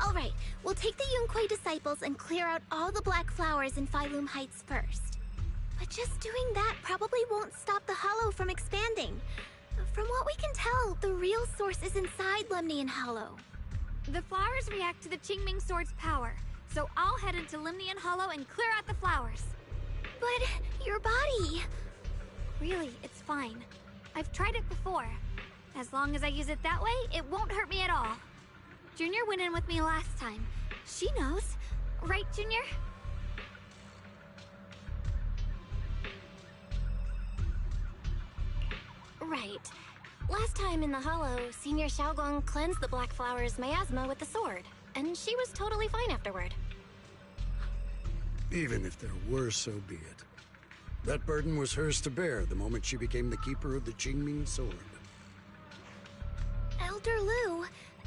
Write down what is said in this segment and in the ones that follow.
Alright, we'll take the Yunquei disciples and clear out all the black flowers in Phylum Heights first. But just doing that probably won't stop the Hollow from expanding. From what we can tell, the real source is inside Lemnian Hollow. The flowers react to the Qingming Sword's power, so I'll head into Lemnian Hollow and clear out the flowers. But your body... Really, it's fine. I've tried it before. As long as I use it that way, it won't hurt me at all. Junior went in with me last time. She knows. Right, Junior? Right. Last time in the Hollow, Senior Xiaoguang cleansed the Black Flower's miasma with the sword, and she was totally fine afterward. Even if there were, so be it. That burden was hers to bear the moment she became the keeper of the Qingming Sword. Elder Lu,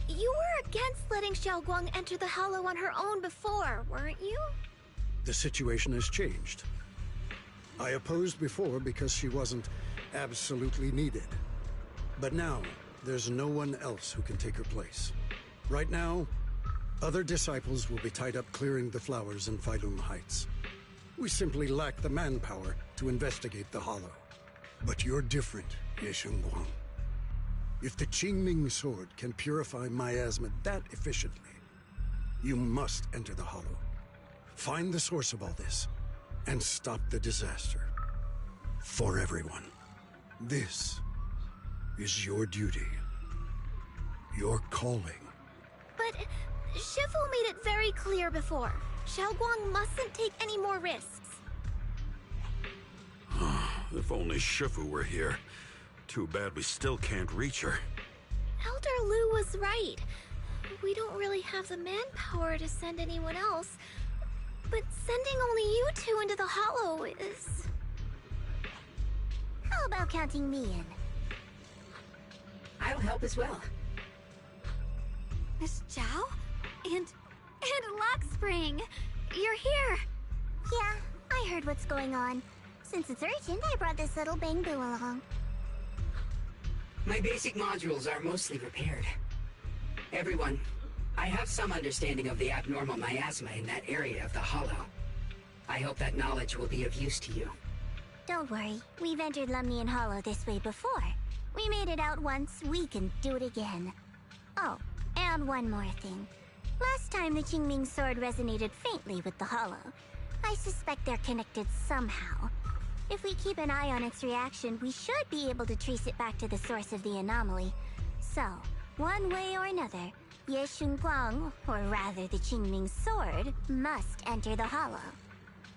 you were against letting Xiaoguang enter the Hollow on her own before, weren't you? The situation has changed. I opposed before because she wasn't absolutely needed. But now, there's no one else who can take her place. Right now, other disciples will be tied up clearing the flowers in Phylum Heights. We simply lack the manpower to investigate the Hollow. But you're different, Ye Shengguang. If the Qingming Sword can purify miasma that efficiently, you must enter the Hollow. Find the source of all this, and stop the disaster. For everyone. This is your duty. Your calling. But Shifu made it very clear before. Xiaoguang mustn't take any more risks. If only Shifu were here. Too bad we still can't reach her. Elder Lu was right. We don't really have the manpower to send anyone else. But sending only you two into the Hollow is... How about counting me in? I'll help as well. Miss Zhao? And Lockspring! You're here! Yeah, I heard what's going on. Since it's urgent, I brought this little bangbu along. My basic modules are mostly repaired. Everyone, I have some understanding of the abnormal miasma in that area of the Hollow. I hope that knowledge will be of use to you. Don't worry, we've entered Lemnian Hollow this way before. We made it out once, we can do it again. Oh, and one more thing. Last time the Qingming Sword resonated faintly with the Hollow. I suspect they're connected somehow. If we keep an eye on its reaction, we should be able to trace it back to the source of the anomaly. So, one way or another, Ye Shengguang, or rather the Qingming Sword, must enter the Hollow.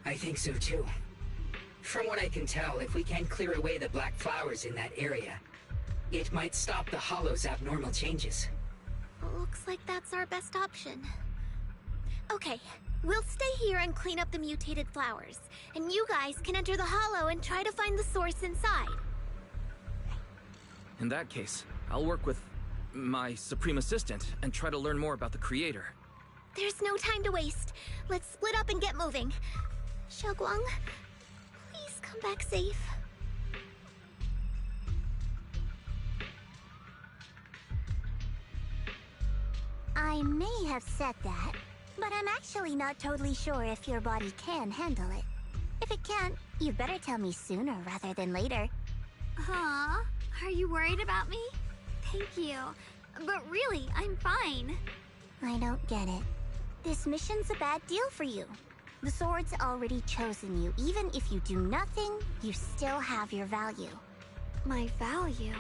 I think so too. From what I can tell, if we can clear away the black flowers in that area, it might stop the Hollow's abnormal changes. Looks like that's our best option. Okay, we'll stay here and clean up the mutated flowers, and you guys can enter the Hollow and try to find the source inside. In that case, I'll work with my Supreme Assistant and try to learn more about the Creator. There's no time to waste. Let's split up and get moving. Xiaoguang, please come back safe. I may have said that, but I'm actually not totally sure if your body can handle it. If it can't, you better tell me sooner rather than later. Huh? Are you worried about me? Thank you. But really, I'm fine. I don't get it. This mission's a bad deal for you. The sword's already chosen you. Even if you do nothing, you still have your value. My value?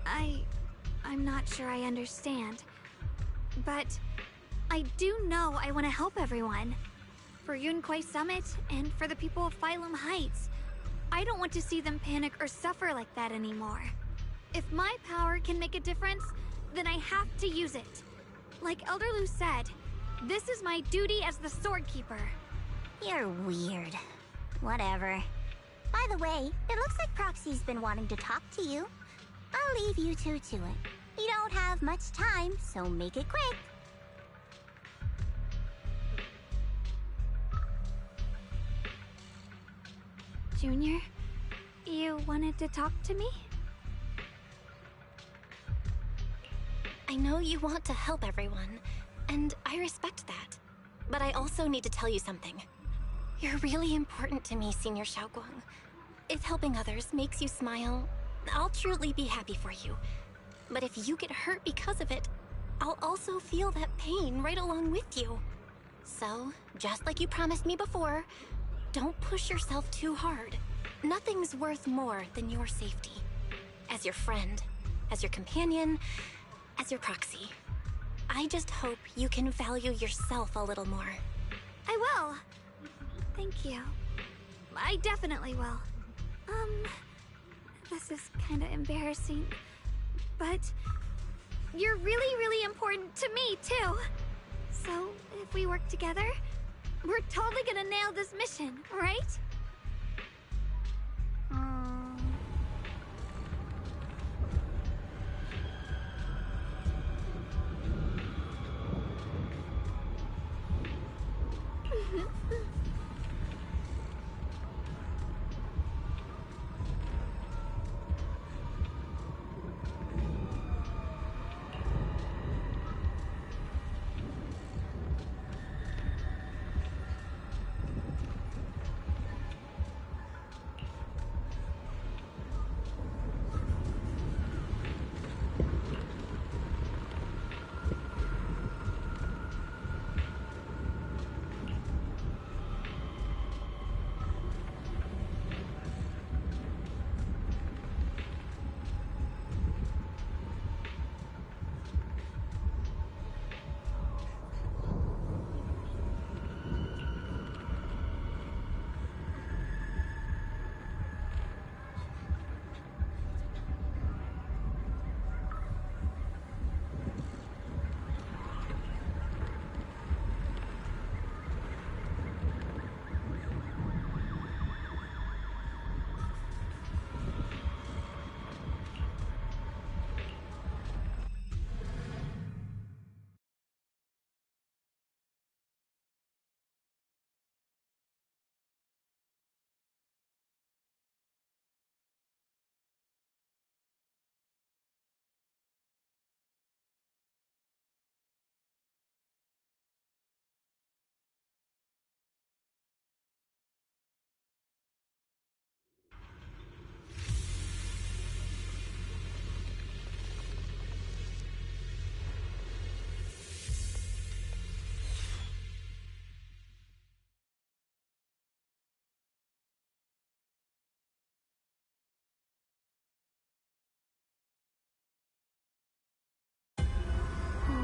I'm not sure I understand. But I do know I want to help everyone. For Yunquei Summit, and for the people of Phylum Heights. I don't want to see them panic or suffer like that anymore. If my power can make a difference, then I have to use it. Like Elder Lu said, this is my duty as the Sword Keeper. You're weird. Whatever. By the way, it looks like Proxy's been wanting to talk to you. I'll leave you two to it. You don't have much time, so make it quick. Junior, you wanted to talk to me? I know you want to help everyone, and I respect that. But I also need to tell you something. You're really important to me, Senior Xiaoguang. If helping others makes you smile, I'll truly be happy for you. But if you get hurt because of it, I'll also feel that pain right along with you. So, just like you promised me before, don't push yourself too hard. Nothing's worth more than your safety. As your friend, as your companion, as your proxy. I just hope you can value yourself a little more. I will. Thank you. I definitely will. This is kinda embarrassing, but you're really important to me, too. So, if we work together, we're totally gonna nail this mission, right?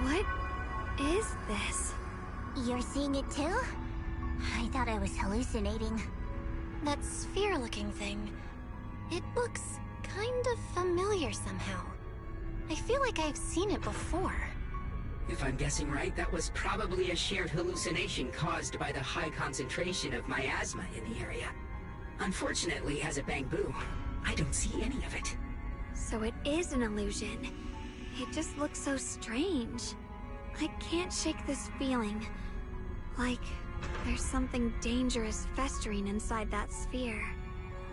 What is this? You're seeing it too? I thought I was hallucinating. That sphere-looking thing. It looks kind of familiar somehow. I feel like I've seen it before. If I'm guessing right, that was probably a shared hallucination caused by the high concentration of miasma in the area. Unfortunately, as a Bangbu, I don't see any of it. So it is an illusion. It just looks so strange. I can't shake this feeling. Like there's something dangerous festering inside that sphere.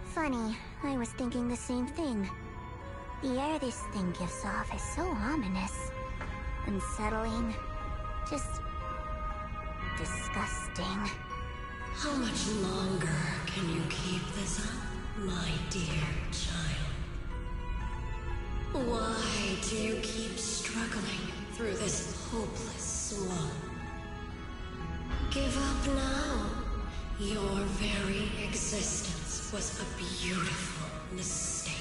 Funny, I was thinking the same thing. The air this thing gives off is so ominous. Unsettling. Just disgusting. How much longer can you keep this up, my dear child? Why do you keep struggling through this hopeless swamp? Give up now. Your very existence was a beautiful mistake.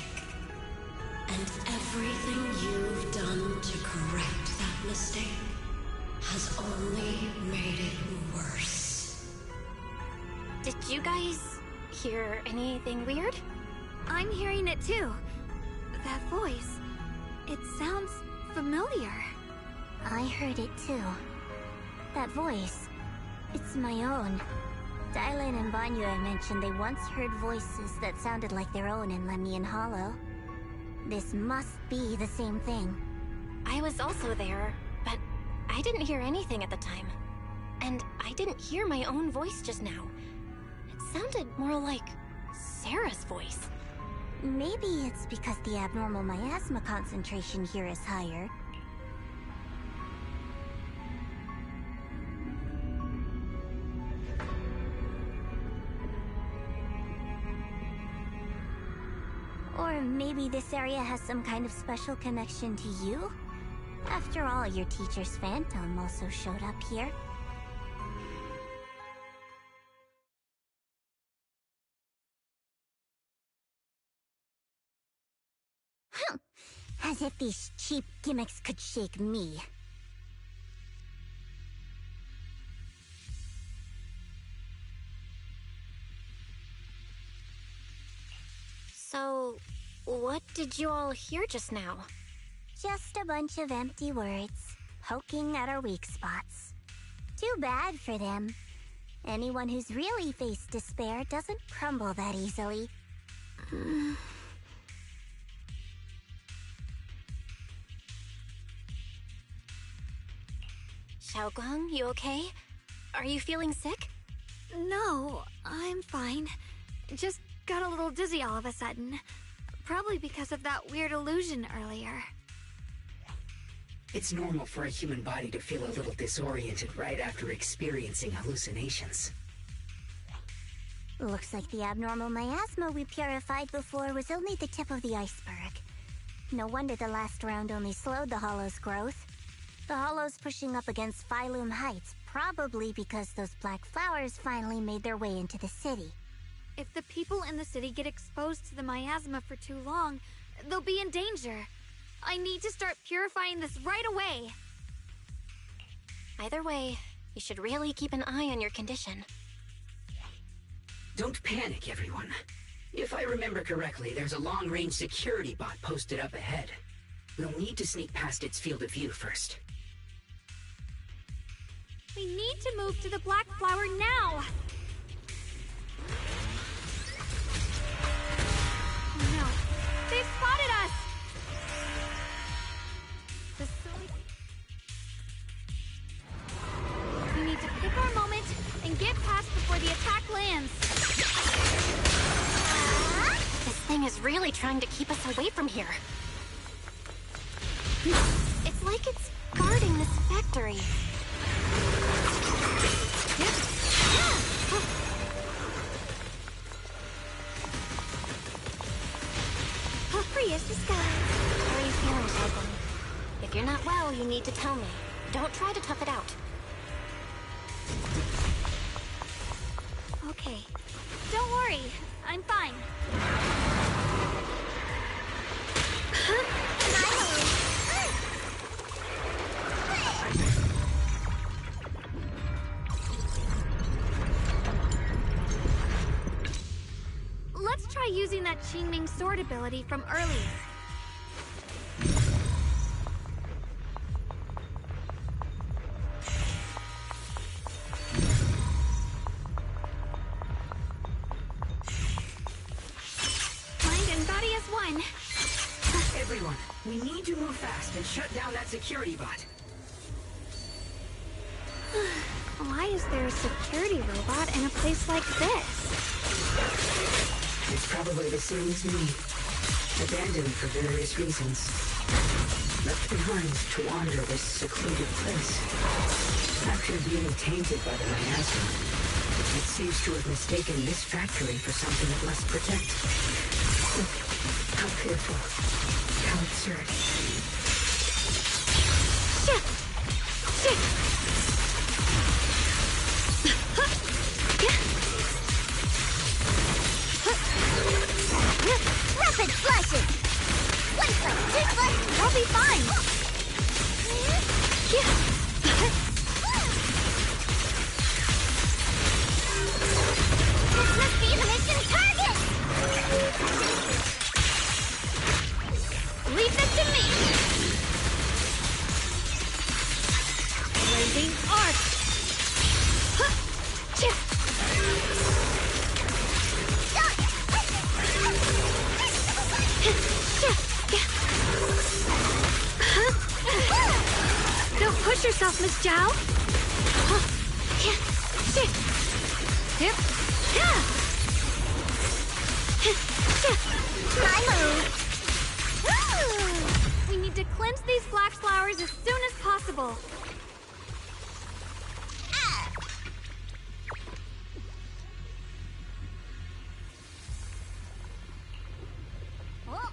And everything you've done to correct that mistake has only made it worse. Did you guys hear anything weird? I'm hearing it too. That voice. It sounds familiar. I heard it too. That voice. It's my own. Dylan and Banyue mentioned they once heard voices that sounded like their own in Lemnian Hollow. This must be the same thing. I was also there, but I didn't hear anything at the time. And I didn't hear my own voice just now. It sounded more like Sarah's voice. Maybe it's because the abnormal miasma concentration here is higher. Or maybe this area has some kind of special connection to you? After all, your teacher's phantom also showed up here. As if these cheap gimmicks could shake me. So, what did you all hear just now? Just a bunch of empty words, poking at our weak spots. Too bad for them. Anyone who's really faced despair doesn't crumble that easily. Xiaoguang, you okay? Are you feeling sick? No, I'm fine. Just got a little dizzy all of a sudden. Probably because of that weird illusion earlier. It's normal for a human body to feel a little disoriented right after experiencing hallucinations. Looks like the abnormal miasma we purified before was only the tip of the iceberg. No wonder the last round only slowed the Hollow's growth. The Hollow's pushing up against Phylum Heights, probably because those black flowers finally made their way into the city. If the people in the city get exposed to the miasma for too long, they'll be in danger. I need to start purifying this right away. Either way, you should really keep an eye on your condition. Don't panic, everyone. If I remember correctly, there's a long-range security bot posted up ahead. We'll need to sneak past its field of view first. We need to move to the black flower now! Oh no, they've spotted us! The We need to pick our moment and get past before the attack lands. This thing is really trying to keep us away from here. It's like it's guarding this factory. Free as the sky. How are you feeling, Xiaoguang? If you're not well, you need to tell me. Don't try to tough it out. Okay, don't worry, I'm fine. Let's try using that Qingming sword ability from earlier. Mind and body as one. Everyone, we need to move fast and shut down that security bot. Why is there a security robot in a place like this? It's probably the same as me. Abandoned for various reasons. Left behind to wander this secluded place. After being tainted by the miasma, it seems to have mistaken this factory for something it must protect. How fearful. How absurd. Rapid flashes! One-foot, two-foot! I'll be fine! This must be the mission target! Leave this to me! Blazing arc! Don't push yourself, Miss Zhao! My move! We need to cleanse these black flowers as soon as possible. Oh.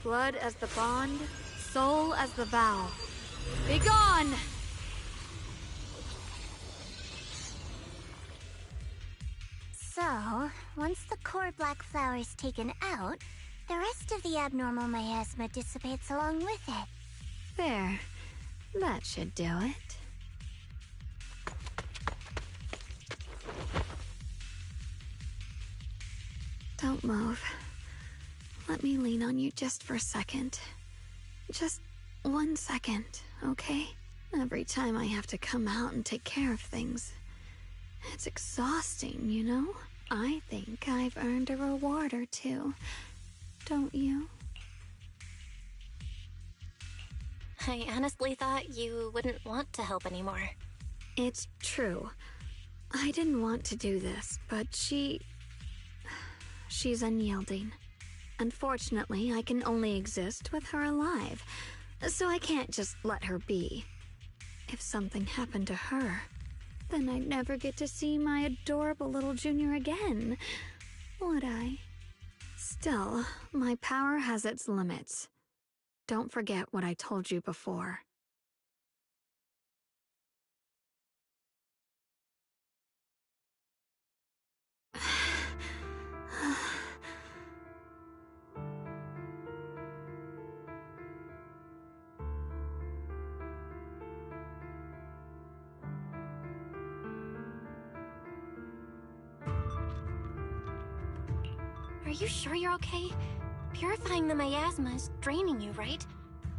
Blood as the bond, soul as the vow. Be gone! So, once the core black flower is taken out, the rest of the abnormal miasma dissipates along with it. There. That should do it. Don't move. Let me lean on you just for a second. Just 1 second, okay? Every time I have to come out and take care of things, it's exhausting, you know? I think I've earned a reward or two. Don't you? I honestly thought you wouldn't want to help anymore. It's true. I didn't want to do this, but she's unyielding. Unfortunately, I can only exist with her alive, so I can't just let her be. If something happened to her, then I'd never get to see my adorable little junior again, would I? Still, my power has its limits. Don't forget what I told you before. Are you sure you're okay? Purifying the miasma is draining you, right?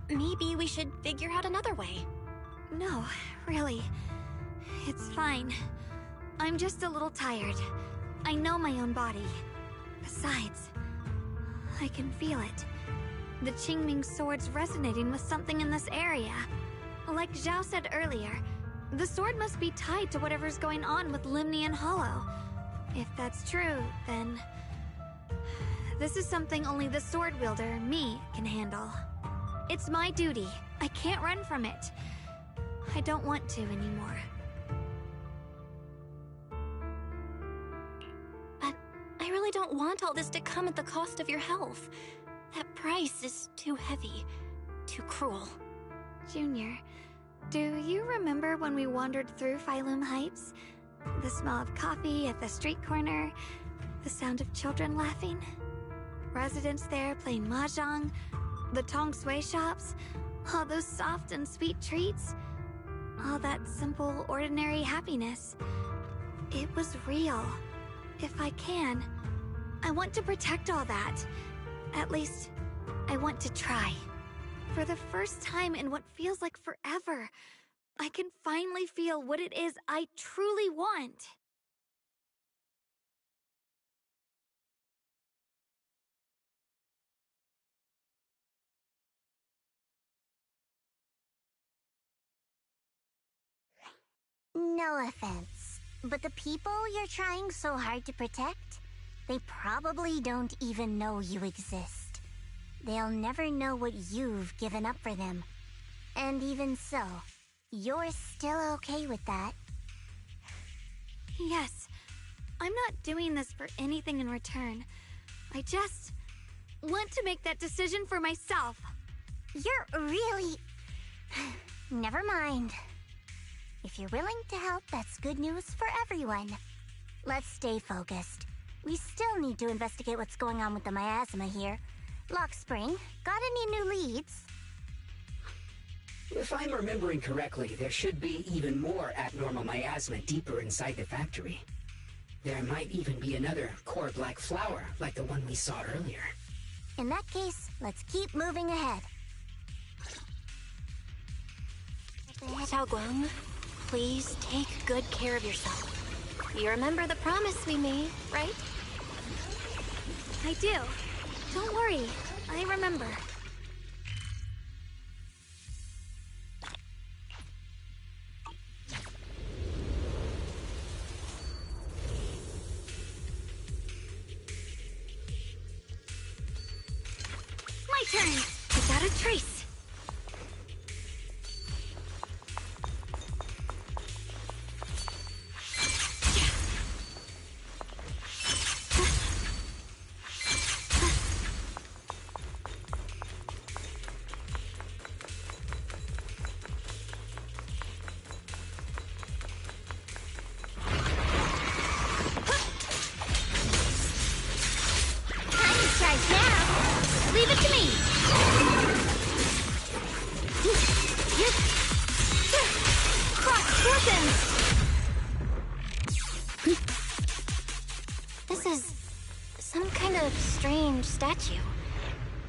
Maybe we should figure out another way. No, really. It's fine. I'm just a little tired. I know my own body. Besides, I can feel it. The Qingming sword's resonating with something in this area. Like Zhao said earlier, the sword must be tied to whatever's going on with Limnian Hollow. If that's true, then this is something only the sword wielder, me, can handle. It's my duty. I can't run from it. I don't want to anymore. But I really don't want all this to come at the cost of your health. That price is too heavy, too cruel. Junior, do you remember when we wandered through Phylum Heights? The smell of coffee at the street corner, the sound of children laughing? Residents there playing mahjong, the tong sui shops, all those soft and sweet treats, all that simple, ordinary happiness. It was real. If I can, I want to protect all that. At least, I want to try. For the first time in what feels like forever, I can finally feel what it is I truly want. No offense, but the people you're trying so hard to protect, they probably don't even know you exist. They'll never know what you've given up for them. And even so, you're still okay with that. Yes, I'm not doing this for anything in return. I just want to make that decision for myself. You're really... Never mind. If you're willing to help, that's good news for everyone. Let's stay focused. We still need to investigate what's going on with the miasma here. Lock Spring, got any new leads? If I'm remembering correctly, there should be even more abnormal miasma deeper inside the factory. There might even be another core black flower, like the one we saw earlier. In that case, let's keep moving ahead. Xiaoguang, please take good care of yourself. You remember the promise we made, right? I do. Don't worry, I remember. My turn! Without a trace! This is some kind of strange statue.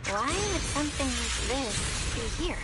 Why would something like this be here?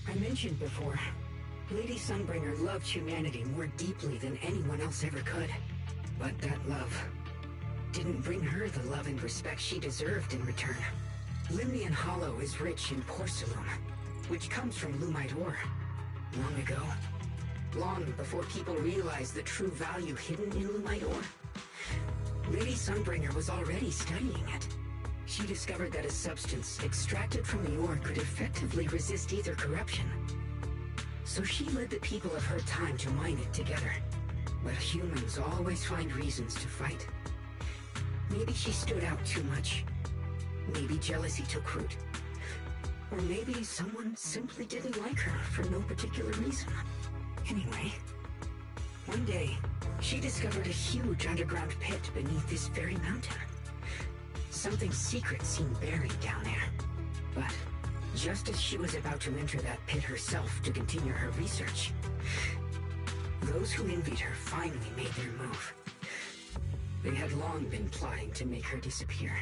I mentioned before, Lady Sunbringer loved humanity more deeply than anyone else ever could. But that love didn't bring her the love and respect she deserved in return. Limnian Hollow is rich in porcelain, which comes from Lumite ore. Long ago, long before people realized the true value hidden in Lumite ore, Lady Sunbringer was already studying it. She discovered that a substance extracted from the ore could effectively resist ether corruption. So she led the people of her time to mine it together. But humans always find reasons to fight. Maybe she stood out too much. Maybe jealousy took root. Or maybe someone simply didn't like her for no particular reason. Anyway, one day, she discovered a huge underground pit beneath this very mountain. Something secret seemed buried down there. But just as she was about to enter that pit herself to continue her research, those who envied her finally made their move. They had long been plotting to make her disappear.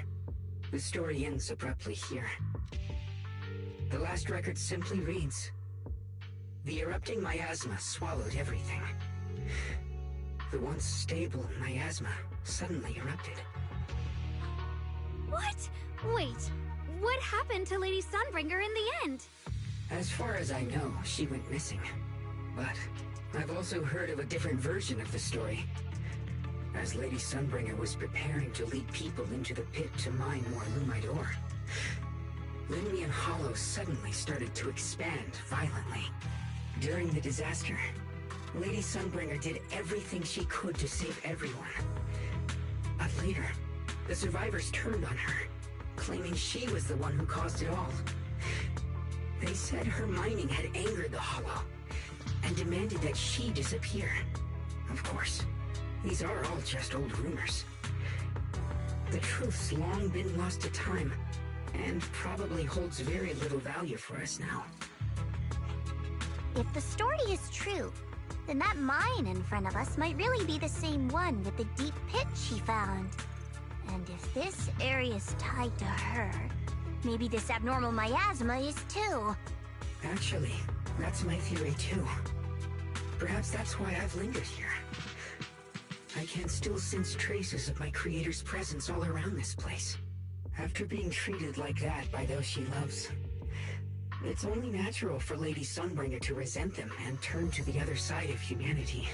The story ends abruptly here. The last record simply reads, "The erupting miasma swallowed everything." The once stable miasma suddenly erupted. What? Wait, what happened to Lady Sunbringer in the end? As far as I know, she went missing. But I've also heard of a different version of the story. As Lady Sunbringer was preparing to lead people into the pit to mine more Lumite ore, Limnian Hollow suddenly started to expand violently. During the disaster, Lady Sunbringer did everything she could to save everyone. But later, the survivors turned on her, claiming she was the one who caused it all. They said her mining had angered the Hollow, and demanded that she disappear. Of course, these are all just old rumors. The truth's long been lost to time, and probably holds very little value for us now. If the story is true, then that mine in front of us might really be the same one with the deep pit she found. And if this area is tied to her, maybe this abnormal miasma is too. Actually, that's my theory too. Perhaps that's why I've lingered here. I can still sense traces of my creator's presence all around this place. After being treated like that by those she loves, it's only natural for Lady Sunbringer to resent them and turn to the other side of humanity.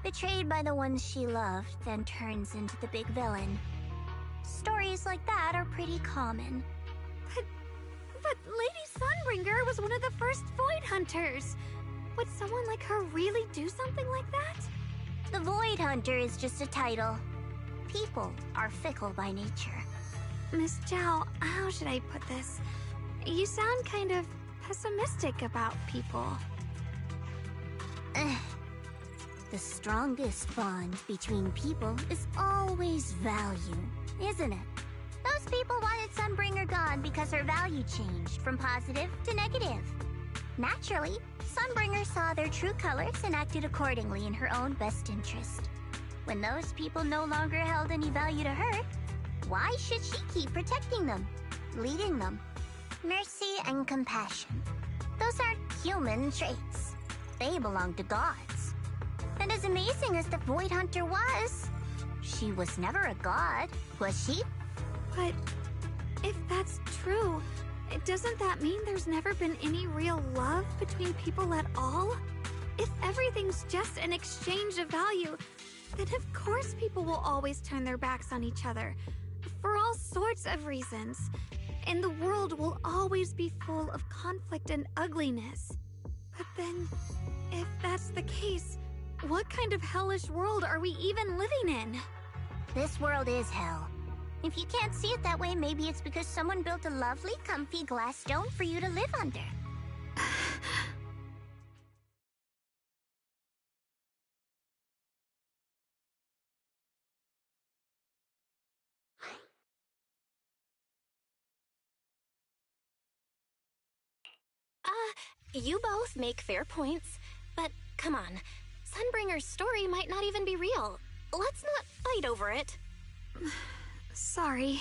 Betrayed by the ones she loved, then turns into the big villain. Stories like that are pretty common. But Lady Sunbringer was one of the first Void Hunters. Would someone like her really do something like that? The Void Hunter is just a title. People are fickle by nature. Miss Zhao, how should I put this? You sound kind of pessimistic about people. The strongest bond between people is always value, isn't it? Those people wanted Sunbringer gone because her value changed from positive to negative. Naturally, Sunbringer saw their true colors and acted accordingly in her own best interest. When those people no longer held any value to her, why should she keep protecting them, leading them? Mercy and compassion. Those aren't human traits. They belong to gods. And as amazing as the Void Hunter was, she was never a god, was she? But if that's true, doesn't that mean there's never been any real love between people at all? If everything's just an exchange of value, then of course people will always turn their backs on each other, for all sorts of reasons. And the world will always be full of conflict and ugliness. But then, if that's the case, what kind of hellish world are we even living in? This world is hell. If you can't see it that way, maybe it's because someone built a lovely, comfy glass dome for you to live under. You both make fair points, but come on. Sunbringer's story might not even be real. Let's not fight over it. Sorry.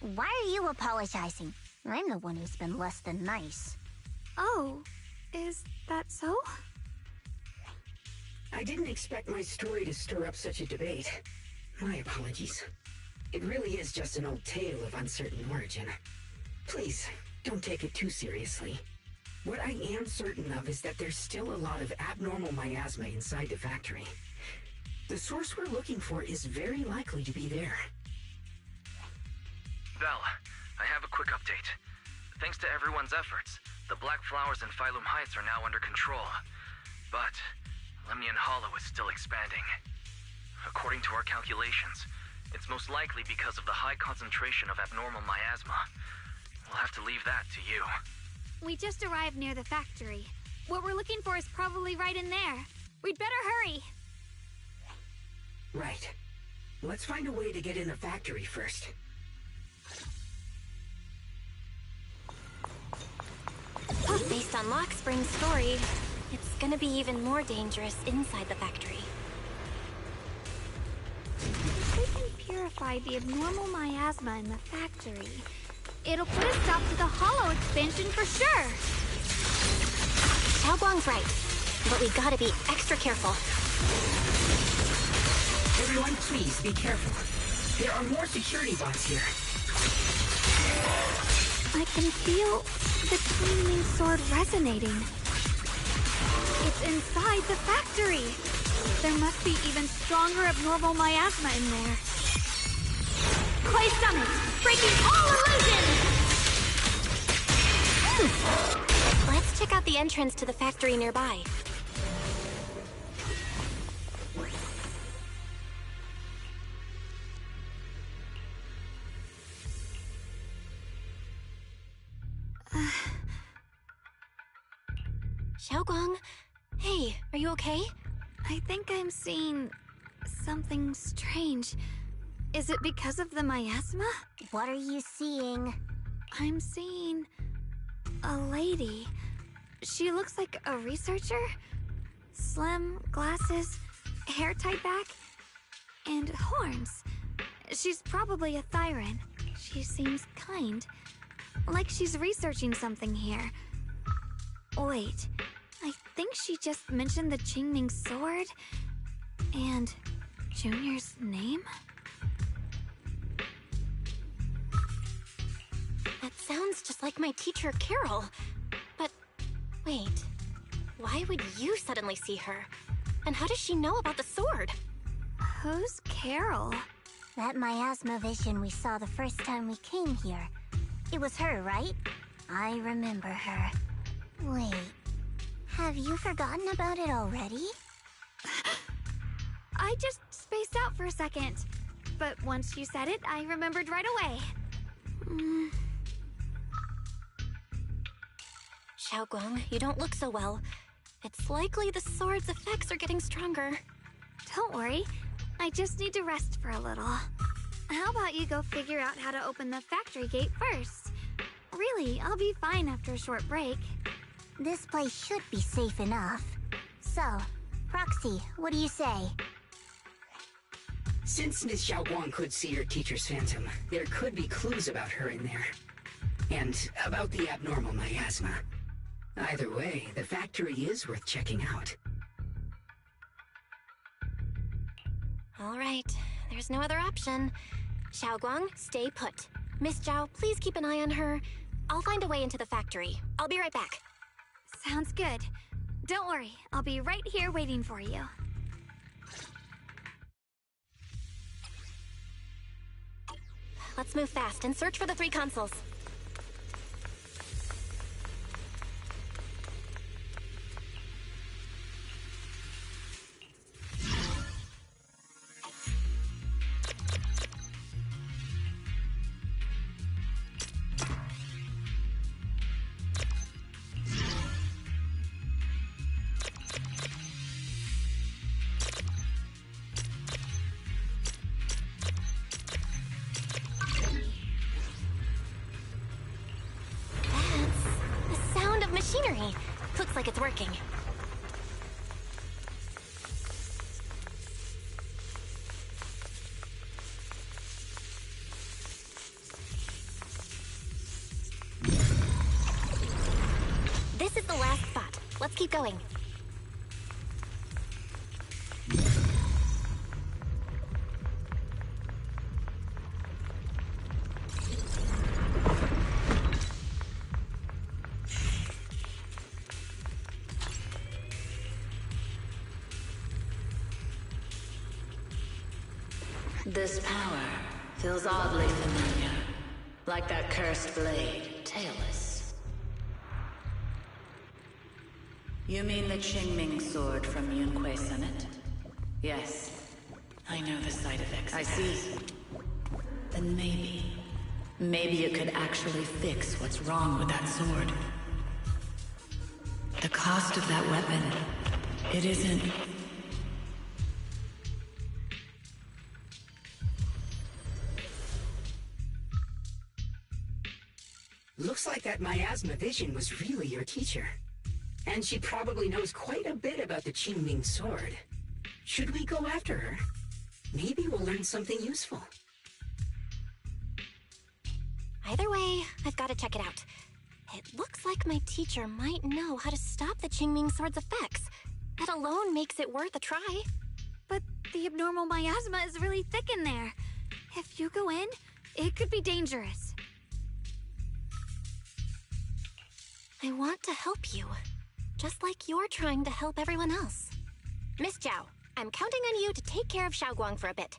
Why are you apologizing? I'm the one who's been less than nice. Oh, is that so? I didn't expect my story to stir up such a debate. My apologies. It really is just an old tale of uncertain origin. Please, don't take it too seriously. What I am certain of is that there's still a lot of abnormal miasma inside the factory. The source we're looking for is very likely to be there. Val, I have a quick update. Thanks to everyone's efforts, the Black Flowers in Phylum Heights are now under control. But Lemnian Hollow is still expanding. According to our calculations, it's most likely because of the high concentration of abnormal miasma. We'll have to leave that to you. We just arrived near the factory. What we're looking for is probably right in there. We'd better hurry. Right. Let's find a way to get in the factory first. Based on Lockspring's story, it's gonna be even more dangerous inside the factory. If we can purify the abnormal miasma in the factory, it'll put a stop to the hollow expansion for sure. Xiaoguang's right, but we gotta be extra careful. Everyone, please be careful. There are more security bots here. I can feel the gleaming sword resonating. It's inside the factory. There must be even stronger abnormal miasma in there. Clay Summit, breaking all illusions! Let's check out the entrance to the factory nearby. Xiaoguang, hey, are you okay? I think I'm seeing something strange. Is it because of the miasma? What are you seeing? I'm seeing a lady. She looks like a researcher. Slim, glasses, hair tied back, and horns. She's probably a Thyran. She seems kind. Like she's researching something here. Wait, I think she just mentioned the Qingming sword and Junior's name? That sounds just like my teacher, Carol. But wait, why would you suddenly see her? And how does she know about the sword? Who's Carol? That miasma vision we saw the first time we came here. It was her, right? I remember her. Wait, have you forgotten about it already? I just spaced out for a second. But once you said it, I remembered right away. Xiaoguang, you don't look so well. It's likely the sword's effects are getting stronger. Don't worry. I just need to rest for a little. How about you go figure out how to open the factory gate first? Really, I'll be fine after a short break. This place should be safe enough. So, Proxy, what do you say? Since Miss Xiaoguang could see her teacher's phantom, there could be clues about her in there. And about the abnormal miasma. Either way, the factory is worth checking out. All right, there's no other option. Xiaoguang, stay put. Miss Zhao, please keep an eye on her. I'll find a way into the factory. I'll be right back. Sounds good. Don't worry, I'll be right here waiting for you. Let's move fast and search for the 3 consoles. Machinery. Looks like it's working. This is the last spot. Let's keep going. This power feels oddly familiar, like that cursed blade, tailless. You mean the Qingming sword from Yunque Summit? Yes, I know the side effects. I see. Then maybe it could actually fix what's wrong with that sword. The cost of that weapon, it isn't... Looks like that miasma vision was really your teacher. And she probably knows quite a bit about the Qingming sword. Should we go after her? Maybe we'll learn something useful. Either way, I've got to check it out. It looks like my teacher might know how to stop the Qingming sword's effects. That alone makes it worth a try. But the abnormal miasma is really thick in there. If you go in, it could be dangerous. I want to help you, just like you're trying to help everyone else. Miss Zhao, I'm counting on you to take care of Xiaoguang for a bit.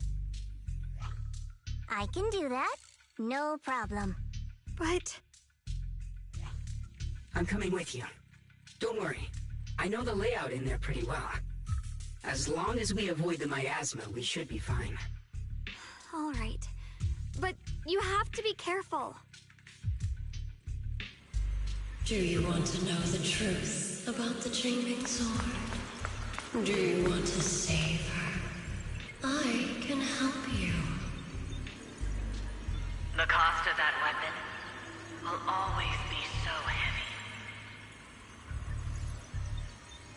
I can do that. No problem. But... I'm coming with you. Don't worry. I know the layout in there pretty well. As long as we avoid the miasma, we should be fine. all right. But you have to be careful. Do you want to know the truth about the Qingming sword? Do you want to save her? I can help you. will always be so heavy.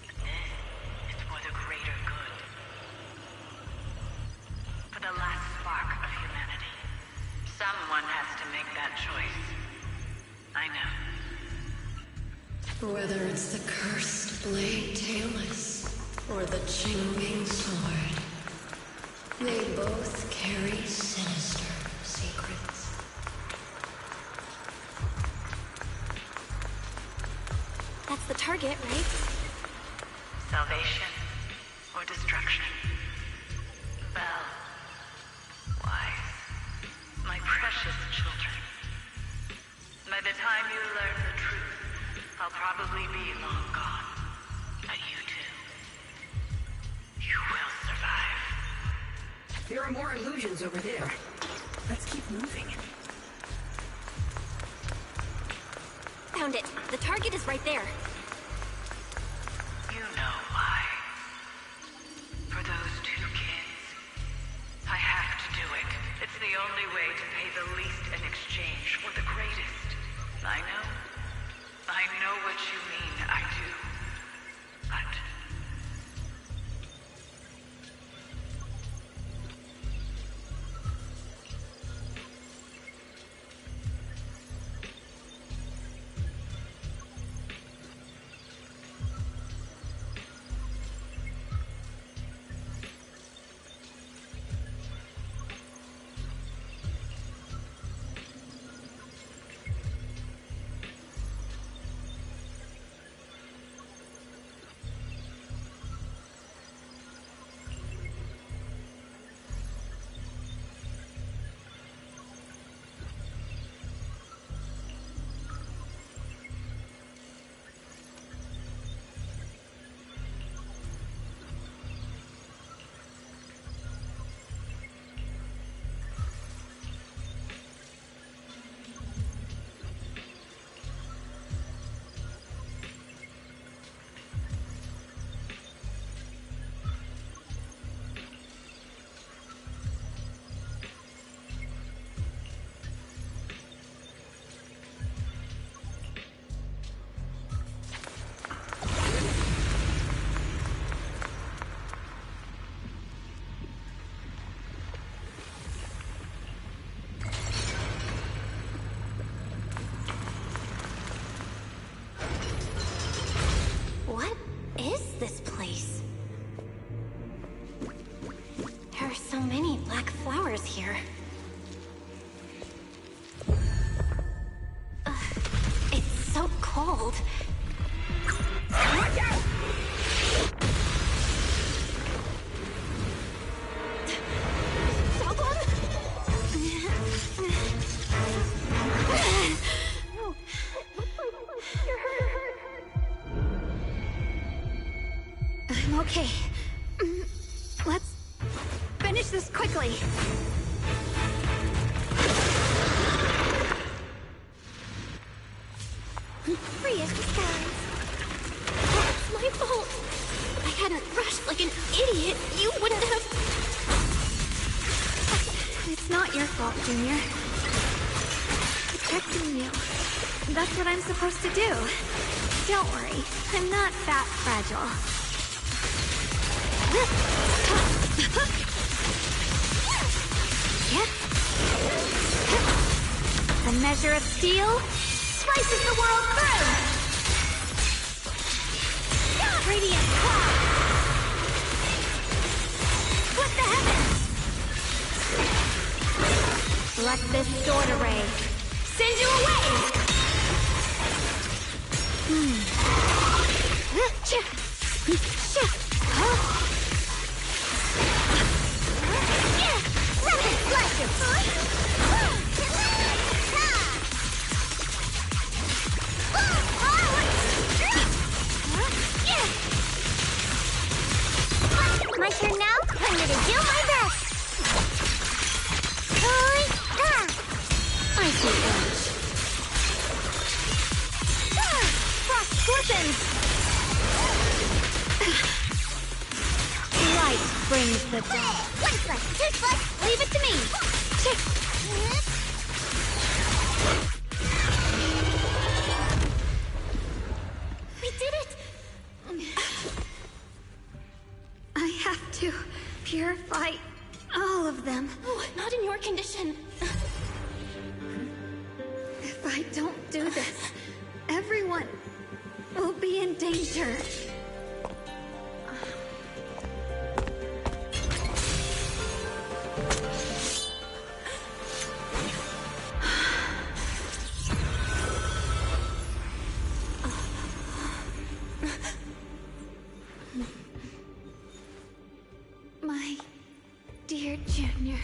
But this is for the greater good. For the last spark of humanity. Someone has to make that choice. I know. Whether it's the cursed blade Tailless or the Qingming sword, they both carry sinister secrets. That's the target, right? Salvation or destruction? Belle, Wise, my precious children. By the time you learn the truth, I'll probably be long gone. But you two, you will survive. There are more illusions over there. Let's keep moving. Found it. The target is right there. You know why. For those two kids, I have to do it. It's the only way to pay the least in exchange for the greatest. I know what you mean, I do. But What is this place? There are so many black flowers here. It's so cold. Watch out! I'm okay. Let's finish this quickly. Free as the skies. It's my fault. If I hadn't rushed like an idiot, you wouldn't have... It's not your fault, Junior. Protecting you. That's what I'm supposed to do. Don't worry, I'm not that fragile. The measure of steel slices the world through! Radiant cloud! Split the heavens! Let this sword array send you away! Rapid my turn now? I'm gonna do my best! I see edge. Frost glistens! Light brings the dawn. One foot, two foot, Leave it to me! purify all of them. Oh, not in your condition. If I don't do this, everyone will be in danger. My dear Junior.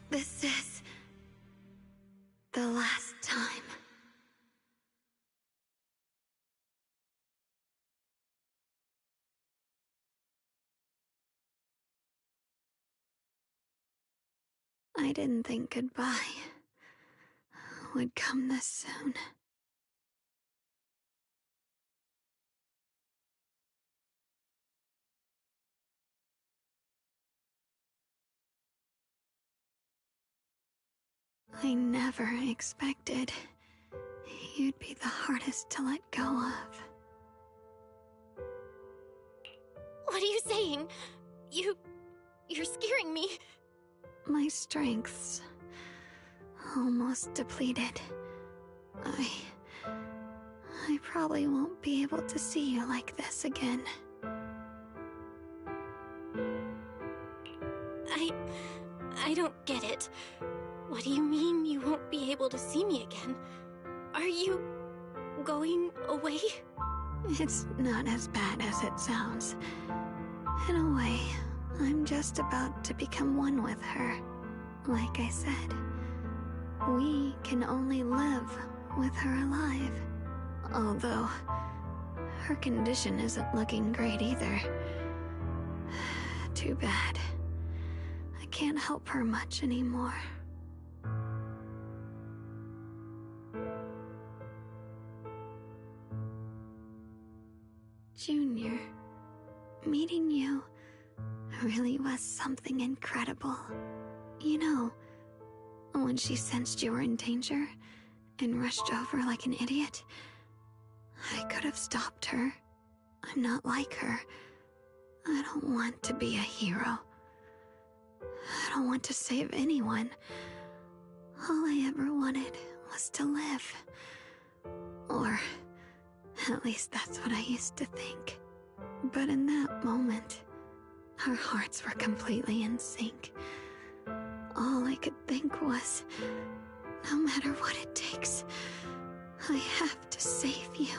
This is the last time. I didn't think goodbye would come this soon. I never expected you'd be the hardest to let go of. What are you saying? You're scaring me. My strength's almost depleted. I probably won't be able to see you like this again. I don't get it. What do you mean you won't be able to see me again? Are you going away? It's not as bad as it sounds. In a way, I'm just about to become one with her. Like I said, we can only live with her alive. Although, her condition isn't looking great either. Too bad. I can't help her much anymore. Junior, meeting you really was something incredible. You know, when she sensed you were in danger and rushed over like an idiot, I could have stopped her. I'm not like her. I don't want to be a hero. I don't want to save anyone. All I ever wanted was to live. Or at least that's what I used to think. But in that moment, our hearts were completely in sync. All I could think was, no matter what it takes, I have to save you.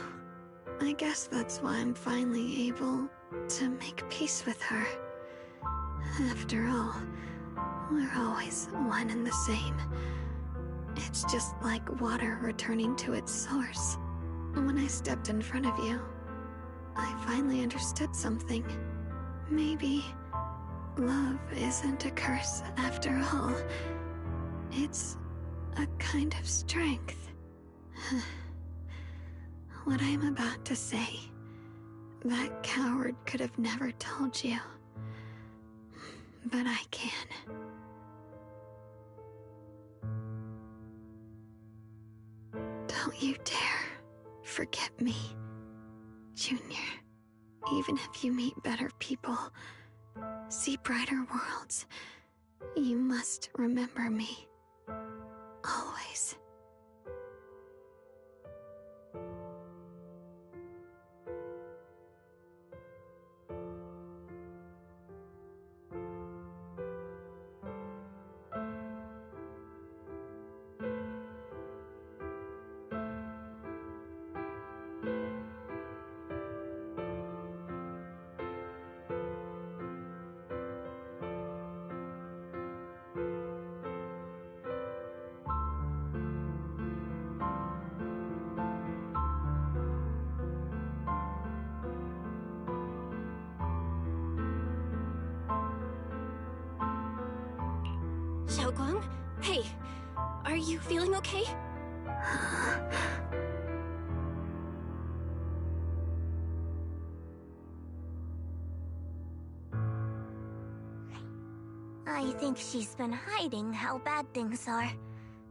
I guess that's why I'm finally able to make peace with her. After all, we're always one and the same. It's just like water returning to its source. When I stepped in front of you, I finally understood something. Maybe love isn't a curse after all. It's a kind of strength. What I'm about to say, that coward could have never told you. But I can. Don't you dare forget me, Junior. Even if you meet better people, see brighter worlds, you must remember me. Always. Xiaoguang? Hey, are you feeling okay? I think she's been hiding how bad things are.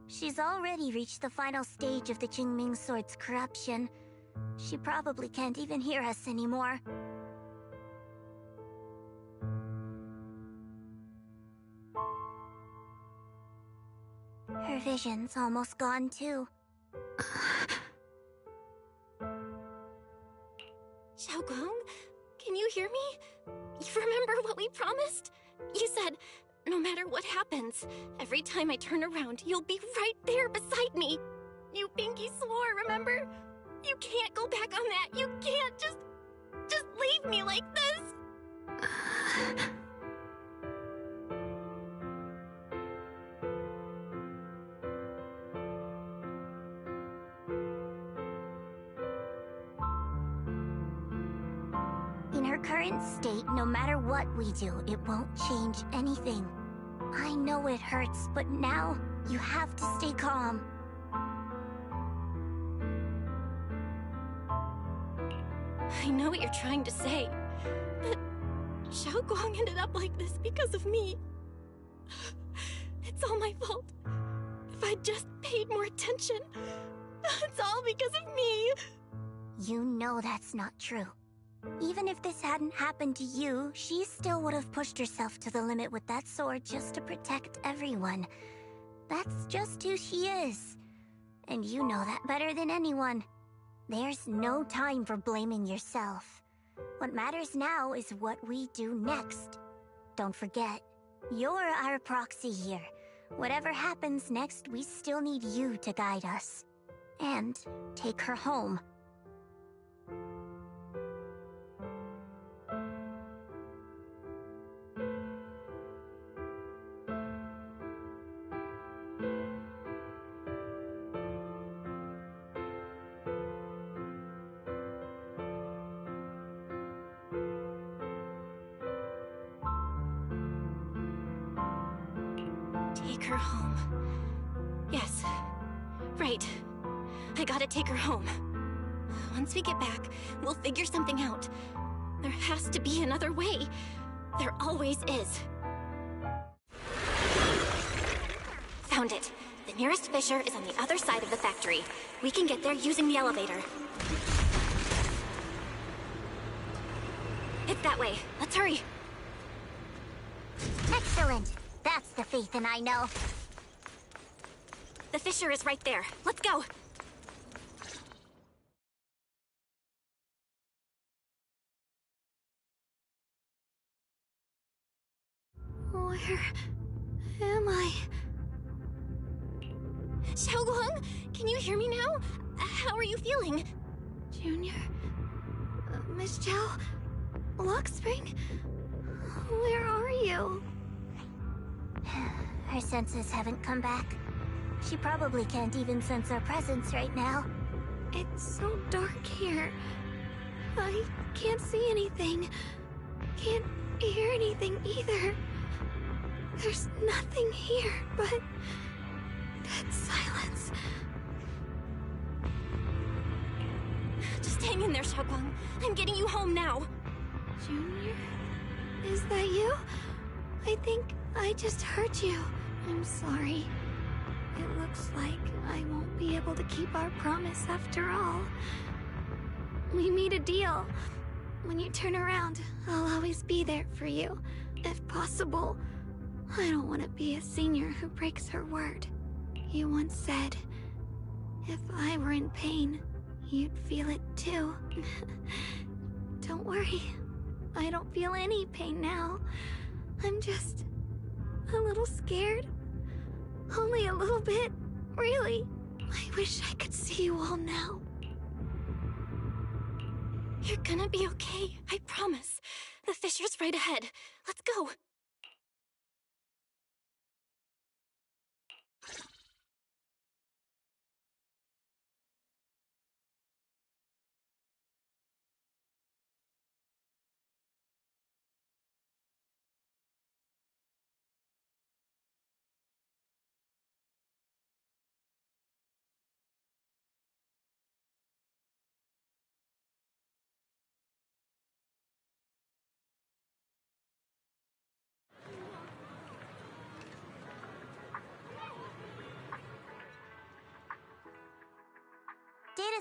She's already reached the final stage of the Qingming Sword's corruption. She probably can't even hear us anymore. Her vision's almost gone too. Xiaoguang, can you hear me? You remember what we promised? You said, no matter what happens, every time I turn around, you'll be right there beside me. You pinky swore, remember? You can't go back on that. You can't just leave me like this. In her current state, no matter what we do, it won't change anything. I know it hurts, but now you have to stay calm. I know what you're trying to say, but Xiaoguang ended up like this because of me. It's all my fault. If I'd just paid more attention, it's all because of me. You know that's not true. Even if this hadn't happened to you, she still would have pushed herself to the limit with that sword just to protect everyone. That's just who she is. And you know that better than anyone. There's no time for blaming yourself. What matters now is what we do next. Don't forget, you're our proxy here. Whatever happens next, we still need you to guide us. And take her home. Take her home. Yes. Right. I gotta take her home. Once we get back, we'll figure something out. There has to be another way. There always is. Found it. The nearest fissure is on the other side of the factory. We can get there using the elevator. It's that way. Let's hurry. Excellent. That's the Phaethon I know. The fissure is right there. Let's go. Where am I? Xiaoguang, can you hear me now? How are you feeling? Junior? Miss Chow? Lock Spring? Where are you? Her senses haven't come back. She probably can't even sense our presence right now. It's so dark here. I can't see anything. Can't hear anything either. There's nothing here but dead silence. Just hang in there, Xiaoguang. I'm getting you home now. Junior? Is that you? I think I just heard you. I'm sorry. It looks like I won't be able to keep our promise after all. We made a deal. When you turn around, I'll always be there for you. If possible, I don't want to be a senior who breaks her word. You once said, if I were in pain, you'd feel it too. Don't worry. I don't feel any pain now. I'm just a little scared. Only a little bit, really. I wish I could see you all now. You're gonna be okay, I promise. The fissure's right ahead. Let's go.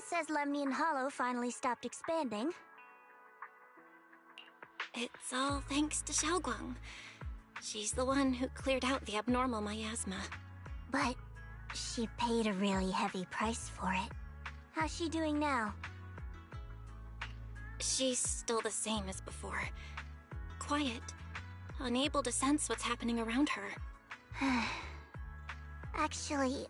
says Lemnian Hollow finally stopped expanding. It's all thanks to Xiaoguang. She's the one who cleared out the abnormal miasma. But she paid a really heavy price for it. How's she doing now? She's still the same as before. Quiet, unable to sense what's happening around her. Actually,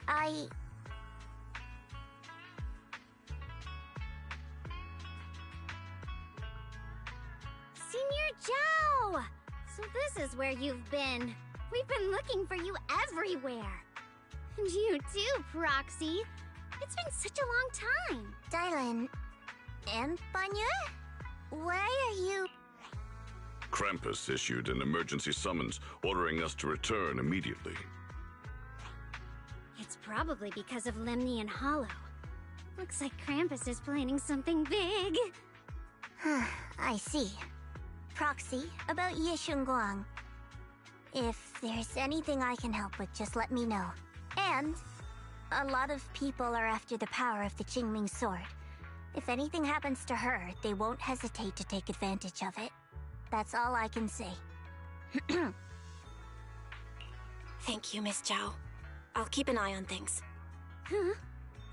Senior Zhao! So this is where you've been. We've been looking for you everywhere. And you too, Proxy. It's been such a long time. Dylan and Banya? Why are you... Krampus issued an emergency summons ordering us to return immediately. It's probably because of Lemnian Hollow. Looks like Krampus is planning something big. I see. Proxy, about Ye Shunguang. If there's anything I can help with, just let me know. And a lot of people are after the power of the Qingming sword. If anything happens to her, they won't hesitate to take advantage of it. That's all I can say. Thank you, Miss Zhao. I'll keep an eye on things. Huh?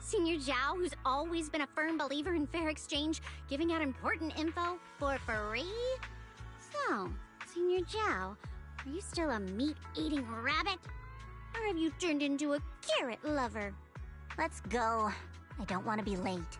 Senior Zhao, who's always been a firm believer in fair exchange, giving out important info for free? So, Senior Zhao, are you still a meat-eating rabbit? Or have you turned into a carrot lover? Let's go. I don't want to be late.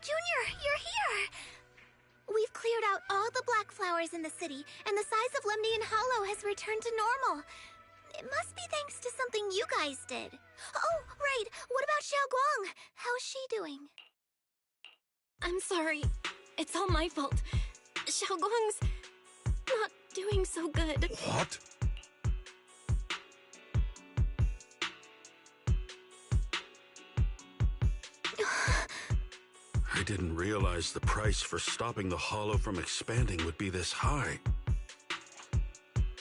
Junior, you're here! We've cleared out all the black flowers in the city, and the size of Lemnian Hollow has returned to normal. It must be thanks to something you guys did. Oh, right, what about Xiaoguang? How's she doing? I'm sorry. It's all my fault. Xiaoguang's not doing so good. What? I didn't realize the price for stopping the Hollow from expanding would be this high.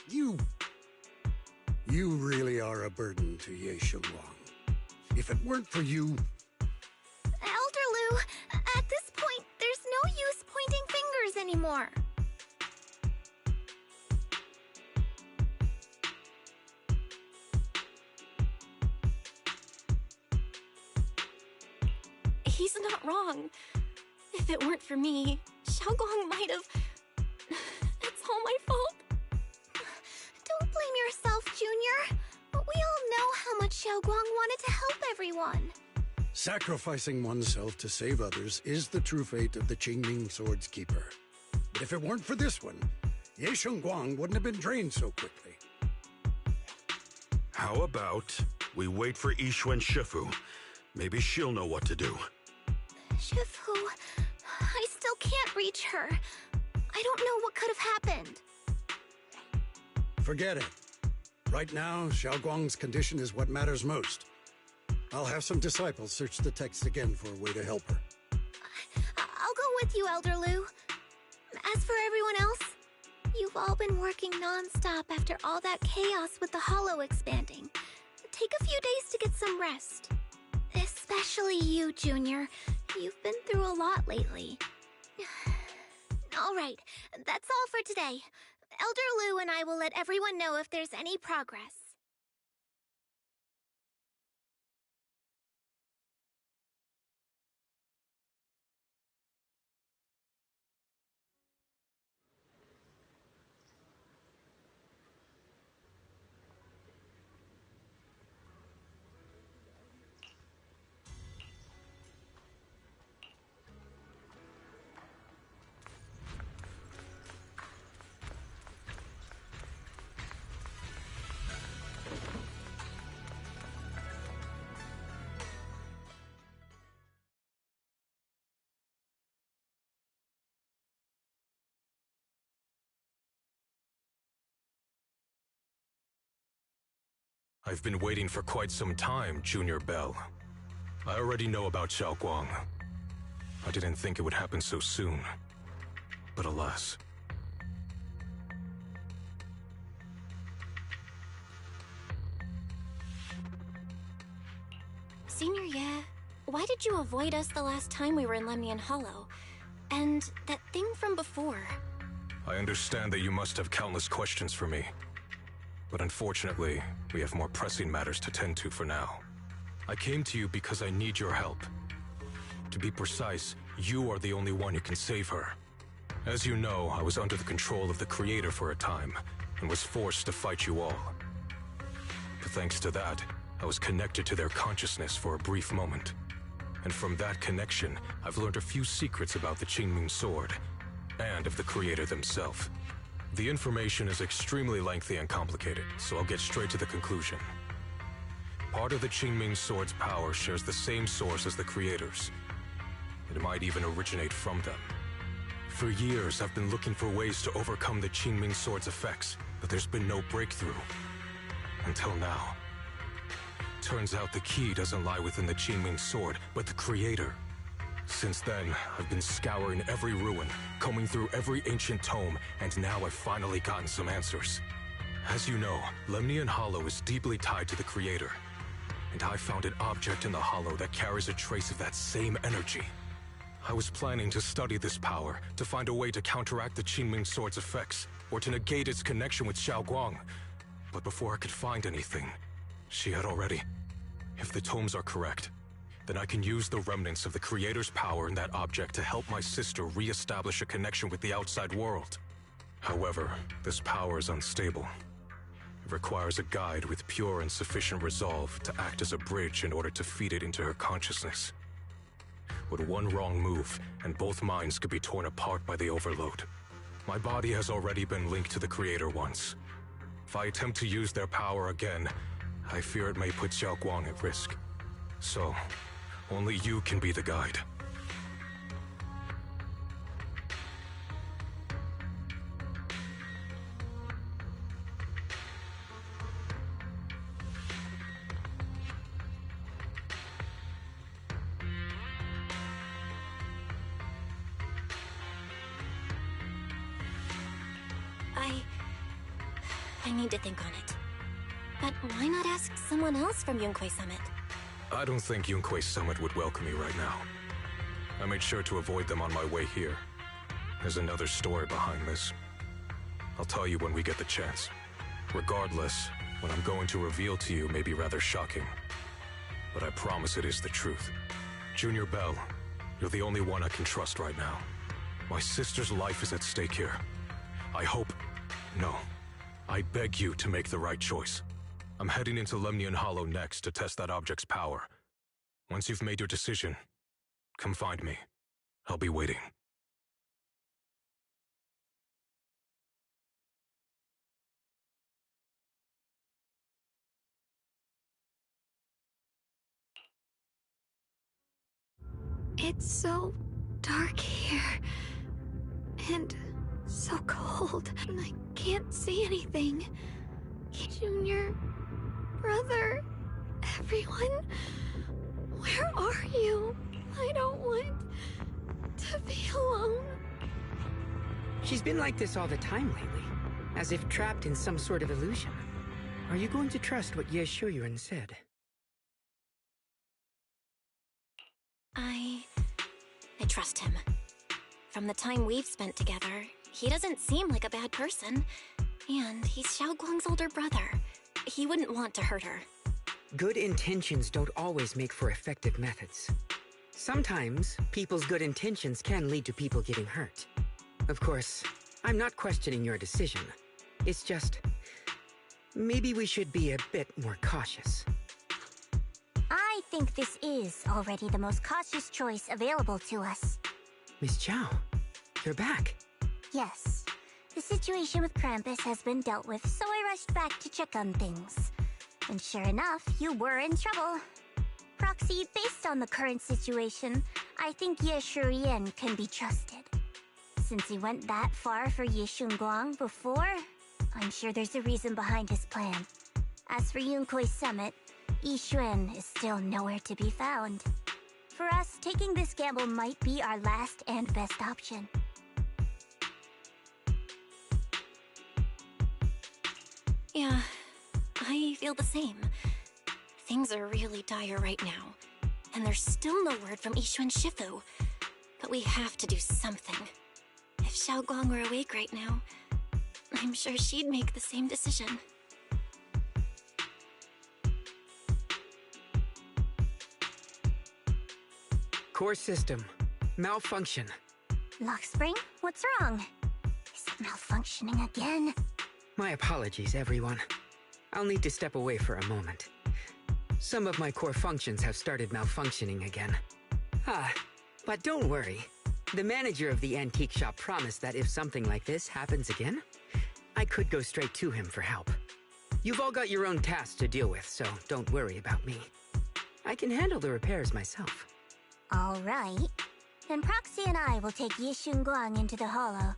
You really are a burden to Ye Shunguang. If it weren't for you... Elder Lu, at this point, there's no use pointing fingers anymore. He's not wrong. If it weren't for me, Xiaoguang might have... all my fault. Don't blame yourself, Junior. We all know how much Xiaoguang wanted to help everyone. Sacrificing oneself to save others is the true fate of the Qingming Sword's keeper. But if it weren't for this one, Ye Shengguang wouldn't have been drained so quickly. How about we wait for Yixuan Shifu? Maybe she'll know what to do. Shifu, I still can't reach her. I don't know what could have happened. Forget it. Right now, Xiaoguang's condition is what matters most. I'll have some disciples search the text again for a way to help her. I'll go with you, Elder Lu. As for everyone else, you've all been working non-stop after all that chaos with the hollow expanding. Take a few days to get some rest. Especially you, Junior. You've been through a lot lately. All right, that's all for today. Elder Lu and I will let everyone know if there's any progress. I've been waiting for quite some time, Junior Bell. I already know about Xiaoguang. I didn't think it would happen so soon. But alas. Senior Ye, why did you avoid us the last time we were in Lemnian Hollow? And that thing from before? I understand that you must have countless questions for me. But unfortunately, we have more pressing matters to tend to for now. I came to you because I need your help. To be precise, you are the only one who can save her. As you know, I was under the control of the Creator for a time, and was forced to fight you all. But thanks to that, I was connected to their consciousness for a brief moment. And from that connection, I've learned a few secrets about the Qingming Sword, and of the Creator themselves. The information is extremely lengthy and complicated, so I'll get straight to the conclusion. Part of the Qingming Sword's power shares the same source as the Creator's. It might even originate from them. For years, I've been looking for ways to overcome the Qingming Sword's effects, but there's been no breakthrough. Until now. Turns out the key doesn't lie within the Qingming Sword, but the Creator. Since then, I've been scouring every ruin, combing through every ancient tome, and now I've finally gotten some answers. As you know, Lemnian Hollow is deeply tied to the Creator, and I found an object in the Hollow that carries a trace of that same energy. I was planning to study this power, to find a way to counteract the Qingming Sword's effects, or to negate its connection with Xiaoguang. But before I could find anything, she had already... If the tomes are correct, then I can use the remnants of the Creator's power in that object to help my sister re-establish a connection with the outside world. However, this power is unstable. It requires a guide with pure and sufficient resolve to act as a bridge in order to feed it into her consciousness. With one wrong move, and both minds could be torn apart by the overload. My body has already been linked to the Creator once. If I attempt to use their power again, I fear it may put Xiaoguang at risk. So, only you can be the guide. I need to think on it. But why not ask someone else from Yunquei Summit? I don't think Yunquei Summit would welcome me right now. I made sure to avoid them on my way here. There's another story behind this. I'll tell you when we get the chance. Regardless, what I'm going to reveal to you may be rather shocking. But I promise it is the truth. Junior Bell, you're the only one I can trust right now. My sister's life is at stake here. I hope... No. I beg you to make the right choice. I'm heading into Lemnian Hollow next to test that object's power. Once you've made your decision, come find me. I'll be waiting. It's so dark here. And so cold. And I can't see anything. Junior, brother, everyone, where are you? I don't want to be alone. She's been like this all the time lately, as if trapped in some sort of illusion. Are you going to trust what Ye Shuyuan said? I trust him. From the time we've spent together, he doesn't seem like a bad person. And he's Xiaoguang's older brother. He wouldn't want to hurt her. Good intentions don't always make for effective methods. Sometimes, people's good intentions can lead to people getting hurt. Of course, I'm not questioning your decision. It's just... maybe we should be a bit more cautious. I think this is already the most cautious choice available to us. Miss Chow, you're back. Yes. The situation with Krampus has been dealt with, so I rushed back to check on things. And sure enough, you were in trouble. Proxy, based on the current situation, I think Ye Shuyuan can be trusted. Since he went that far for Ye Shunguang before, I'm sure there's a reason behind his plan. As for Yunkwei Summit, Yixuan is still nowhere to be found. For us, taking this gamble might be our last and best option. Yeah, I feel the same. Things are really dire right now, and there's still no word from Yixuan Shifu. But we have to do something. If Xiaoguang were awake right now, I'm sure she'd make the same decision. Core system. Malfunction. Lockspring, what's wrong? Is it malfunctioning again? My apologies, everyone. I'll need to step away for a moment. Some of my core functions have started malfunctioning again. But don't worry. The manager of the antique shop promised that if something like this happens again, I could go straight to him for help. You've all got your own tasks to deal with, so don't worry about me. I can handle the repairs myself. All right. Then Proxy and I will take Ye Shunguang into the hollow.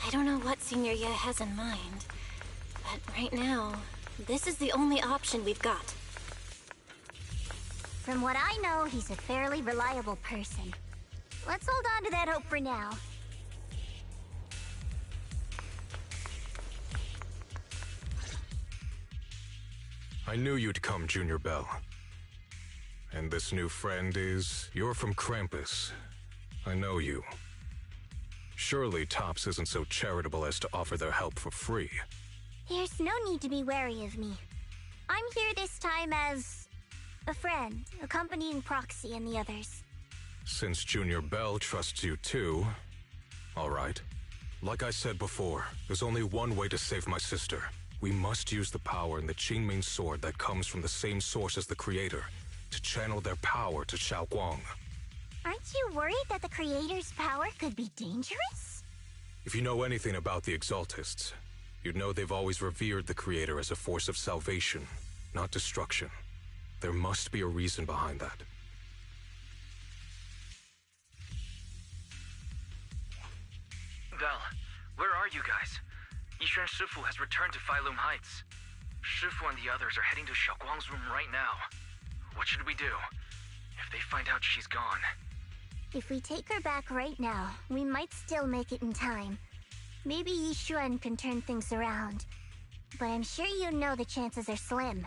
I don't know what Senior Ye has in mind, but right now, this is the only option we've got. From what I know, he's a fairly reliable person. Let's hold on to that hope for now. I knew you'd come, Junior Bell. And this new friend is... You're from Krampus. I know you. Surely Tops isn't so charitable as to offer their help for free. There's no need to be wary of me. I'm here this time as... a friend, accompanying Proxy and the others. Since Junior Bell trusts you too... all right. Like I said before, there's only one way to save my sister. We must use the power in the Qingming sword that comes from the same source as the Creator. to channel their power to Xiaoguang. Aren't you worried that the Creator's power could be dangerous? If you know anything about the Exaltists, you'd know they've always revered the Creator as a force of salvation, not destruction. There must be a reason behind that. Belle, where are you guys? Yixuan Shifu has returned to Failum Heights. Shifu and the others are heading to Xiaoguang's room right now. What should we do? If they find out she's gone... If we take her back right now, we might still make it in time. Maybe Yixuan can turn things around. But I'm sure you know the chances are slim.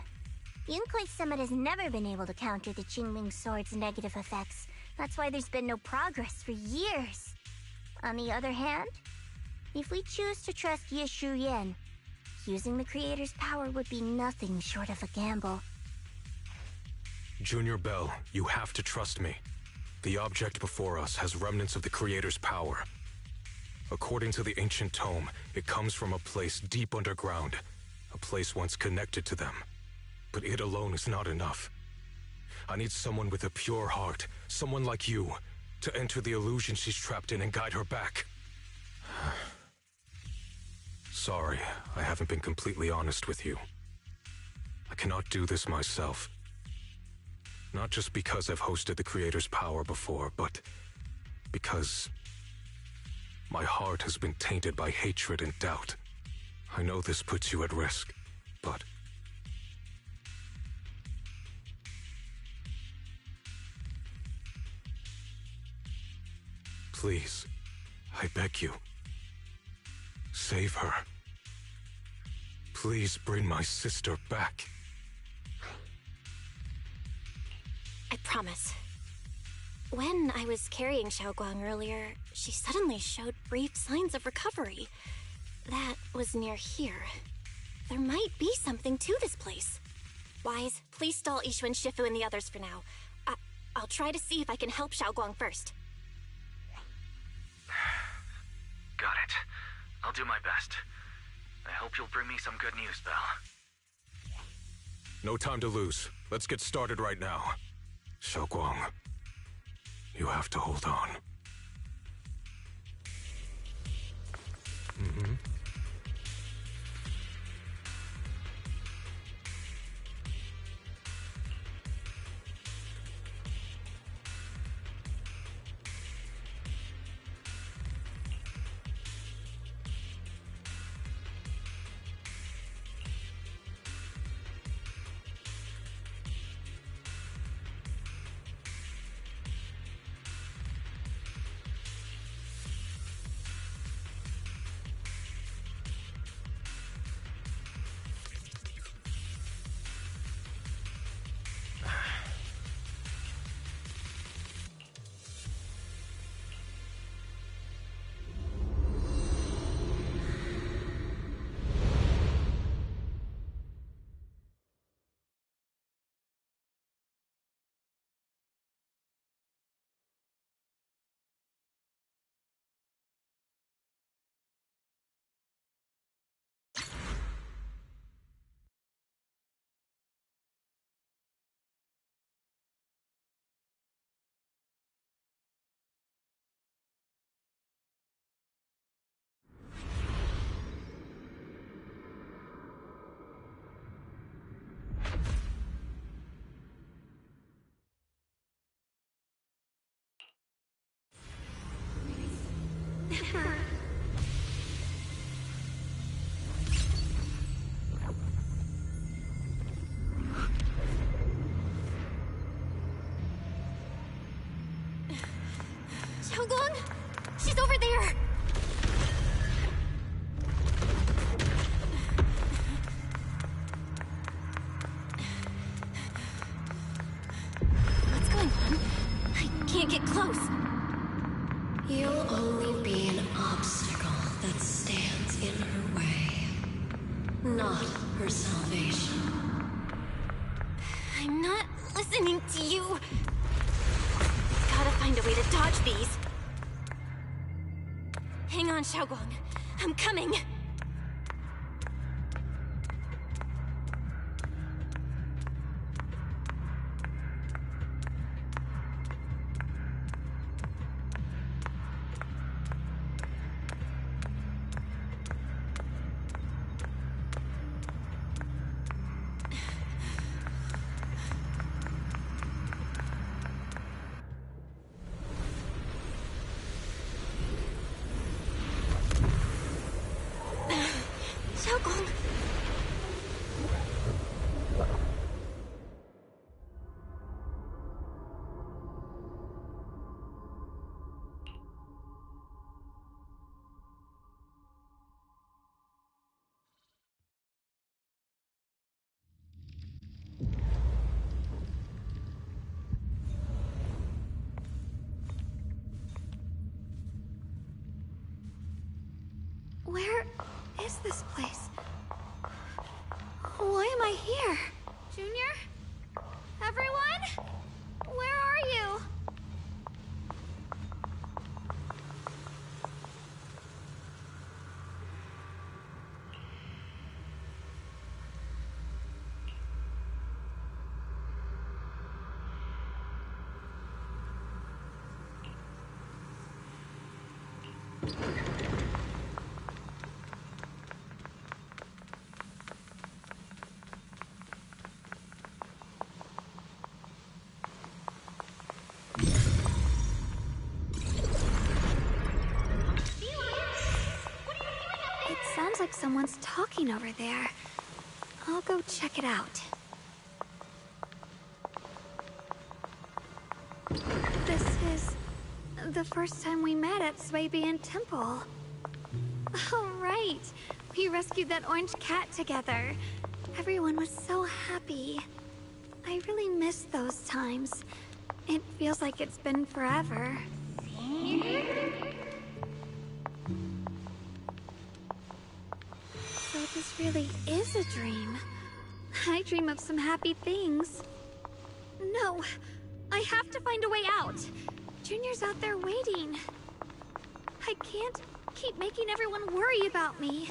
Yunquei Summit has never been able to counter the Qingming Sword's negative effects. That's why there's been no progress for years. On the other hand, if we choose to trust Ye Shuyan, using the Creator's power would be nothing short of a gamble. Junior Bell, you have to trust me. The object before us has remnants of the Creator's power. According to the ancient tome, it comes from a place deep underground, a place once connected to them. But it alone is not enough. I need someone with a pure heart, someone like you, to enter the illusion she's trapped in and guide her back. Sorry, I haven't been completely honest with you. I cannot do this myself. Not just because I've hosted the Creator's power before, but because my heart has been tainted by hatred and doubt. I know this puts you at risk, but... Please, I beg you. Save her. Please bring my sister back. I promise. When I was carrying Xiaoguang earlier, she suddenly showed brief signs of recovery. That was near here. There might be something to this place. Wise, please stall Yixuan Shifu and the others for now. I'll try to see if I can help Xiaoguang first. Got it. I'll do my best. I hope you'll bring me some good news, Belle. No time to lose. Let's get started right now. Xiaoguang, you have to hold on. Xiaoguang! She's over there! What's going on? I can't get close. You'll only be an obstacle that stands in her way, not her salvation. I'm not listening to you. Gotta find a way to dodge these. Hang on, Xiaoguang. I'm coming. is this place? Why am I here? Junior? Everyone? Where are you? It sounds like someone's talking over there. I'll go check it out. This is the first time we met at Swabian Temple. Oh, right. We rescued that orange cat together. Everyone was so happy. I really miss those times. It feels like it's been forever. So this really is a dream. I dream of some happy things. No, I have to find a way out. Junior's out there waiting. I can't keep making everyone worry about me.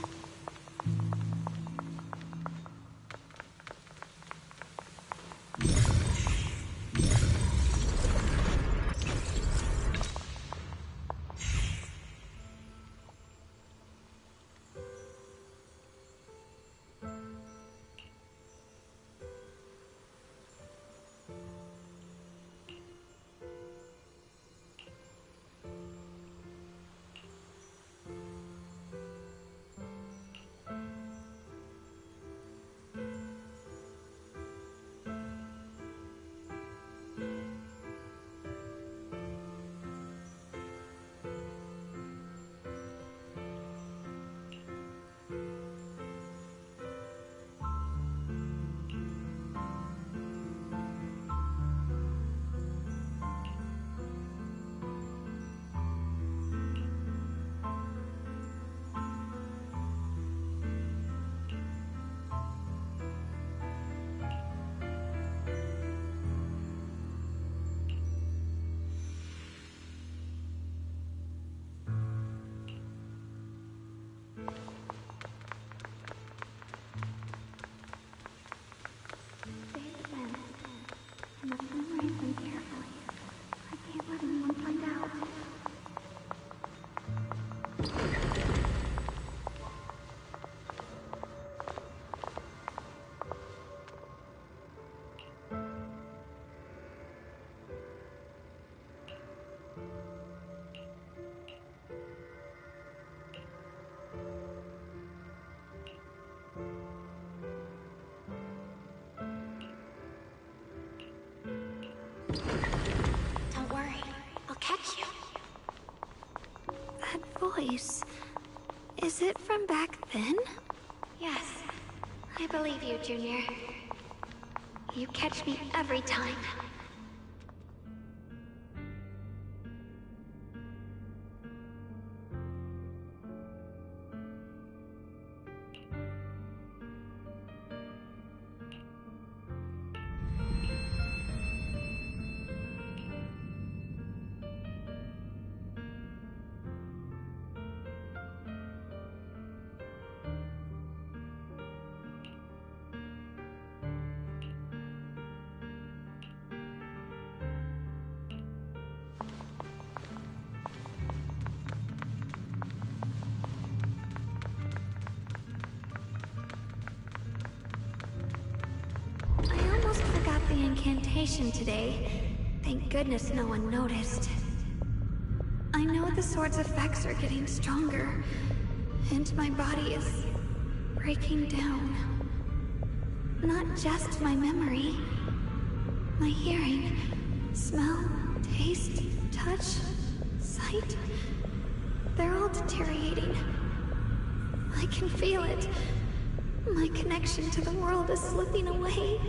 Don't worry, I'll catch you. That voice... is it from back then? Yes, I believe you, Junior. You catch me every time. The incantation today. Thank goodness no one noticed. I know the sword's effects are getting stronger, and my body is breaking down. Not just my memory, my hearing, smell, taste, touch, sight. They're all deteriorating. I can feel it. My connection to the world is slipping away.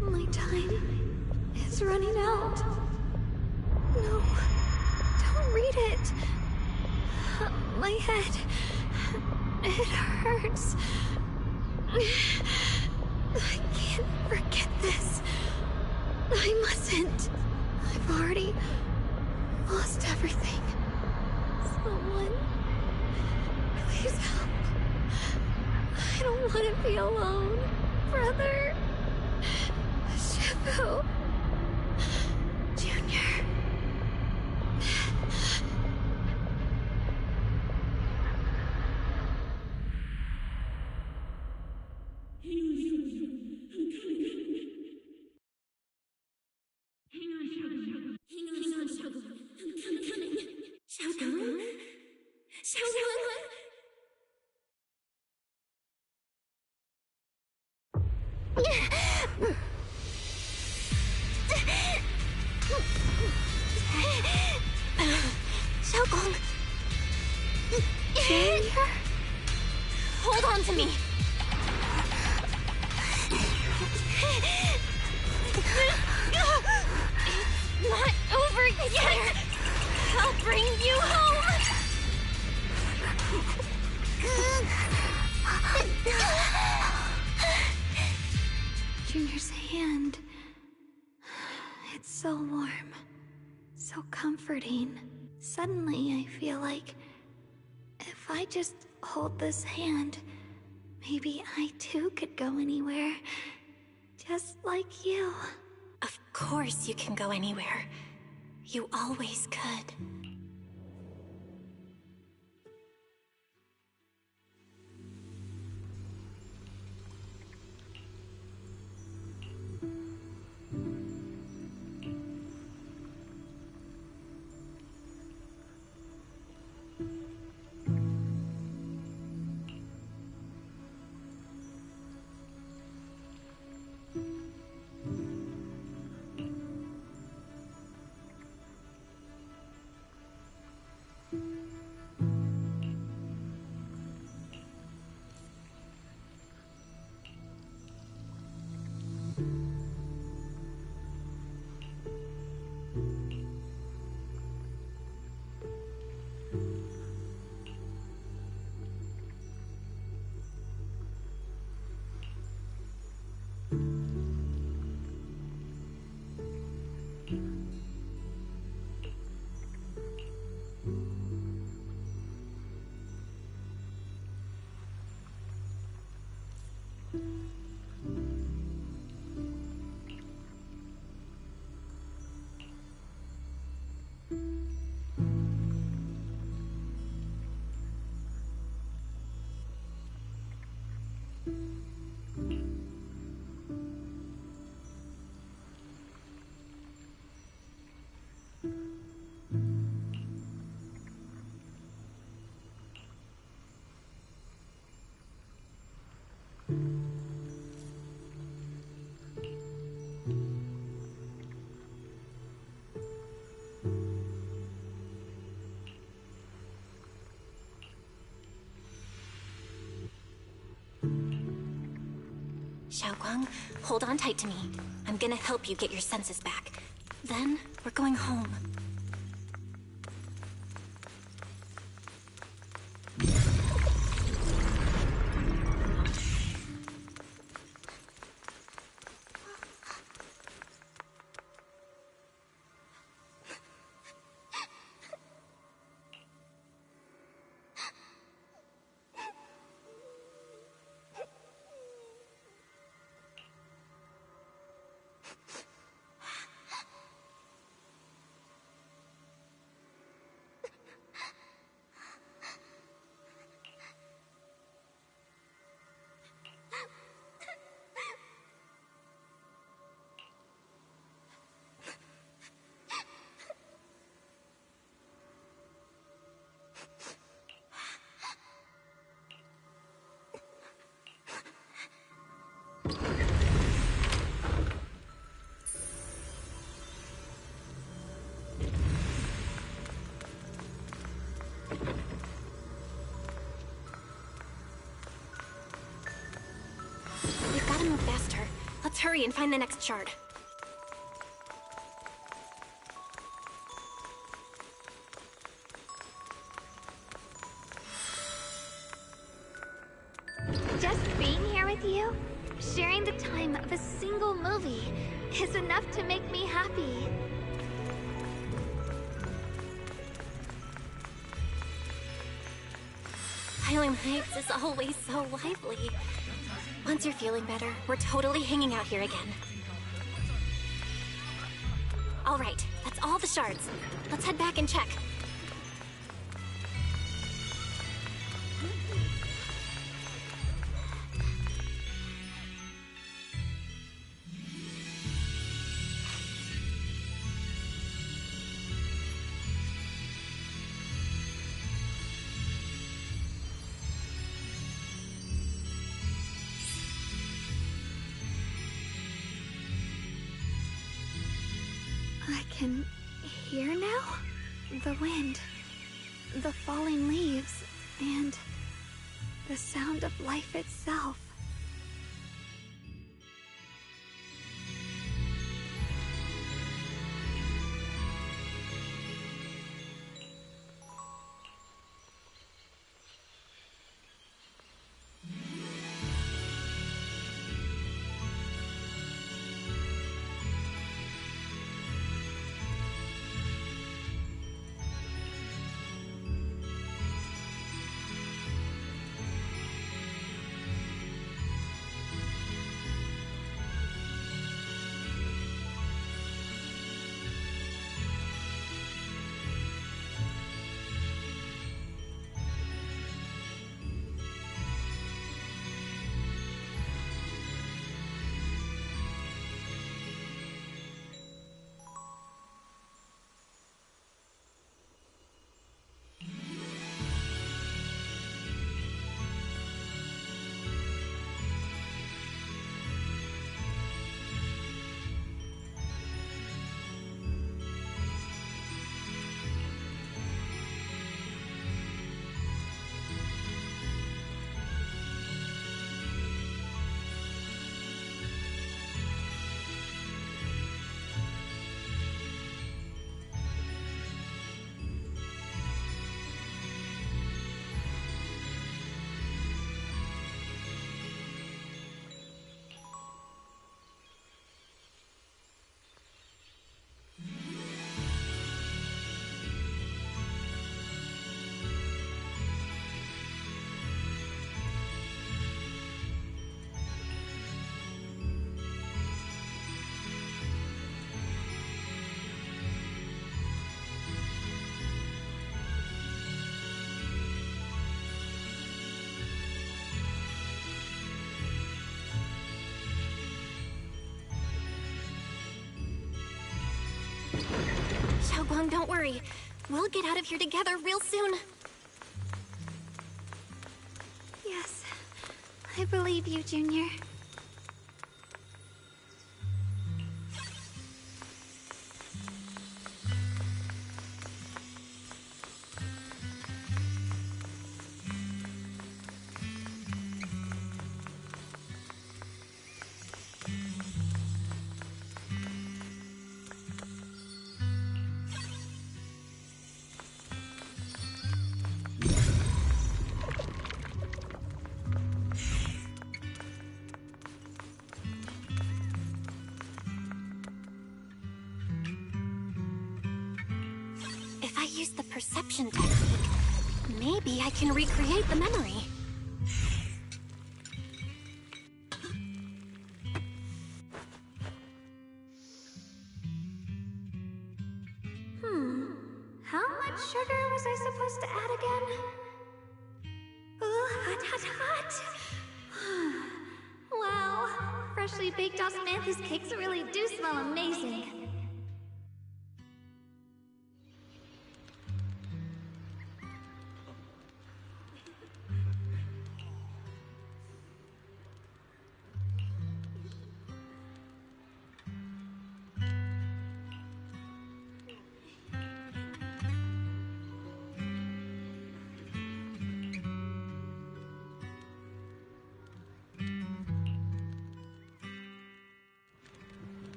My time is running out. No, don't read it. My head It hurts. I can't forget this. I mustn't. I've already lost everything. Someone, please help. I don't want to be alone. Brother. Shifu. Junior. Xiaogong. Junior? Hold on to me. It's not over yet. I'll bring you home. Junior's hand. It's so warm. So comforting. Suddenly, I feel like if I just hold this hand, maybe I too could go anywhere. Just like you. Of course you can go anywhere. You always could. Xiaoguang, hold on tight to me. I'm gonna help you get your senses back. Then, we're going home. We've gotta move faster. Let's hurry and find the next shard. you, sharing the time of a single movie is enough to make me happy. Highland Heights is always so lively. Once you're feeling better, we're totally hanging out here again. All right, that's all the shards. Let's head back and check. I can hear now? The wind, the falling leaves, and the sound of life itself. Xiaoguang, don't worry. We'll get out of here together real soon. Yes, I believe you, Junior. If I use the perception technique, maybe I can recreate the memory. How much sugar was I supposed to add again? Ooh, hot, hot, hot! Wow, freshly baked osmanthus cakes really do smell amazing.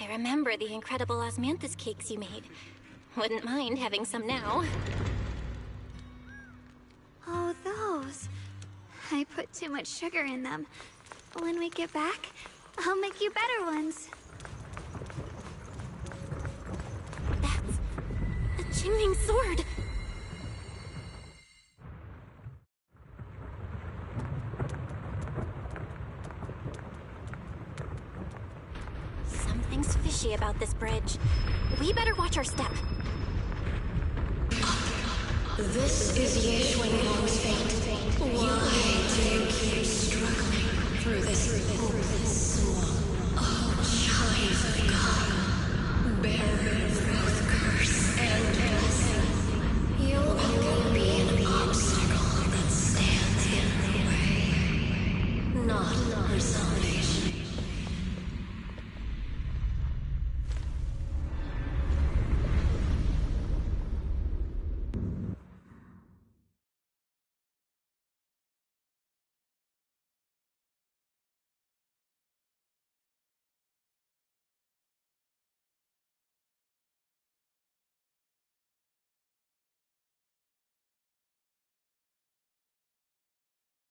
I remember the incredible osmanthus cakes you made. Wouldn't mind having some now. Oh, those. I put too much sugar in them. When we get back, I'll make you better ones. That's a Qingming sword. Something's fishy about this bridge. We better watch our step. This is Ye Xuanguang's fate. Why do you keep struggling through this hopeless swamp? Oh, child of God, bearer of both curse and blessing, you'll only be an obstacle that stands in the way, not her salvation.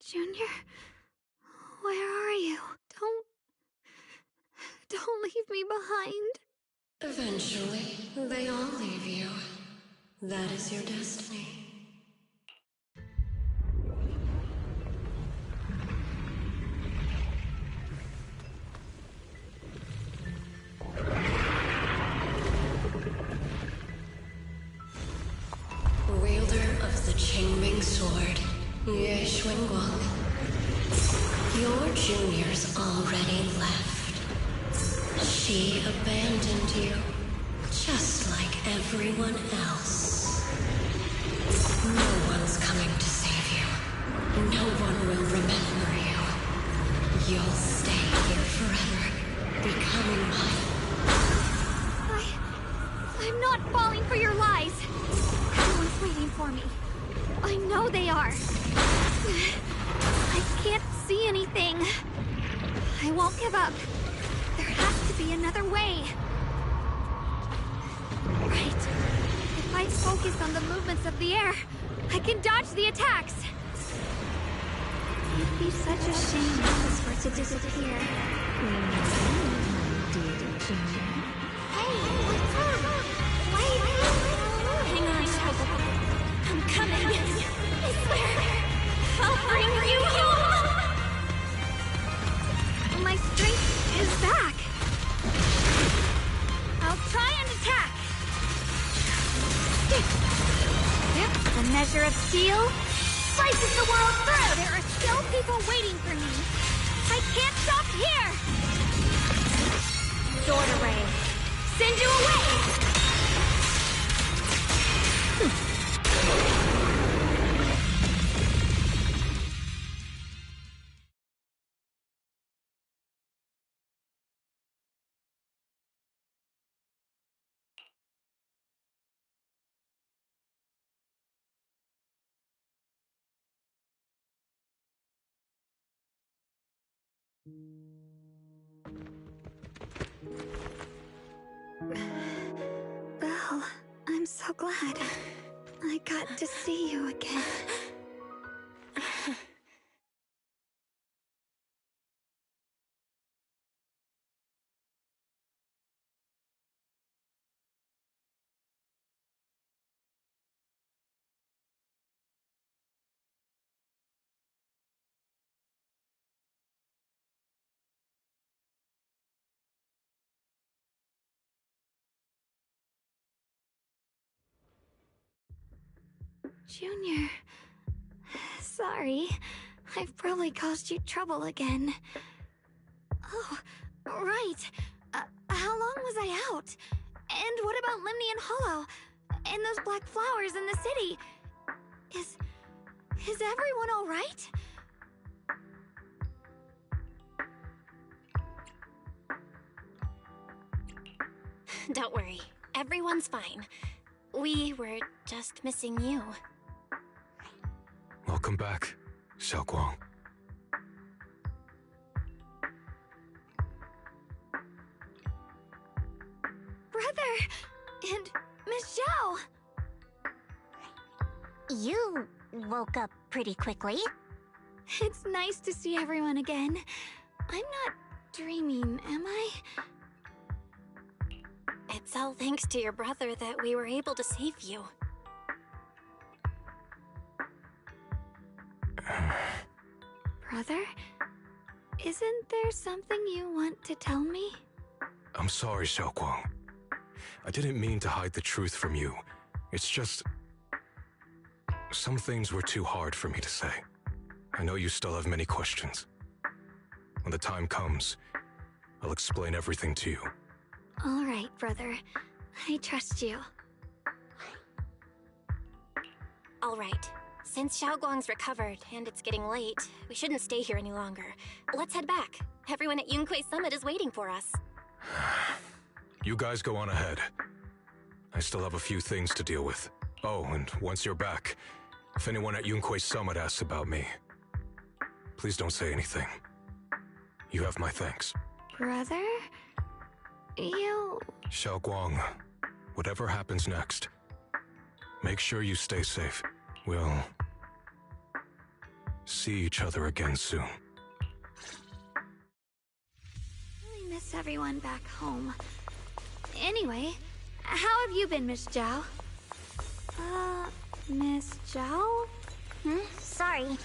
Junior, where are you? Don't leave me behind. Eventually, they all leave you. That is your destiny. Wielder of the Qingming sword, Ye Xuanguang. Your junior's already left. She abandoned you, just like everyone else. No one's coming to save you. No one will remember you. You'll stay here forever, becoming mine. I'm not falling for your lies. Everyone's waiting for me. I know they are. I can't see anything. I won't give up. There has to be another way. Right. If I focus on the movements of the air, I can dodge the attacks. It'd be such a shame if this were to disappear. Hey, what's up? Wait! Hang on, Xiaoguang. I'm coming. I swear, I'll bring you home! My strength is back. I'll try and attack. A measure of steel slices the world through. There are still people waiting for me. I can't stop here. Sword array. Send you away. Belle, I'm so glad. I got to see you again. Junior, sorry. I've probably caused you trouble again. Oh, right. How long was I out? And what about Limnian Hollow? And those black flowers in the city? Is everyone all right? Don't worry. Everyone's fine. We were just missing you. Welcome back, Xiaoguang. And Miss Zhao! You woke up pretty quickly. It's nice to see everyone again. I'm not dreaming, am I? It's all thanks to your brother that we were able to save you. Brother? Isn't there something you want to tell me? I'm sorry, Xiaoguang. I didn't mean to hide the truth from you. It's just... some things were too hard for me to say. I know you still have many questions. When the time comes, I'll explain everything to you. All right, brother. I trust you. All right. Since Xiaoguang's recovered and it's getting late, we shouldn't stay here any longer. Let's head back. Everyone at Yunquei Summit is waiting for us. You guys go on ahead. I still have a few things to deal with. Oh, and once you're back, if anyone at Yunquei Summit asks about me, please don't say anything. You have my thanks. Brother? You... Xiaoguang, whatever happens next, make sure you stay safe. We'll see each other again soon. Really miss everyone back home. Anyway, how have you been, Miss Zhao? Miss Zhao? Sorry.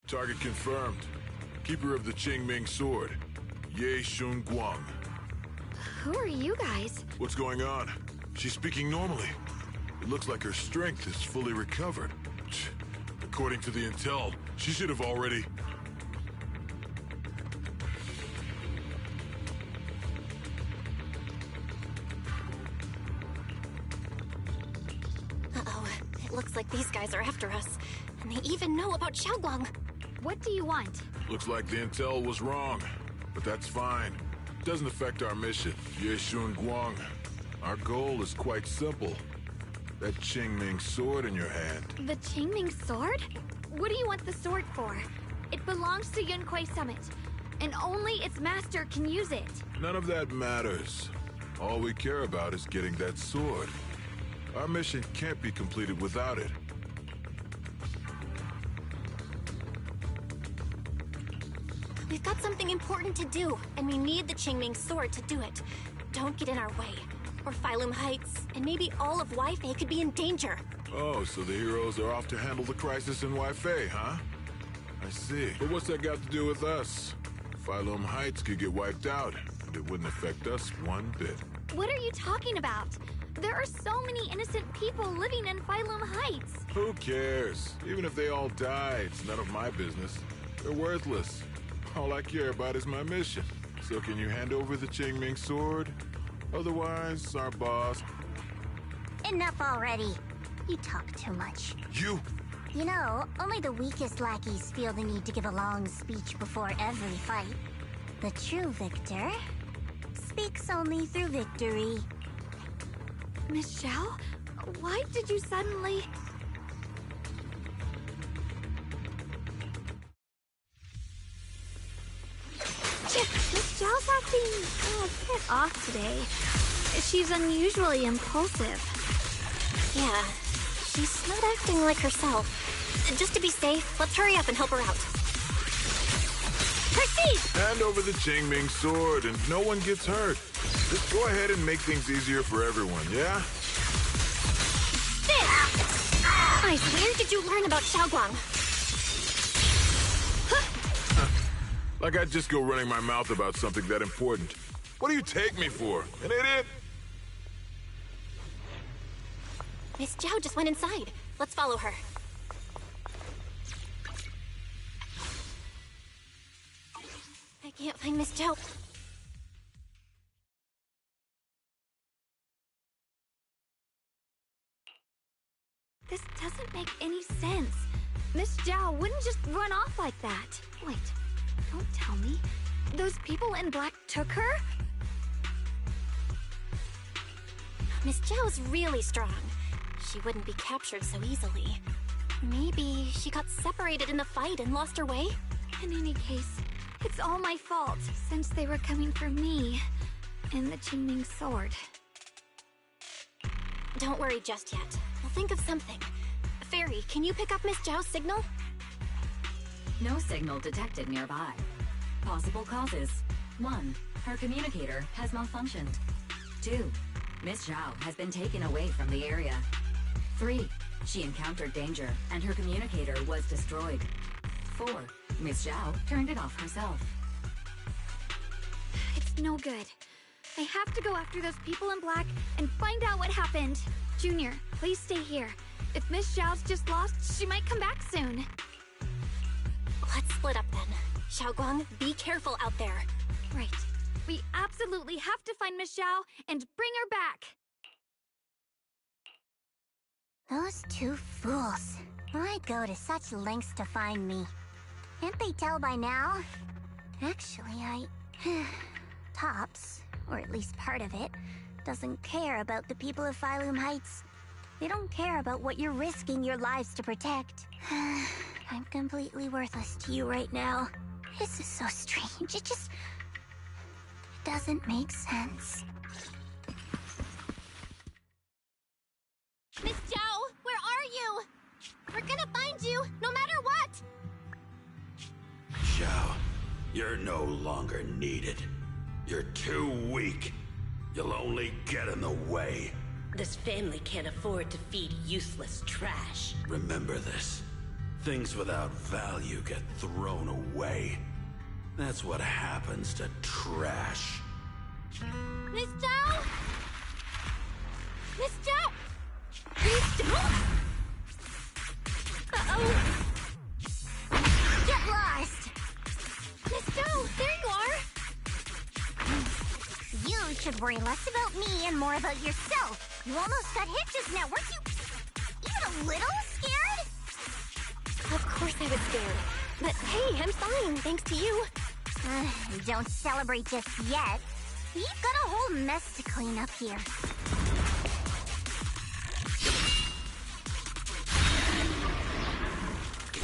Target confirmed. Keeper of the Qingming Sword, Ye Shunguang. Who are you guys? What's going on? She's speaking normally. It looks like her strength is fully recovered. According to the intel, she should have already... Uh-oh. It looks like these guys are after us. And they even know about Xiaoguang. What do you want? Looks like the intel was wrong. But that's fine. Doesn't affect our mission. Ye Shunguang. Our goal is quite simple. That Qingming sword in your hand. The Qingming sword? What do you want the sword for? It belongs to Yunquei Summit, and only its master can use it. None of that matters. All we care about is getting that sword. Our mission can't be completed without it. We've got something important to do, and we need the Qingming sword to do it. Don't get in our way, or Phylum Heights, and maybe all of Waifei could be in danger. Oh, so the heroes are off to handle the crisis in Waifei, huh? I see. But what's that got to do with us? Phylum Heights could get wiped out, and it wouldn't affect us one bit. What are you talking about? There are so many innocent people living in Phylum Heights. Who cares? Even if they all die, it's none of my business. They're worthless. All I care about is my mission. So can you hand over the Qingming sword? Otherwise, our boss... Enough already. You talk too much. You? You know, only the weakest lackeys feel the need to give a long speech before every fight. The true victor speaks only through victory. Miss Zhao? Why did you suddenly... Miss Zhao's acting a bit off today. She's unusually impulsive. Yeah, she's not acting like herself. Just to be safe, let's hurry up and help her out. Proceed! Hand over the Qingming sword and no one gets hurt. Just go ahead and make things easier for everyone, yeah? Guys, where did you learn about Xiaoguang? Like I'd just go running my mouth about something that important. What do you take me for? An idiot? Miss Zhao just went inside. Let's follow her. I can't find Miss Zhao. This doesn't make any sense. Miss Zhao wouldn't just run off like that. Wait, don't tell me. Those people in black took her? Miss Zhao's really strong. She wouldn't be captured so easily. Maybe she got separated in the fight and lost her way? In any case, it's all my fault, since they were coming for me and the Qingming sword. Don't worry just yet. We'll think of something. Fairy, can you pick up Miss Zhao's signal? No signal detected nearby. Possible causes. 1. Her communicator has malfunctioned. 2. Miss Zhao has been taken away from the area. 3. She encountered danger, and her communicator was destroyed. 4. Miss Zhao turned it off herself. It's no good. I have to go after those people in black and find out what happened. Junior, please stay here. If Miss Zhao's just lost, she might come back soon. Let's split up then. Xiaoguang, be careful out there. Right. We absolutely have to find Miss Zhao and bring her back. Those two fools. Why go to such lengths to find me? Can't they tell by now? Actually, Tops, or at least part of it, doesn't care about the people of Phylum Heights. They don't care about what you're risking your lives to protect. I'm completely worthless to you right now. This is so strange. It just doesn't make sense. Miss Zhao, where are you? We're gonna find you, no matter what! Zhao, you're no longer needed. You're too weak. You'll only get in the way. This family can't afford to feed useless trash. Remember this. Things without value get thrown away. That's what happens to trash. Miss Zhao! Miss Zhao! Miss Zhao! Uh-oh! Get lost! Miss Zhao, there you are! You should worry less about me and more about yourself. You almost got hit just now, weren't you even a little scared? Of course I was scared. But hey, I'm fine, thanks to you. Don't celebrate just yet. We've got a whole mess to clean up here.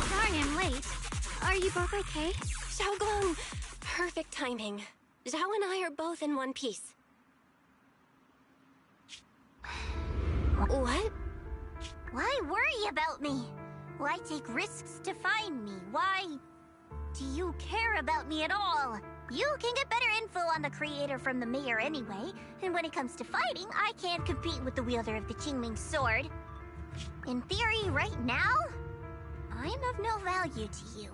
Sorry I'm late. Are you both okay? Xiaoguang, perfect timing. Zhao and I are both in one piece. What? Why worry about me? Why take risks to find me? Why do you care about me at all? You can get better info on the creator from the mayor anyway, and when it comes to fighting, I can't compete with the wielder of the Qingming sword. In theory, right now, I'm of no value to you.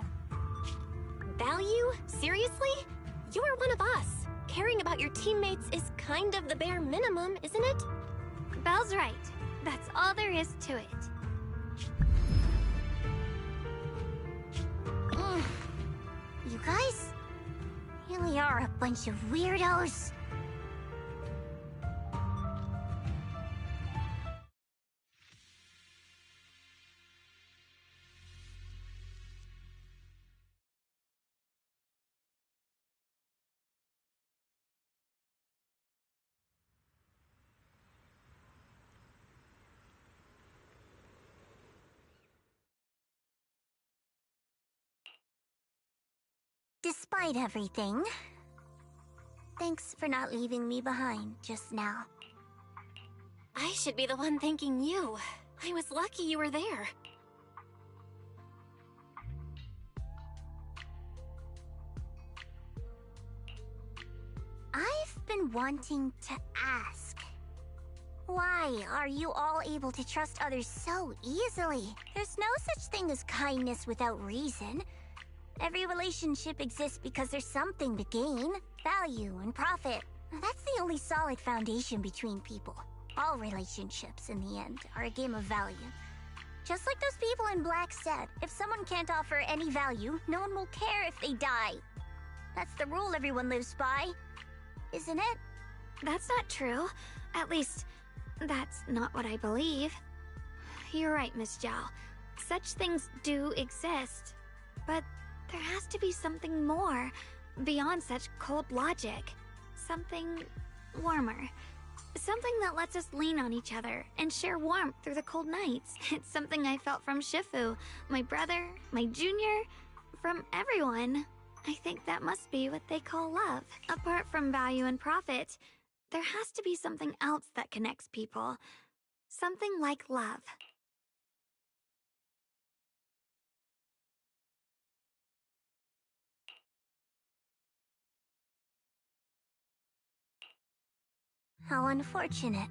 Value? Seriously? You are one of us. Caring about your teammates is kind of the bare minimum, isn't it? Belle's right. That's all there is to it. You guys really are a bunch of weirdos. Despite everything, thanks for not leaving me behind just now. I should be the one thanking you. I was lucky you were there. I've been wanting to ask. Why are you all able to trust others so easily? There's no such thing as kindness without reason. Every relationship exists because there's something to gain, value, and profit. That's the only solid foundation between people. All relationships, in the end, are a game of value. Just like those people in black said, if someone can't offer any value, no one will care if they die. That's the rule everyone lives by, isn't it? That's not true. At least, that's not what I believe. You're right, Miss Zhao. Such things do exist. But there has to be something more, beyond such cold logic. Something warmer. Something that lets us lean on each other and share warmth through the cold nights. It's something I felt from Shifu, my brother, my junior, from everyone. I think that must be what they call love. Apart from value and profit, there has to be something else that connects people. Something like love. How unfortunate.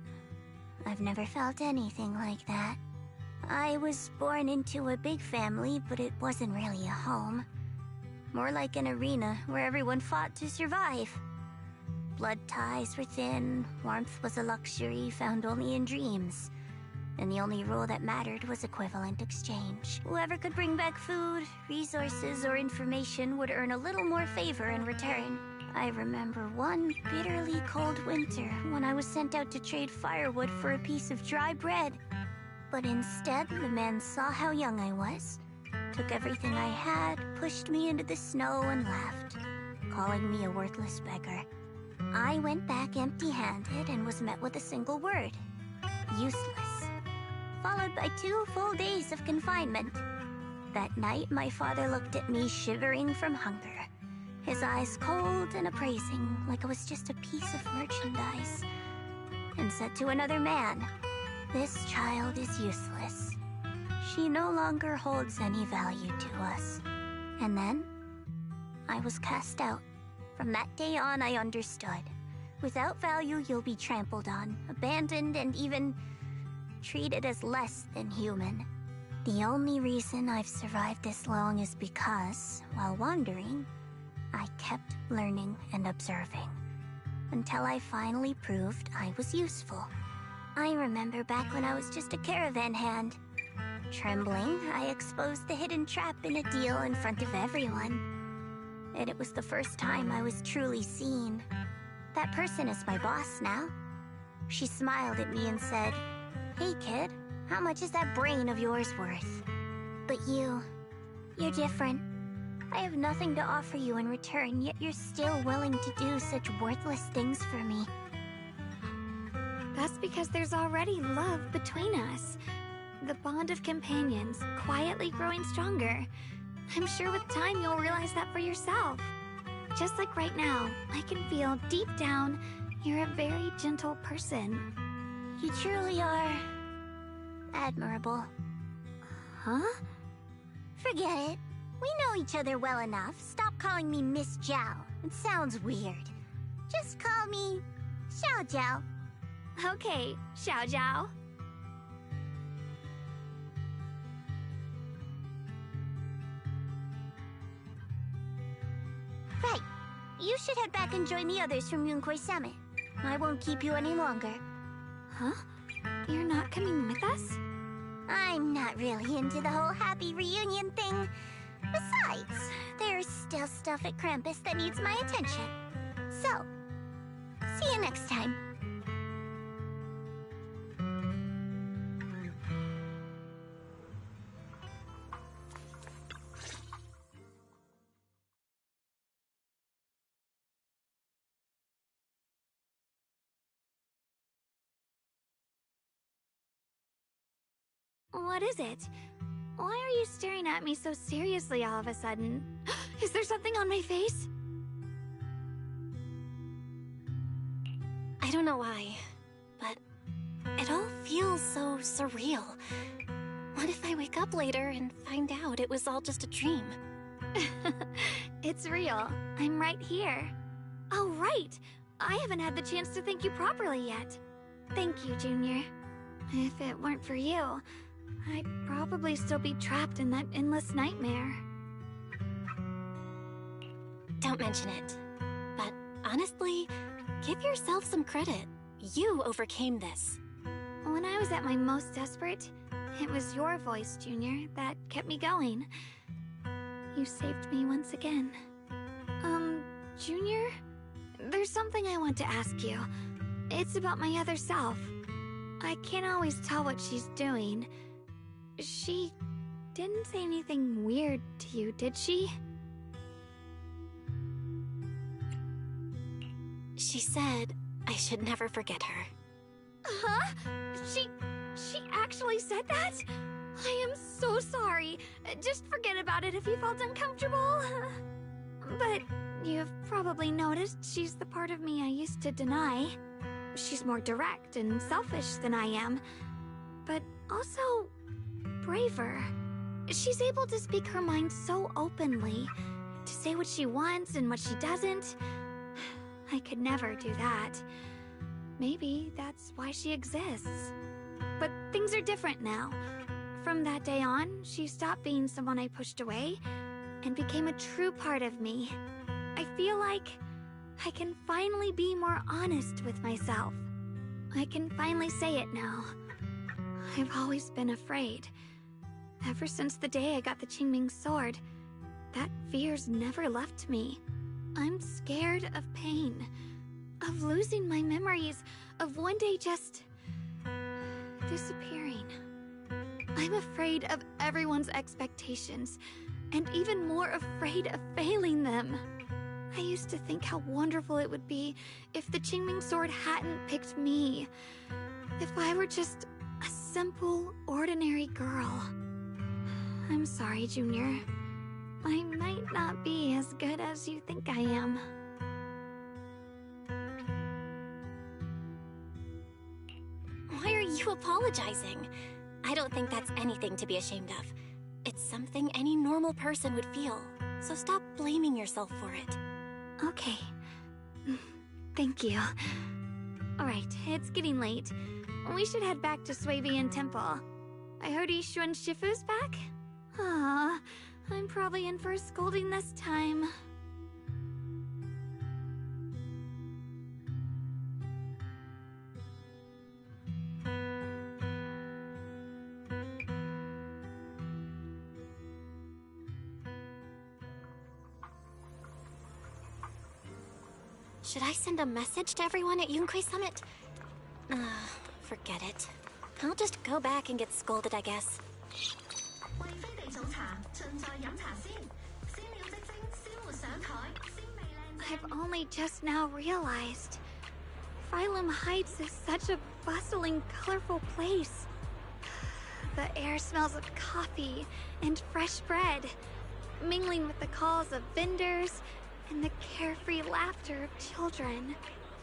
I've never felt anything like that. I was born into a big family, but it wasn't really a home. More like an arena where everyone fought to survive. Blood ties were thin, warmth was a luxury found only in dreams. And the only rule that mattered was equivalent exchange. Whoever could bring back food, resources, or information would earn a little more favor in return. I remember one bitterly cold winter when I was sent out to trade firewood for a piece of dry bread. But instead, the man saw how young I was, took everything I had, pushed me into the snow, and left, calling me a worthless beggar. I went back empty-handed and was met with a single word: useless. Followed by 2 full days of confinement. That night, my father looked at me shivering from hunger, his eyes cold and appraising, like I was just a piece of merchandise, and said to another man, "This child is useless. She no longer holds any value to us." And then, I was cast out. From that day on, I understood. Without value, you'll be trampled on, abandoned, and even treated as less than human. The only reason I've survived this long is because, while wandering, I kept learning and observing, until I finally proved I was useful. I remember back when I was just a caravan hand. Trembling, I exposed the hidden trap in a deal in front of everyone. And it was the first time I was truly seen. That person is my boss now. She smiled at me and said, "Hey kid, how much is that brain of yours worth?" But you're different. I have nothing to offer you in return, yet you're still willing to do such worthless things for me. That's because there's already love between us. The bond of companions, quietly growing stronger. I'm sure with time you'll realize that for yourself. Just like right now, I can feel deep down you're a very gentle person. You truly are admirable. Huh? Forget it. We know each other well enough. Stop calling me Miss Zhao. It sounds weird. Just call me Xiao Zhao. Okay, Xiao Zhao. Right. You should head back and join the others from Yunquei Summit. I won't keep you any longer. Huh? You're not coming with us? I'm not really into the whole happy reunion thing. Besides, there's still stuff at Krampus that needs my attention. So, see you next time. What is it? Why are you staring at me so seriously all of a sudden? Is there something on my face? I don't know why, but it all feels so surreal. What if I wake up later and find out it was all just a dream? It's real. I'm right here. Oh, right! I haven't had the chance to thank you properly yet. Thank you, Junior. If it weren't for you, I'd probably still be trapped in that endless nightmare. Don't mention it. But honestly, give yourself some credit. You overcame this. When I was at my most desperate, it was your voice, Junior, that kept me going. You saved me once again. Junior? There's something I want to ask you. It's about my other self. I can't always tell what she's doing. She didn't say anything weird to you, did she? She said I should never forget her. Huh? She actually said that? I am so sorry. Just forget about it if you felt uncomfortable. But you've probably noticed she's the part of me I used to deny. She's more direct and selfish than I am, but also braver. She's able to speak her mind so openly, to say what she wants and what she doesn't. I could never do that. Maybe that's why she exists. But things are different now. From that day on, she stopped being someone I pushed away and became a true part of me. I feel like I can finally be more honest with myself. I can finally say it now. I've always been afraid. Ever since the day I got the Qingming sword, that fear's never left me. I'm scared of pain, of losing my memories, of one day just disappearing. I'm afraid of everyone's expectations, and even more afraid of failing them. I used to think how wonderful it would be if the Qingming sword hadn't picked me. If I were just a simple, ordinary girl. I'm sorry, Junior. I might not be as good as you think I am. Why are you apologizing? I don't think that's anything to be ashamed of. It's something any normal person would feel, so stop blaming yourself for it. Okay. Thank you. Alright, it's getting late. We should head back to Swabian Temple. I heard Ishu and Shifu's back? Aw, I'm probably in for a scolding this time. Should I send a message to everyone at Yunquei Summit? Forget it. I'll just go back and get scolded, I guess. I've only just now realized. Phylum Heights is such a bustling, colorful place. The air smells of coffee and fresh bread, mingling with the calls of vendors and the carefree laughter of children.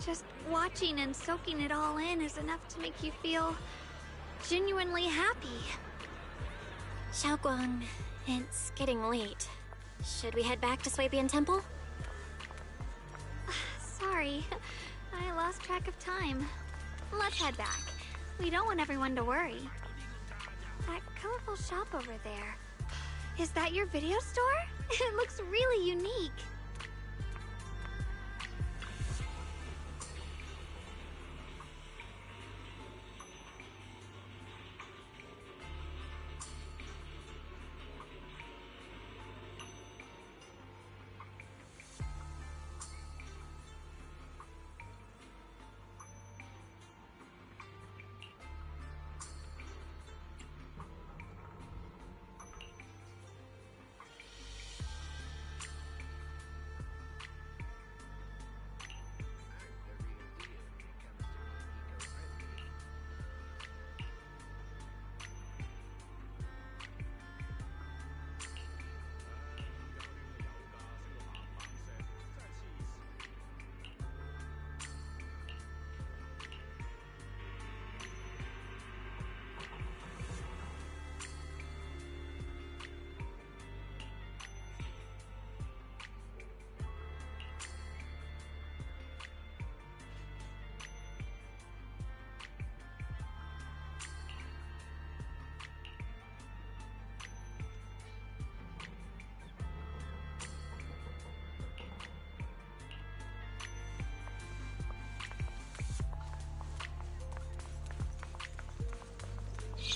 Just watching and soaking it all in is enough to make you feel genuinely happy. Xiaoguang, it's getting late. Should we head back to Swabian Temple? Sorry, I lost track of time. Let's head back. We don't want everyone to worry. That colorful shop over there. Is that your video store? It looks really unique.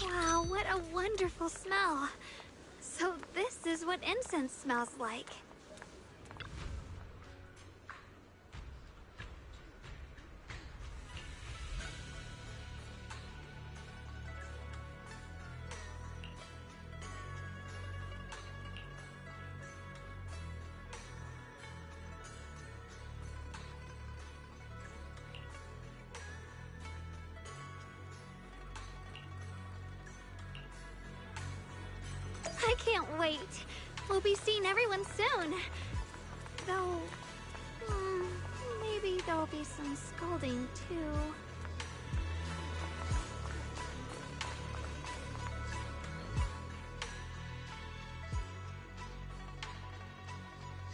Wow, what a wonderful smell. So this is what incense smells like. can't wait. We'll be seeing everyone soon. Though, maybe there'll be some scolding too.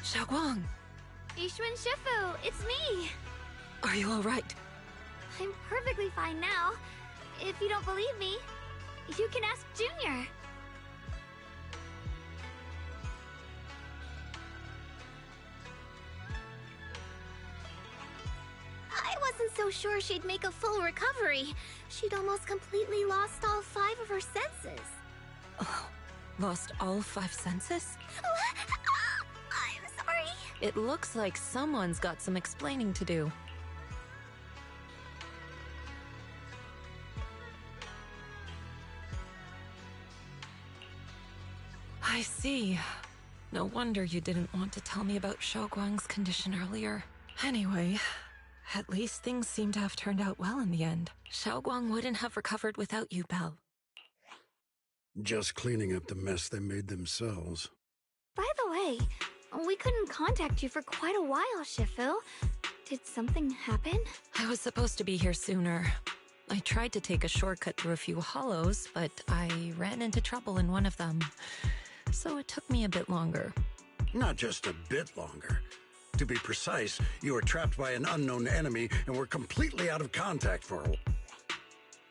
Xiaoguang! Ishun Shifu, it's me! Are you alright? I'm perfectly fine now. If you don't believe me, you can ask Junior. I wasn't so sure she'd make a full recovery. She'd almost completely lost all 5 of her senses. Oh, lost all 5 senses? I'm sorry. It looks like someone's got some explaining to do. I see. No wonder you didn't want to tell me about Xiaoguang's condition earlier. Anyway, at least things seem to have turned out well in the end. Xiaoguang wouldn't have recovered without you, Belle. Just cleaning up the mess they made themselves. By the way, we couldn't contact you for quite a while, Shifu. Did something happen? I was supposed to be here sooner. I tried to take a shortcut through a few hollows, but I ran into trouble in one of them. So it took me a bit longer. Not just a bit longer. To be precise, you were trapped by an unknown enemy and were completely out of contact for a while.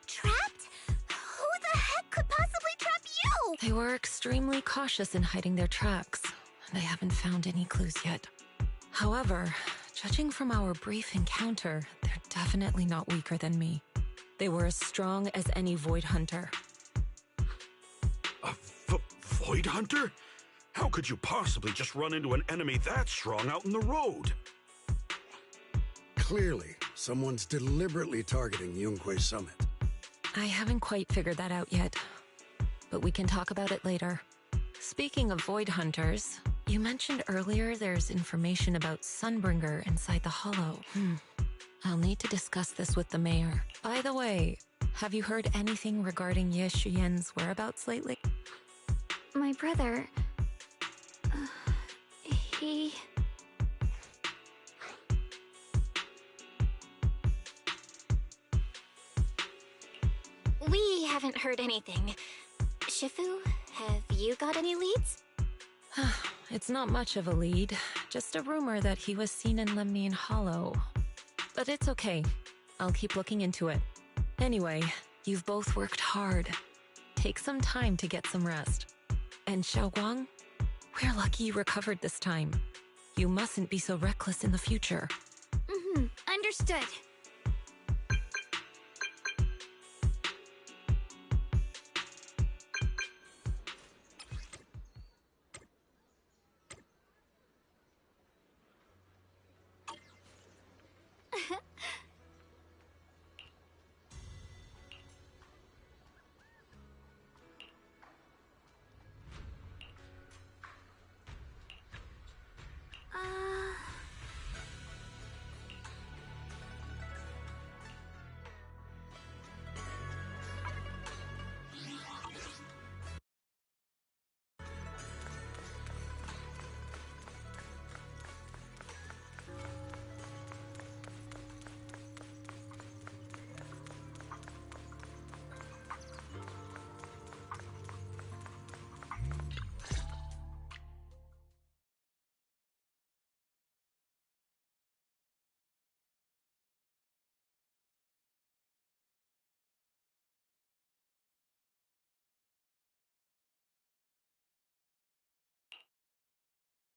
Trapped? Who the heck could possibly trap you? They were extremely cautious in hiding their tracks. They haven't found any clues yet. However, judging from our brief encounter, they're definitely not weaker than me. They were as strong as any Void Hunter. A Void Hunter? How could you possibly just run into an enemy that strong out in the road? Clearly, someone's deliberately targeting Yunquei Summit. I haven't quite figured that out yet, but we can talk about it later. Speaking of Void Hunters, you mentioned earlier there's information about Sunbringer inside the Hollow. I'll need to discuss this with the mayor. By the way, have you heard anything regarding Ye Shuyen's whereabouts lately? My brother... he... We haven't heard anything. Shifu, have you got any leads? It's not much of a lead, just a rumor that he was seen in Lemnian Hollow. But it's okay. I'll keep looking into it. Anyway, you've both worked hard. Take some time to get some rest. And Xiaoguang, we're lucky you recovered this time. You mustn't be so reckless in the future. Understood.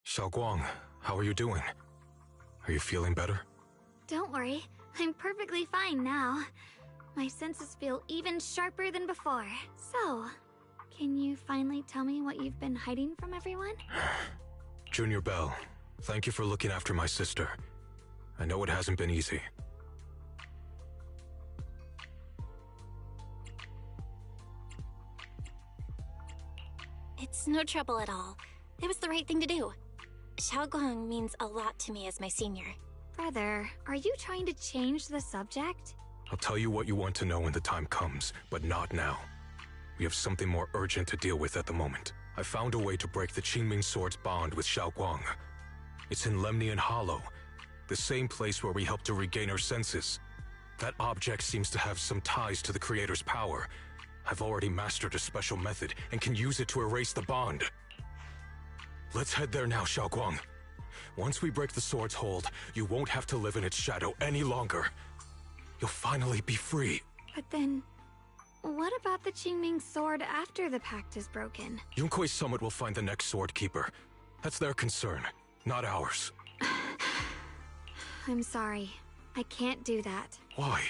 Xiaoguang, how are you doing? Are you feeling better? Don't worry, I'm perfectly fine now. My senses feel even sharper than before. So, can you finally tell me what you've been hiding from everyone? Junior Belle, thank you for looking after my sister. I know it hasn't been easy. It's no trouble at all. It was the right thing to do. Xiaoguang means a lot to me as my senior. Brother, are you trying to change the subject? I'll tell you what you want to know when the time comes, but not now. We have something more urgent to deal with at the moment. I found a way to break the Qingming Sword's bond with Xiaoguang. It's in Lemnian Hollow, the same place where we helped to regain her senses. That object seems to have some ties to the Creator's power. I've already mastered a special method and can use it to erase the bond. Let's head there now, Xiaoguang. Once we break the sword's hold, you won't have to live in its shadow any longer. You'll finally be free. But then, what about the Qingming Sword after the pact is broken? Yunkuei Summit will find the next sword keeper. That's their concern, not ours. I'm sorry. I can't do that. Why?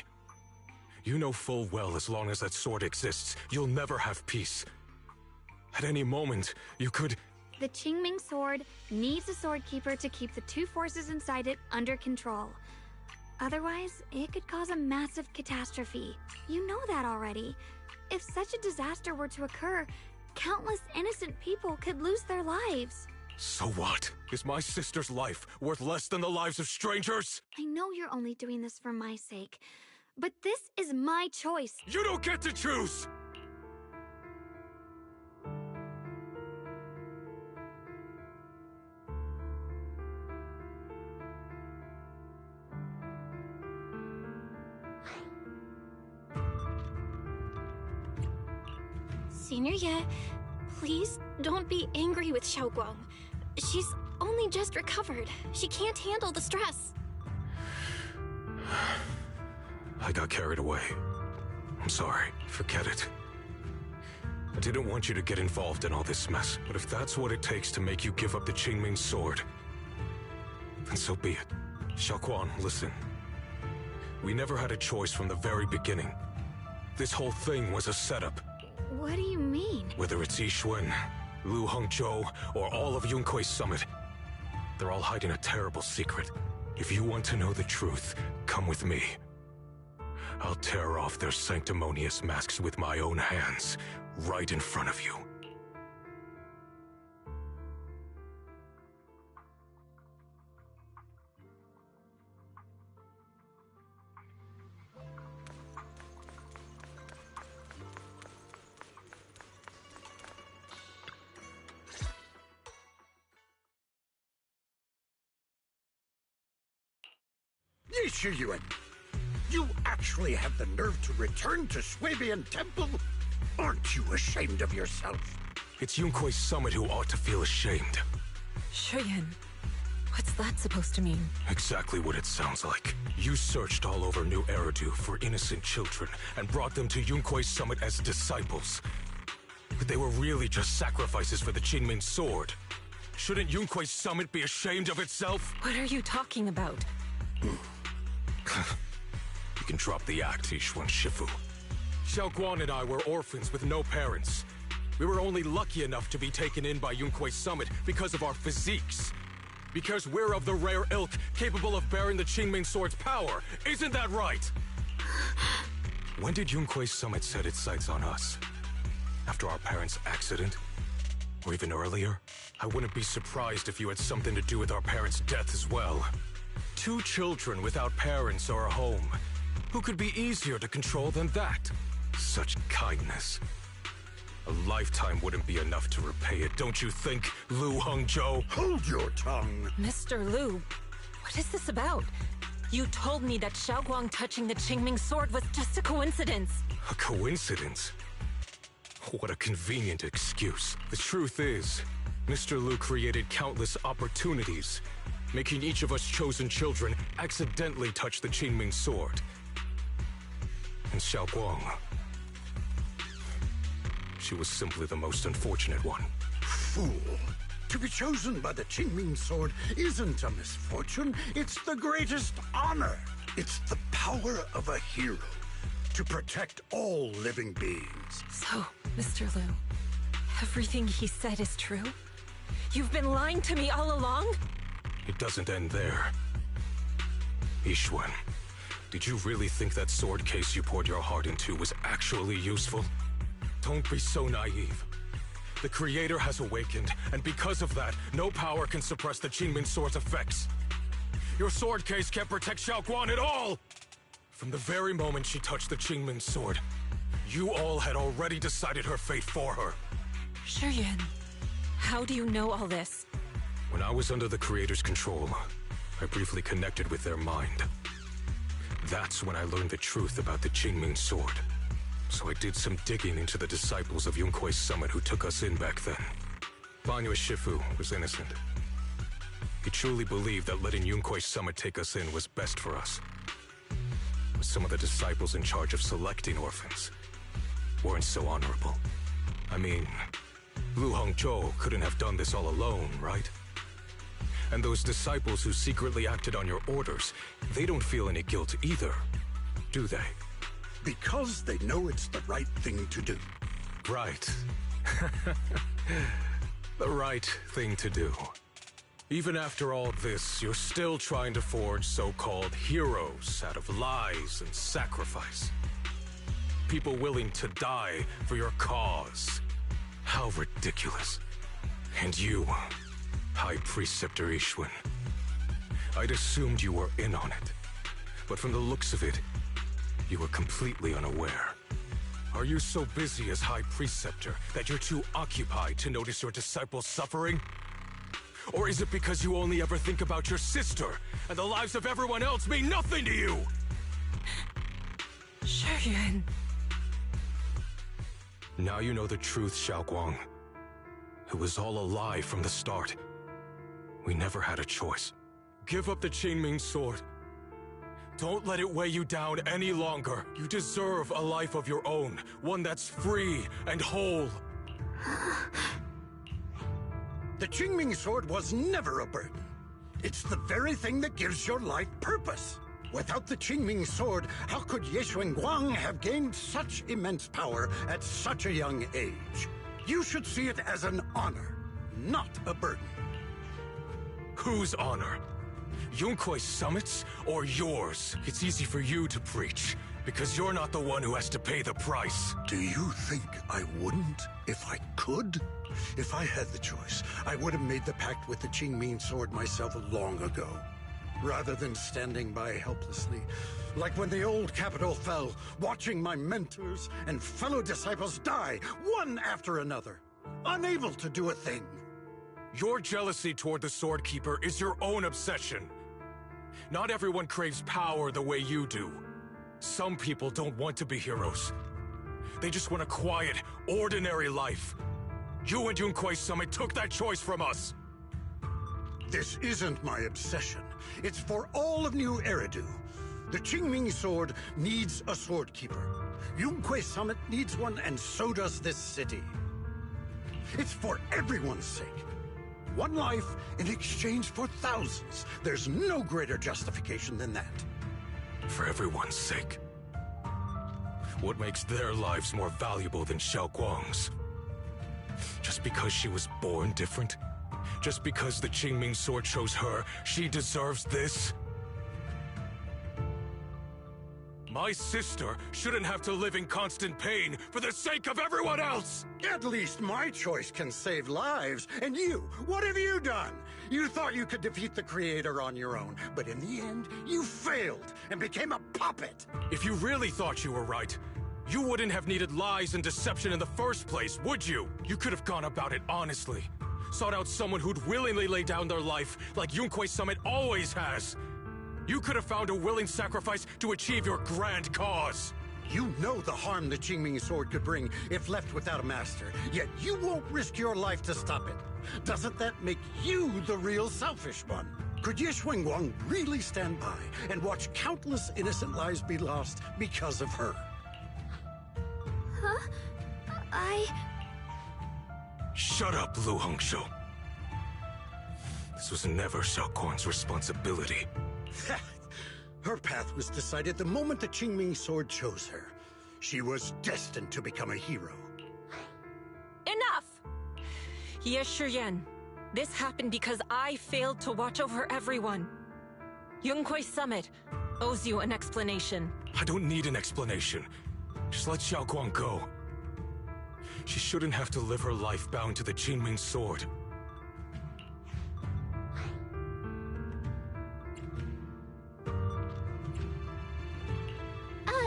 You know full well as long as that sword exists, you'll never have peace. At any moment, you could... The Qingming Sword needs a sword keeper to keep the two forces inside it under control. Otherwise, it could cause a massive catastrophe. You know that already. If such a disaster were to occur, countless innocent people could lose their lives. So what? Is my sister's life worth less than the lives of strangers? I know you're only doing this for my sake, but this is my choice. You don't get to choose! Senior Ye, please don't be angry with Xiaoguang. She's only just recovered. She can't handle the stress. I got carried away. I'm sorry. Forget it. I didn't want you to get involved in all this mess, but if that's what it takes to make you give up the Qingming Sword, then so be it. Xiaoguang, listen. We never had a choice from the very beginning. This whole thing was a setup. What do you mean? Whether it's Yixuan, Lu Hongzhou, or all of Yunkuei Summit, they're all hiding a terrible secret. If you want to know the truth, come with me. I'll tear off their sanctimonious masks with my own hands, right in front of you. Yixuan, you actually have the nerve to return to Swabian Temple? Aren't you ashamed of yourself? It's Yunkuei Summit who ought to feel ashamed. Shuyan, what's that supposed to mean? Exactly what it sounds like. You searched all over New Eridu for innocent children and brought them to Yunkuei Summit as disciples. But they were really just sacrifices for the Qingming Sword. Shouldn't Yunkuei Summit be ashamed of itself? What are you talking about? You can drop the act, Yixuan Shifu. Xiaoguang and I were orphans with no parents. We were only lucky enough to be taken in by Yunkuei Summit because of our physiques. Because we're of the rare ilk capable of bearing the Qingming Sword's power. Isn't that right? When did Yunkuei Summit set its sights on us? After our parents' accident? Or even earlier? I wouldn't be surprised if you had something to do with our parents' death as well. 2 children without parents or a home. Who could be easier to control than that? Such kindness. A lifetime wouldn't be enough to repay it, don't you think, Lu Hongzhou? Hold your tongue! Mr. Lu, what is this about? You told me that Xiaoguang touching the Qingming Sword was just a coincidence. A coincidence? What a convenient excuse. The truth is, Mr. Lu created countless opportunities, making each of us chosen children accidentally touch the Qingming Sword. And Xiaoguang, she was simply the most unfortunate one. Fool! To be chosen by the Qingming Sword isn't a misfortune, it's the greatest honor. It's the power of a hero to protect all living beings. So, Mr. Lu, everything he said is true? You've been lying to me all along? It doesn't end there. Yixuan, did you really think that sword case you poured your heart into was actually useful? Don't be so naive. The Creator has awakened, and because of that, no power can suppress the Qingming Sword's effects. Your sword case can't protect Xiaoguang at all! From the very moment she touched the Qingming Sword, you all had already decided her fate for her. Shuyan, How do you know all this? When I was under the Creator's control, I briefly connected with their mind. That's when I learned the truth about the Qingming sword. So I did some digging into the disciples of Yunkuei Summit who took us in back then. Banyue Shifu was innocent. He truly believed that letting Yunkuei Summit take us in was best for us. But some of the disciples in charge of selecting orphans weren't so honorable. I mean, Lu Hongzhou couldn't have done this all alone, right? And those disciples who secretly acted on your orders, they don't feel any guilt either, do they? Because they know it's the right thing to do. Right. The right thing to do. Even after all this, you're still trying to forge so-called heroes out of lies and sacrifice. People willing to die for your cause. How ridiculous. And you, High Preceptor Ishun. I'd assumed you were in on it. But from the looks of it, you were completely unaware. Are you so busy as High Preceptor that you're too occupied to notice your disciples suffering? Or is it because you only ever think about your sister, and the lives of everyone else mean nothing to you? Shuyan. Now you know the truth, Xiaoguang. It was all a lie from the start. We never had a choice. Give up the Qingming sword. Don't let it weigh you down any longer. You deserve a life of your own, one that's free and whole. The Qingming sword was never a burden. It's the very thing that gives your life purpose. Without the Qingming sword, how could Ye Guang have gained such immense power at such a young age? You should see it as an honor, not a burden. Whose honor? Yunkuei Summit's or yours? It's easy for you to preach, because you're not the one who has to pay the price. Do you think I wouldn't if I could? If I had the choice, I would have made the pact with the Qingming sword myself long ago. Rather than standing by helplessly, like when the old capital fell, watching my mentors and fellow disciples die, one after another, unable to do a thing. Your jealousy toward the Sword Keeper is your own obsession. Not everyone craves power the way you do. Some people don't want to be heroes. They just want a quiet, ordinary life. You and Yunkuei Summit took that choice from us. This isn't my obsession. It's for all of New Eridu. The Qingming sword needs a sword keeper. Yunkuei Summit needs one, and so does this city. It's for everyone's sake. One life in exchange for thousands. There's no greater justification than that. For everyone's sake. What makes their lives more valuable than Xiaoguang's? Just because she was born different? Just because the Qingming sword chose her, she deserves this? My sister shouldn't have to live in constant pain for the sake of everyone else! At least my choice can save lives. And you, what have you done? You thought you could defeat the Creator on your own, but in the end, you failed and became a puppet. If you really thought you were right, you wouldn't have needed lies and deception in the first place, would you? You could have gone about it honestly. Sought out someone who'd willingly lay down their life like Yunkuei Summit always has. You could have found a willing sacrifice to achieve your grand cause. You know the harm the Qingming sword could bring if left without a master, yet you won't risk your life to stop it. Doesn't that make you the real selfish one? Could Ye Guang really stand by and watch countless innocent lives be lost because of her? Huh? Shut up, Lu Hongzhou. This was never Xiaoguang's responsibility. Her path was decided the moment the Qingming sword chose her. She was destined to become a hero. Enough! Ye Shiyan, this happened because I failed to watch over everyone. Yunkuei Summit owes you an explanation. I don't need an explanation. Just let Xiaoguang go. She shouldn't have to live her life bound to the Qingming sword.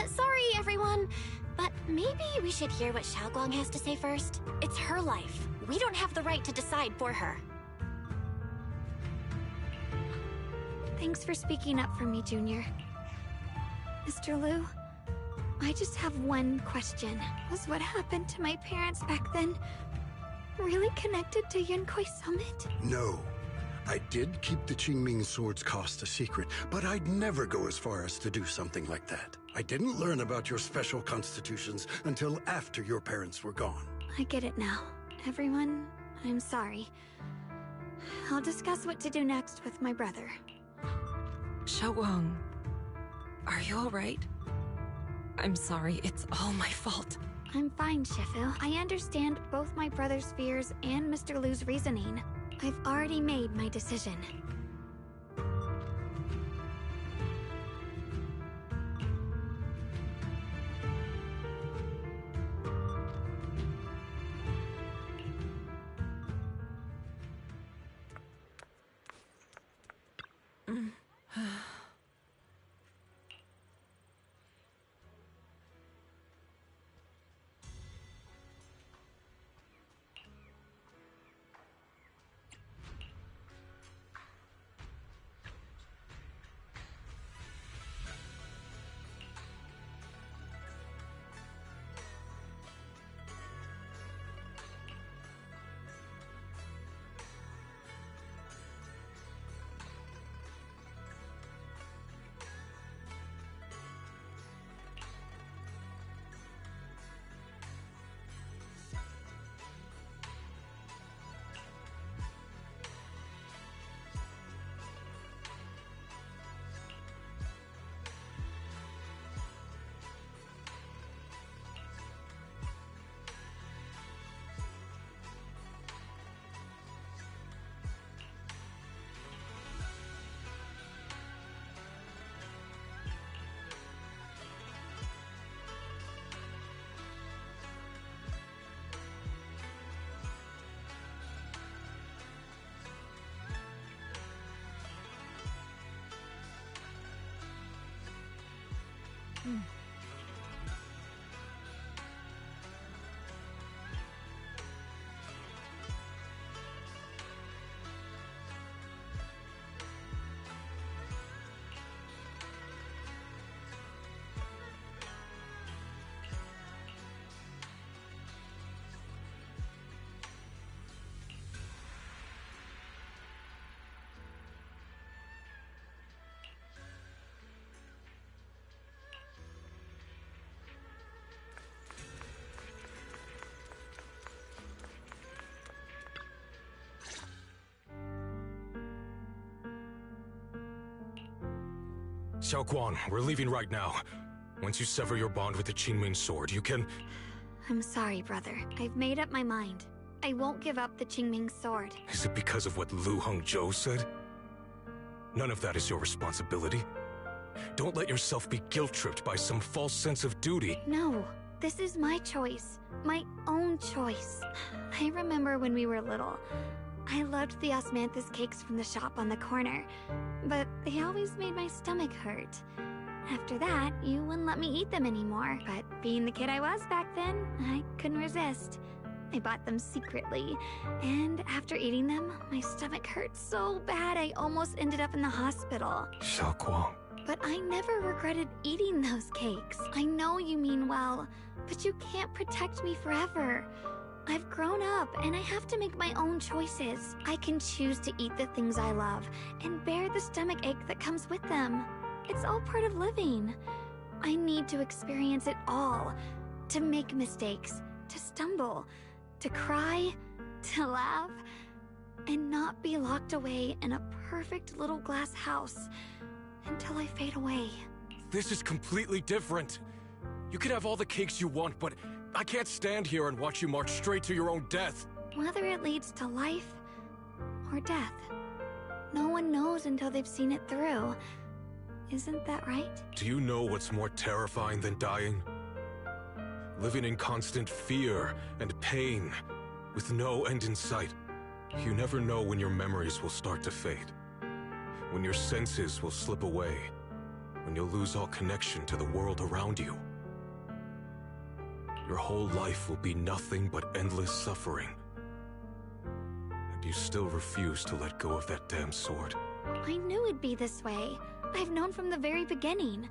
Sorry, everyone, but maybe we should hear what Xiaoguang has to say first. It's her life. We don't have the right to decide for her. Thanks for speaking up for me, Junior. Mr. Liu, I just have one question. Was what happened to my parents back then really connected to Yunkoi Summit? No. I did keep the Qingming Sword's cost a secret, but I'd never go as far as to do something like that. I didn't learn about your special constitutions until after your parents were gone. I get it now. Everyone, I'm sorry. I'll discuss what to do next with my brother. Xiaoguang, are you alright? I'm sorry, it's all my fault. I'm fine, Shifu. I understand both my brother's fears and Mr. Liu's reasoning. I've already made my decision. Xiaoguang, we're leaving right now. Once you sever your bond with the Qingming Sword, you can... I'm sorry, brother. I've made up my mind. I won't give up the Qingming Sword. Is it because of what Lu Hongzhou said? None of that is your responsibility. Don't let yourself be guilt-tripped by some false sense of duty. No, this is my choice. My own choice. I remember when we were little. I loved the osmanthus cakes from the shop on the corner, but they always made my stomach hurt. After that, you wouldn't let me eat them anymore, but being the kid I was back then, I couldn't resist. I bought them secretly, and after eating them, my stomach hurt so bad I almost ended up in the hospital. Xiaoguang. But I never regretted eating those cakes. I know you mean well, but you can't protect me forever. I've grown up, and I have to make my own choices. I can choose to eat the things I love, and bear the stomach ache that comes with them. It's all part of living. I need to experience it all. To make mistakes, to stumble, to cry, to laugh, and not be locked away in a perfect little glass house until I fade away. This is completely different. You can have all the cakes you want, but I can't stand here and watch you march straight to your own death. Whether it leads to life or death, no one knows until they've seen it through. Isn't that right? Do you know what's more terrifying than dying? Living in constant fear and pain, with no end in sight. You never know when your memories will start to fade, when your senses will slip away, when you'll lose all connection to the world around you. Your whole life will be nothing but endless suffering. you still refuse to let go of that damn sword. I knew it'd be this way. I've known from the very beginning.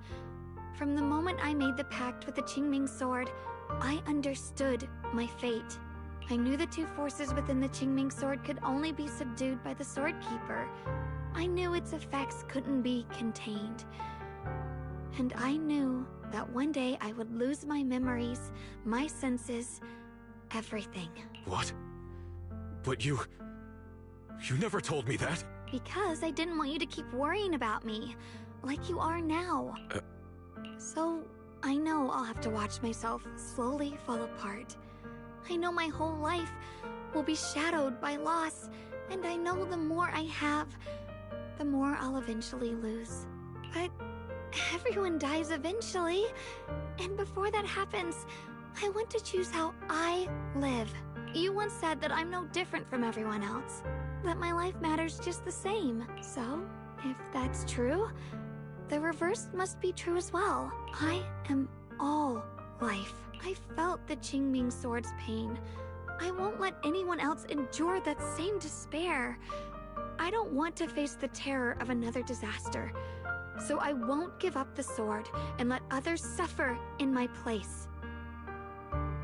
From the moment I made the pact with the Qingming sword, I understood my fate. I knew the two forces within the Qingming sword could only be subdued by the Sword Keeper. I knew its effects couldn't be contained. And I knew that one day I would lose my memories, my senses, everything. What? But you never told me that. Because I didn't want you to keep worrying about me, like you are now. So, I know I'll have to watch myself slowly fall apart. I know my whole life will be shadowed by loss, and I know the more I have, the more I'll eventually lose. But everyone dies eventually, and before that happens, I want to choose how I live. You once said that I'm no different from everyone else, that my life matters just the same. So, if that's true, the reverse must be true as well. I am all life. I felt the Qingming sword's pain. I won't let anyone else endure that same despair. I don't want to face the terror of another disaster, so I won't give up the sword and let others suffer in my place.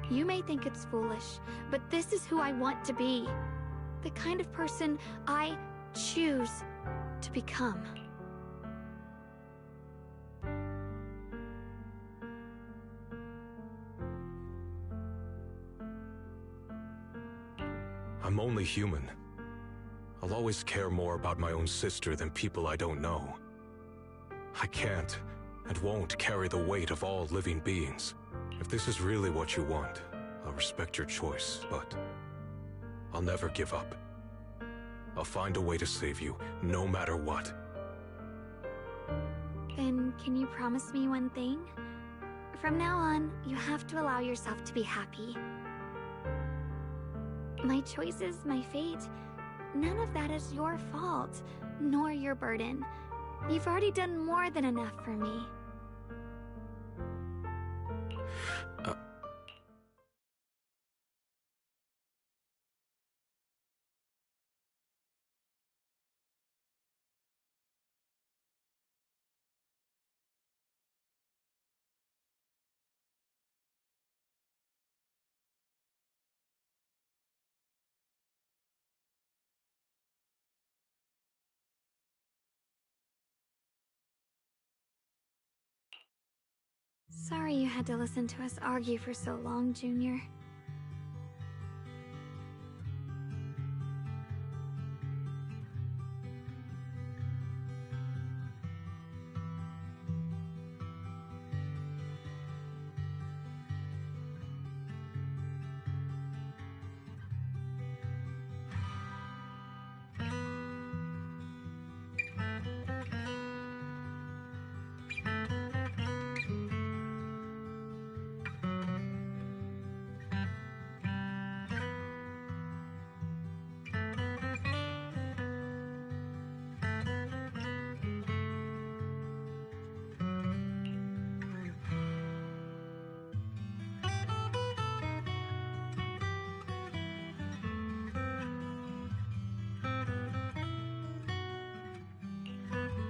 You may think it's foolish, but this is who I want to be. The kind of person I choose to become. I'm only human. I'll always care more about my own sister than people I don't know. I can't and won't carry the weight of all living beings. If this is really what you want, I'll respect your choice, but I'll never give up. I'll find a way to save you, no matter what. Then can you promise me one thing? From now on, you have to allow yourself to be happy. My choices, my fate, none of that is your fault, nor your burden. You've already done more than enough for me. Sorry you had to listen to us argue for so long, Junior.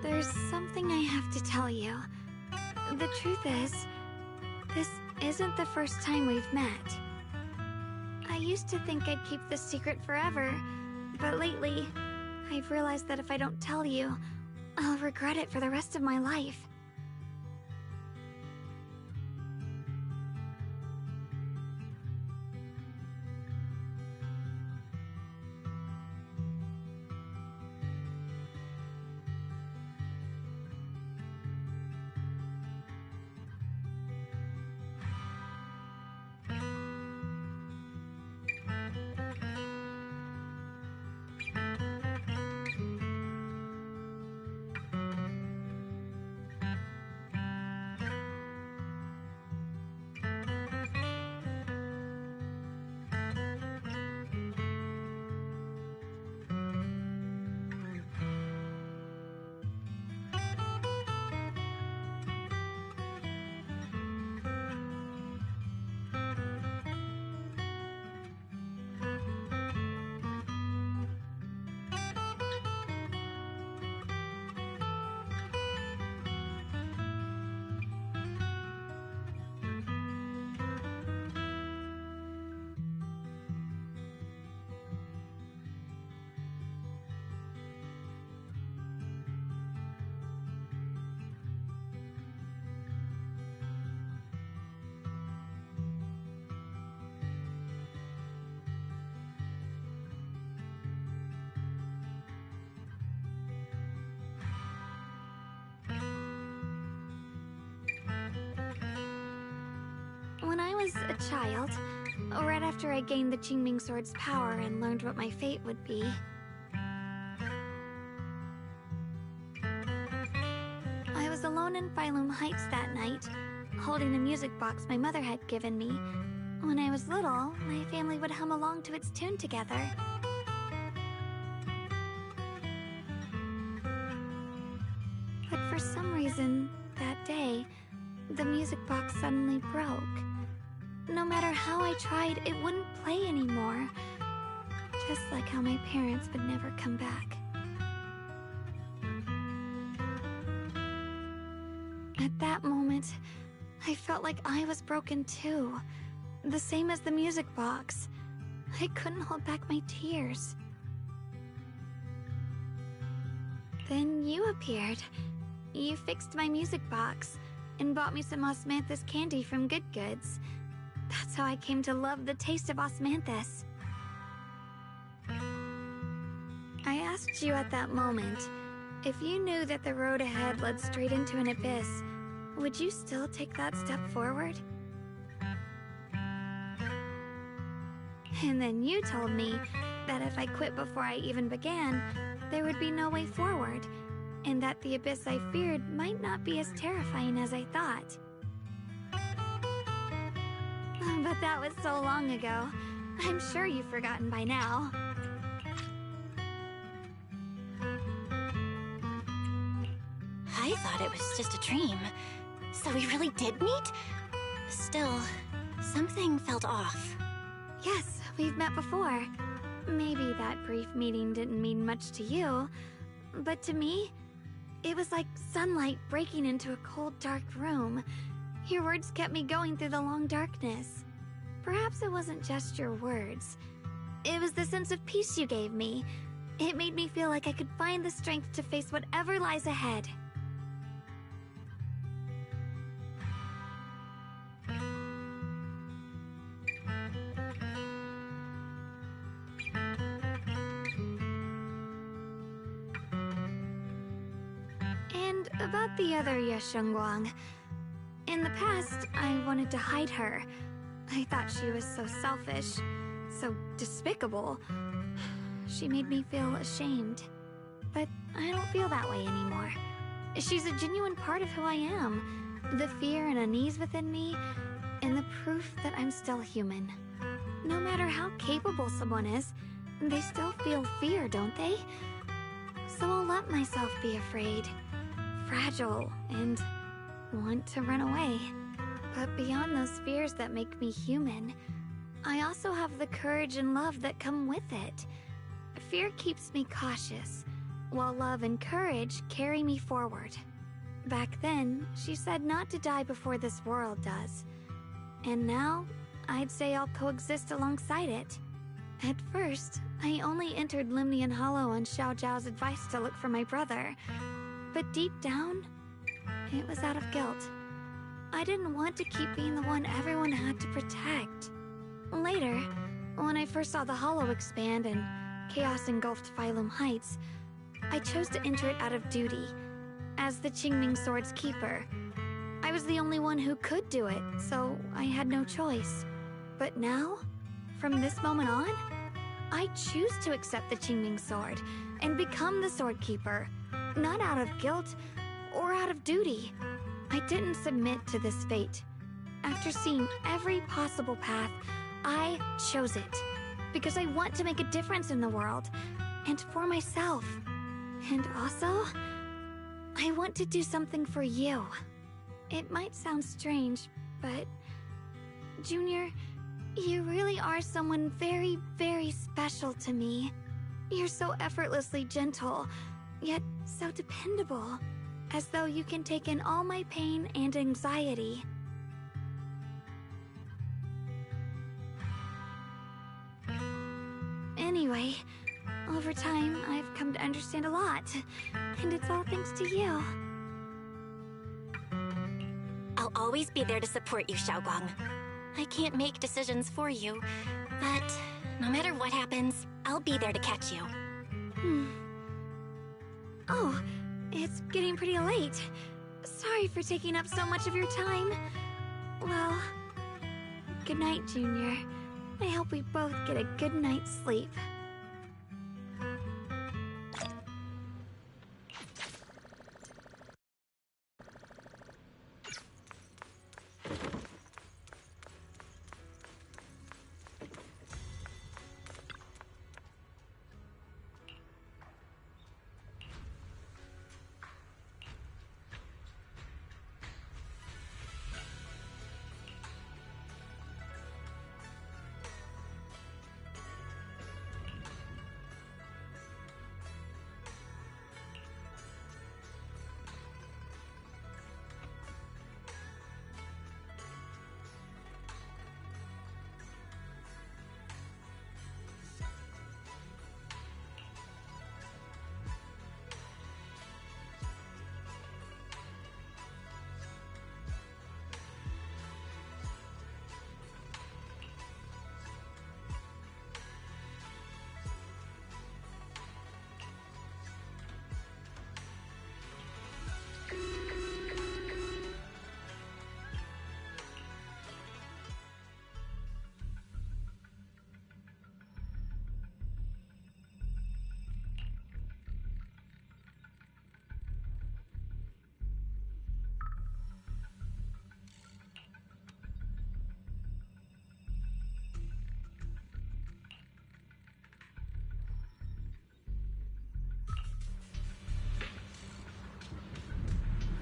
There's something I have to tell you. The truth is, this isn't the first time we've met. I used to think I'd keep this secret forever, but lately, I've realized that if I don't tell you, I'll regret it for the rest of my life. was a child, right after I gained the Qingming Sword's power and learned what my fate would be. I was alone in Phylum Heights that night, holding the music box my mother had given me. When I was little, my family would hum along to its tune together. But for some reason, that day, the music box suddenly broke. No matter how I tried, it wouldn't play anymore. Just like how my parents would never come back. At that moment, I felt like I was broken too. The same as the music box. I couldn't hold back my tears. Then you appeared. You fixed my music box and bought me some osmanthus candy from Good Goods. That's how I came to love the taste of osmanthus. I asked you at that moment, if you knew that the road ahead led straight into an abyss, would you still take that step forward? And then you told me that if I quit before I even began, there would be no way forward, and that the abyss I feared might not be as terrifying as I thought. But that was so long ago. I'm sure you've forgotten by now. I thought it was just a dream. So we really did meet? Still, something felt off. Yes, we've met before. Maybe that brief meeting didn't mean much to you, but to me, it was like sunlight breaking into a cold, dark room. Your words kept me going through the long darkness. Perhaps it wasn't just your words. It was the sense of peace you gave me. It made me feel like I could find the strength to face whatever lies ahead. And about the other Yeshengguang. In the past, I wanted to hide her. I thought she was so selfish, so despicable. She made me feel ashamed. But I don't feel that way anymore. She's a genuine part of who I am. The fear and unease within me, and the proof that I'm still human. No matter how capable someone is, they still feel fear, don't they? So I'll let myself be afraid, fragile, and want to run away. But beyond those fears that make me human, I also have the courage and love that come with it. Fear keeps me cautious, while love and courage carry me forward. Back then, she said not to die before this world does. And now, I'd say I'll coexist alongside it. At first, I only entered Limnian Hollow on Xiao Zhao's advice to look for my brother. But deep down, it was out of guilt. I didn't want to keep being the one everyone had to protect. Later, when I first saw the Hollow expand and chaos engulfed Phylum Heights, I chose to enter it out of duty, as the Qingming Sword's keeper. I was the only one who could do it, so I had no choice. But now, from this moment on, I choose to accept the Qingming Sword and become the Sword Keeper, not out of guilt or out of duty. I didn't submit to this fate. After seeing every possible path, I chose it. Because I want to make a difference in the world, and for myself. And also, I want to do something for you. It might sound strange, but... Junior, you really are someone very, very special to me. You're so effortlessly gentle, yet so dependable. As though you can take in all my pain and anxiety. Anyway, over time, I've come to understand a lot. And it's all thanks to you. I'll always be there to support you, Xiaoguang. I can't make decisions for you, but no matter what happens, I'll be there to catch you. Oh, it's getting pretty late. Sorry for taking up so much of your time. Well, Good night, Junior. I hope we both get a good night's sleep.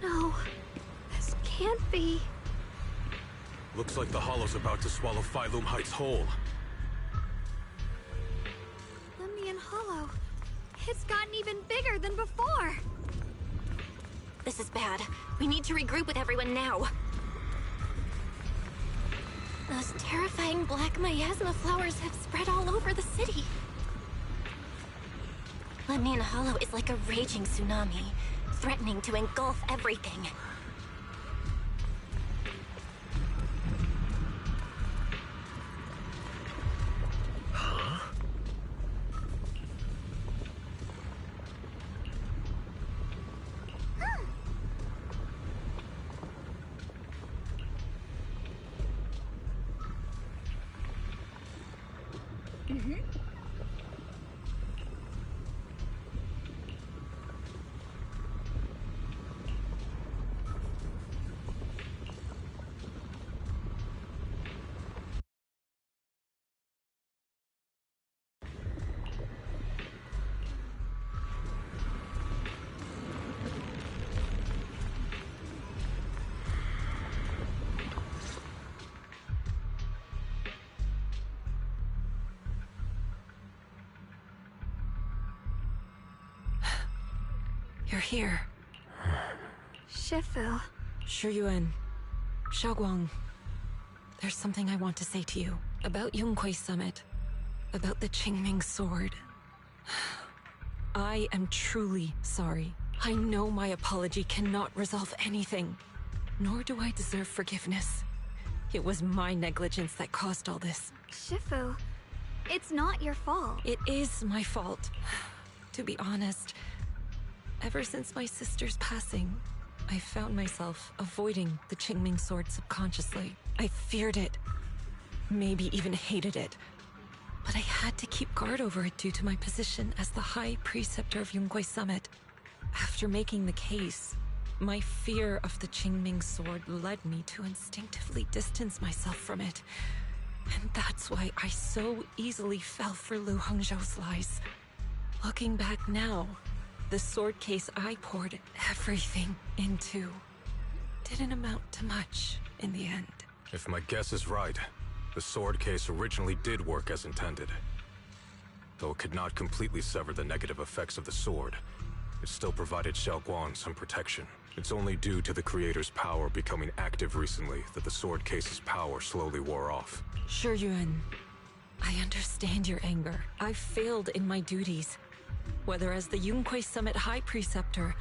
No, this can't be. Looks like the Hollow's about to swallow Phylum Heights whole. Lemnian Hollow. It's gotten even bigger than before. This is bad. We need to regroup with everyone now. Those terrifying black miasma flowers have spread all over the city. Lemnian Hollow is like a raging tsunami, threatening to engulf everything. You're here. Shifu. Shiyuan. Xiaoguang. There's something I want to say to you. About Yunquei Summit. About the Qingming Sword. I am truly sorry. I know my apology cannot resolve anything. Nor do I deserve forgiveness. It was my negligence that caused all this. Shifu, it's not your fault. It is my fault. To be honest, ever since my sister's passing, I found myself avoiding the Qingming Sword subconsciously. I feared it, maybe even hated it. But I had to keep guard over it due to my position as the High Preceptor of Yunquei Summit. After making the case, my fear of the Qingming Sword led me to instinctively distance myself from it. And that's why I so easily fell for Lu Hongzhou's lies. Looking back now, the sword case I poured everything into didn't amount to much in the end. If my guess is right, the sword case originally did work as intended. Though it could not completely sever the negative effects of the sword, it still provided Xiaoguang some protection. It's only due to the creator's power becoming active recently that the sword case's power slowly wore off. Shiyuan, I understand your anger. I failed in my duties, whether as the Yunquei Summit High Preceptor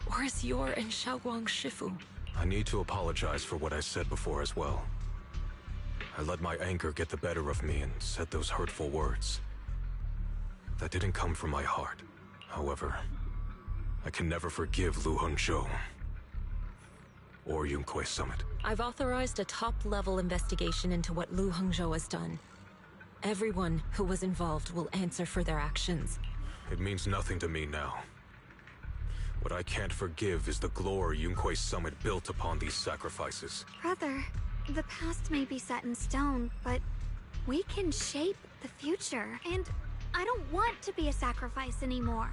or as your and Xiaoguang's Shifu. I need to apologize for what I said before as well. I let my anger get the better of me and said those hurtful words. That didn't come from my heart. However, I can never forgive Lu Hongzhou. or Yunkwei Summit. I've authorized a top-level investigation into what Lu Hengzhou has done. Everyone who was involved will answer for their actions. It means nothing to me now. What I can't forgive is the glory Yunkwei Summit built upon these sacrifices. Brother, the past may be set in stone, but we can shape the future. And I don't want to be a sacrifice anymore.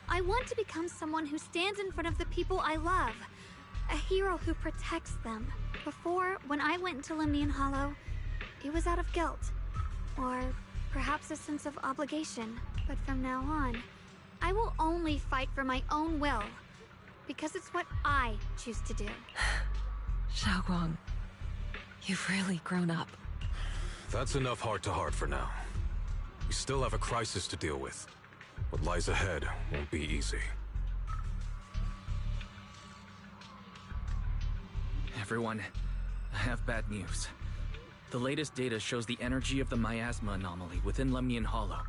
I want to become someone who stands in front of the people I love. A hero who protects them. Before, when I went into Lemnian Hollow, it was out of guilt. Or perhaps a sense of obligation. But from now on, I will only fight for my own will. Because it's what I choose to do. Xiaoguang, you've really grown up. That's enough heart-to-heart for now. We still have a crisis to deal with. What lies ahead won't be easy. Everyone, I have bad news. The latest data shows the energy of the miasma anomaly within Lemnian Hollow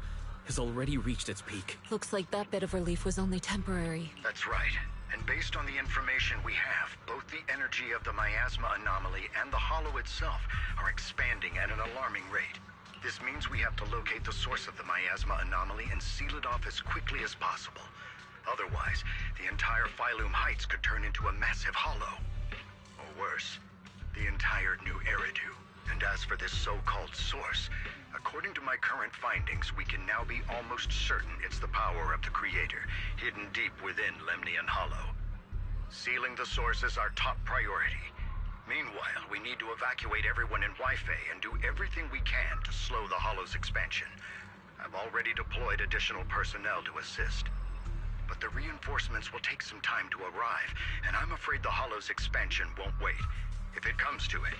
has already reached its peak. Looks like that bit of relief was only temporary. That's right. And based on the information we have, both the energy of the miasma anomaly and the hollow itself are expanding at an alarming rate. This means we have to locate the source of the miasma anomaly and seal it off as quickly as possible. Otherwise, the entire Phylum Heights could turn into a massive hollow. Or worse, the entire new Eridu. And as for this so-called source, according to my current findings, we can now be almost certain it's the power of the Creator, hidden deep within Lemnian Hollow. Sealing the source is our top priority. Meanwhile, we need to evacuate everyone in Wi-Fi and do everything we can to slow the Hollow's expansion. I've already deployed additional personnel to assist. But the reinforcements will take some time to arrive, and I'm afraid the Hollow's expansion won't wait. If it comes to it,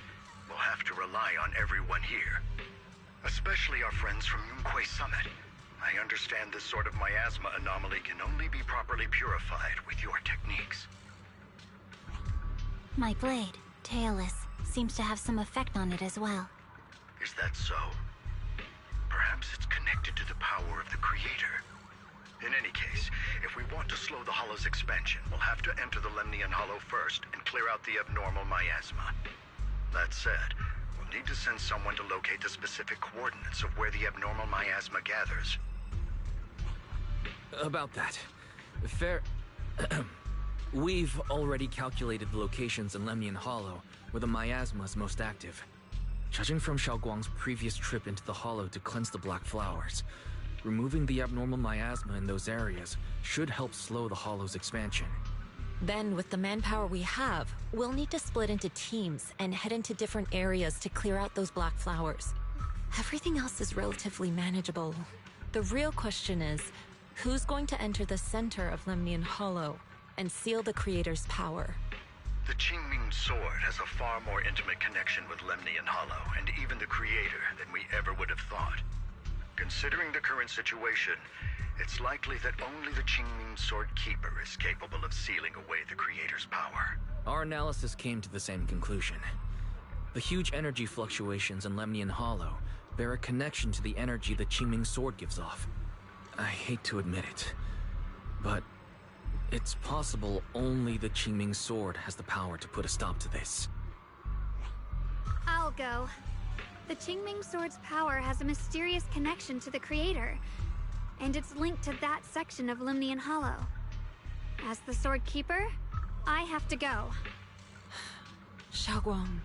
we'll have to rely on everyone here. Especially our friends from Yunkwei Summit. I understand this sort of miasma anomaly can only be properly purified with your techniques. My blade, Tailless, seems to have some effect on it as well. Is that so? Perhaps it's connected to the power of the Creator. In any case, if we want to slow the Hollow's expansion, we'll have to enter the Lemnian Hollow first and clear out the abnormal miasma. That said, we'll need to send someone to locate the specific coordinates of where the abnormal miasma gathers. About that. We've already calculated the locations in Lemnian Hollow where the miasma is most active. Judging from Xiaoguang's previous trip into the Hollow to cleanse the Black Flowers, removing the abnormal miasma in those areas should help slow the Hollow's expansion. Then, with the manpower we have, we'll need to split into teams and head into different areas to clear out those Black Flowers. Everything else is relatively manageable. The real question is, who's going to enter the center of Lemnian Hollow and seal the Creator's power? The Qingming Sword has a far more intimate connection with Lemnian Hollow and even the Creator than we ever would have thought. Considering the current situation, it's likely that only the Qingming Sword Keeper is capable of sealing away the Creator's power. Our analysis came to the same conclusion. The huge energy fluctuations in Lemnian Hollow bear a connection to the energy the Qingming Sword gives off. I hate to admit it, but it's possible only the Qingming Sword has the power to put a stop to this. I'll go. The Qingming Sword's power has a mysterious connection to the Creator, and it's linked to that section of Lemnian Hollow. As the Sword Keeper, I have to go. Xiaoguang.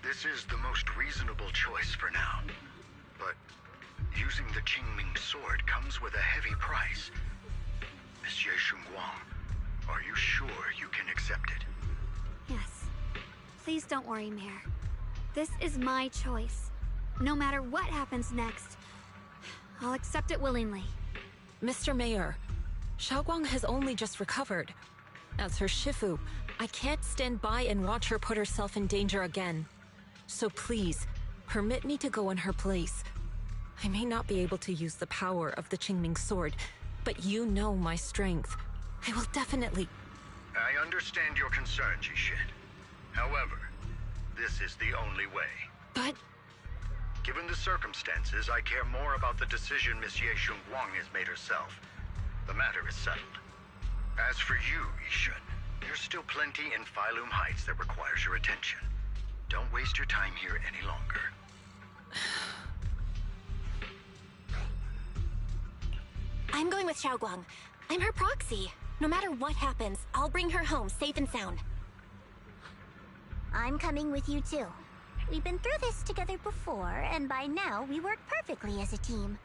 This is the most reasonable choice for now. But using the Qingming Sword comes with a heavy price. Monsieur Xunguang, are you sure you can accept it? Yes. Please don't worry, Mayor. This is my choice. No matter what happens next, I'll accept it willingly. Mr. Mayor, Xiaoguang has only just recovered. As her Shifu, I can't stand by and watch her put herself in danger again. So please, permit me to go in her place. I may not be able to use the power of the Qingming Sword, but you know my strength. I will definitely... I understand your concern, Jishin. However, this is the only way. But... Given the circumstances, I care more about the decision Monsieur Xunguang has made herself. The matter is settled. As for you, Yishun, There's still plenty in Phylum Heights that requires your attention. Don't waste your time here any longer. I'm going with Xiaoguang. I'm her proxy. No matter what happens, I'll bring her home safe and sound. I'm coming with you too. We've been through this together before, and by now we work perfectly as a team.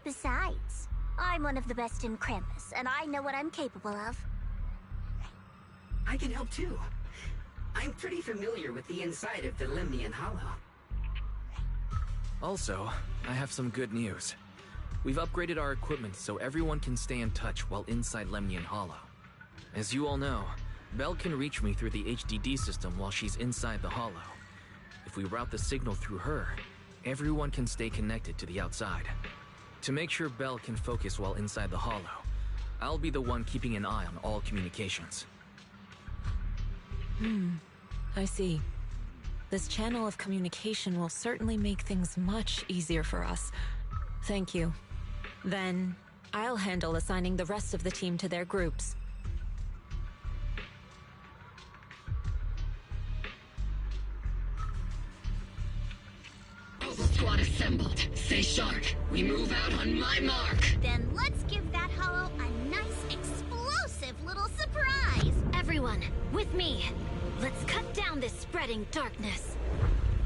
Besides, I'm one of the best in Krampus, and I know what I'm capable of. I can help too. I'm pretty familiar with the inside of the Lemnian Hollow. Also, I have some good news. We've upgraded our equipment so everyone can stay in touch while inside Lemnian Hollow. As you all know, Belle can reach me through the HDD system while she's inside the Hollow. If we route the signal through her, everyone can stay connected to the outside. To make sure Belle can focus while inside the Hollow, I'll be the one keeping an eye on all communications. I see. This channel of communication will certainly make things much easier for us. Thank you. Then, I'll handle assigning the rest of the team to their groups. Squad assembled. Stay sharp. We move out on my mark. Then let's give that hollow a nice, explosive little surprise! Everyone, with me! Let's cut down this spreading darkness.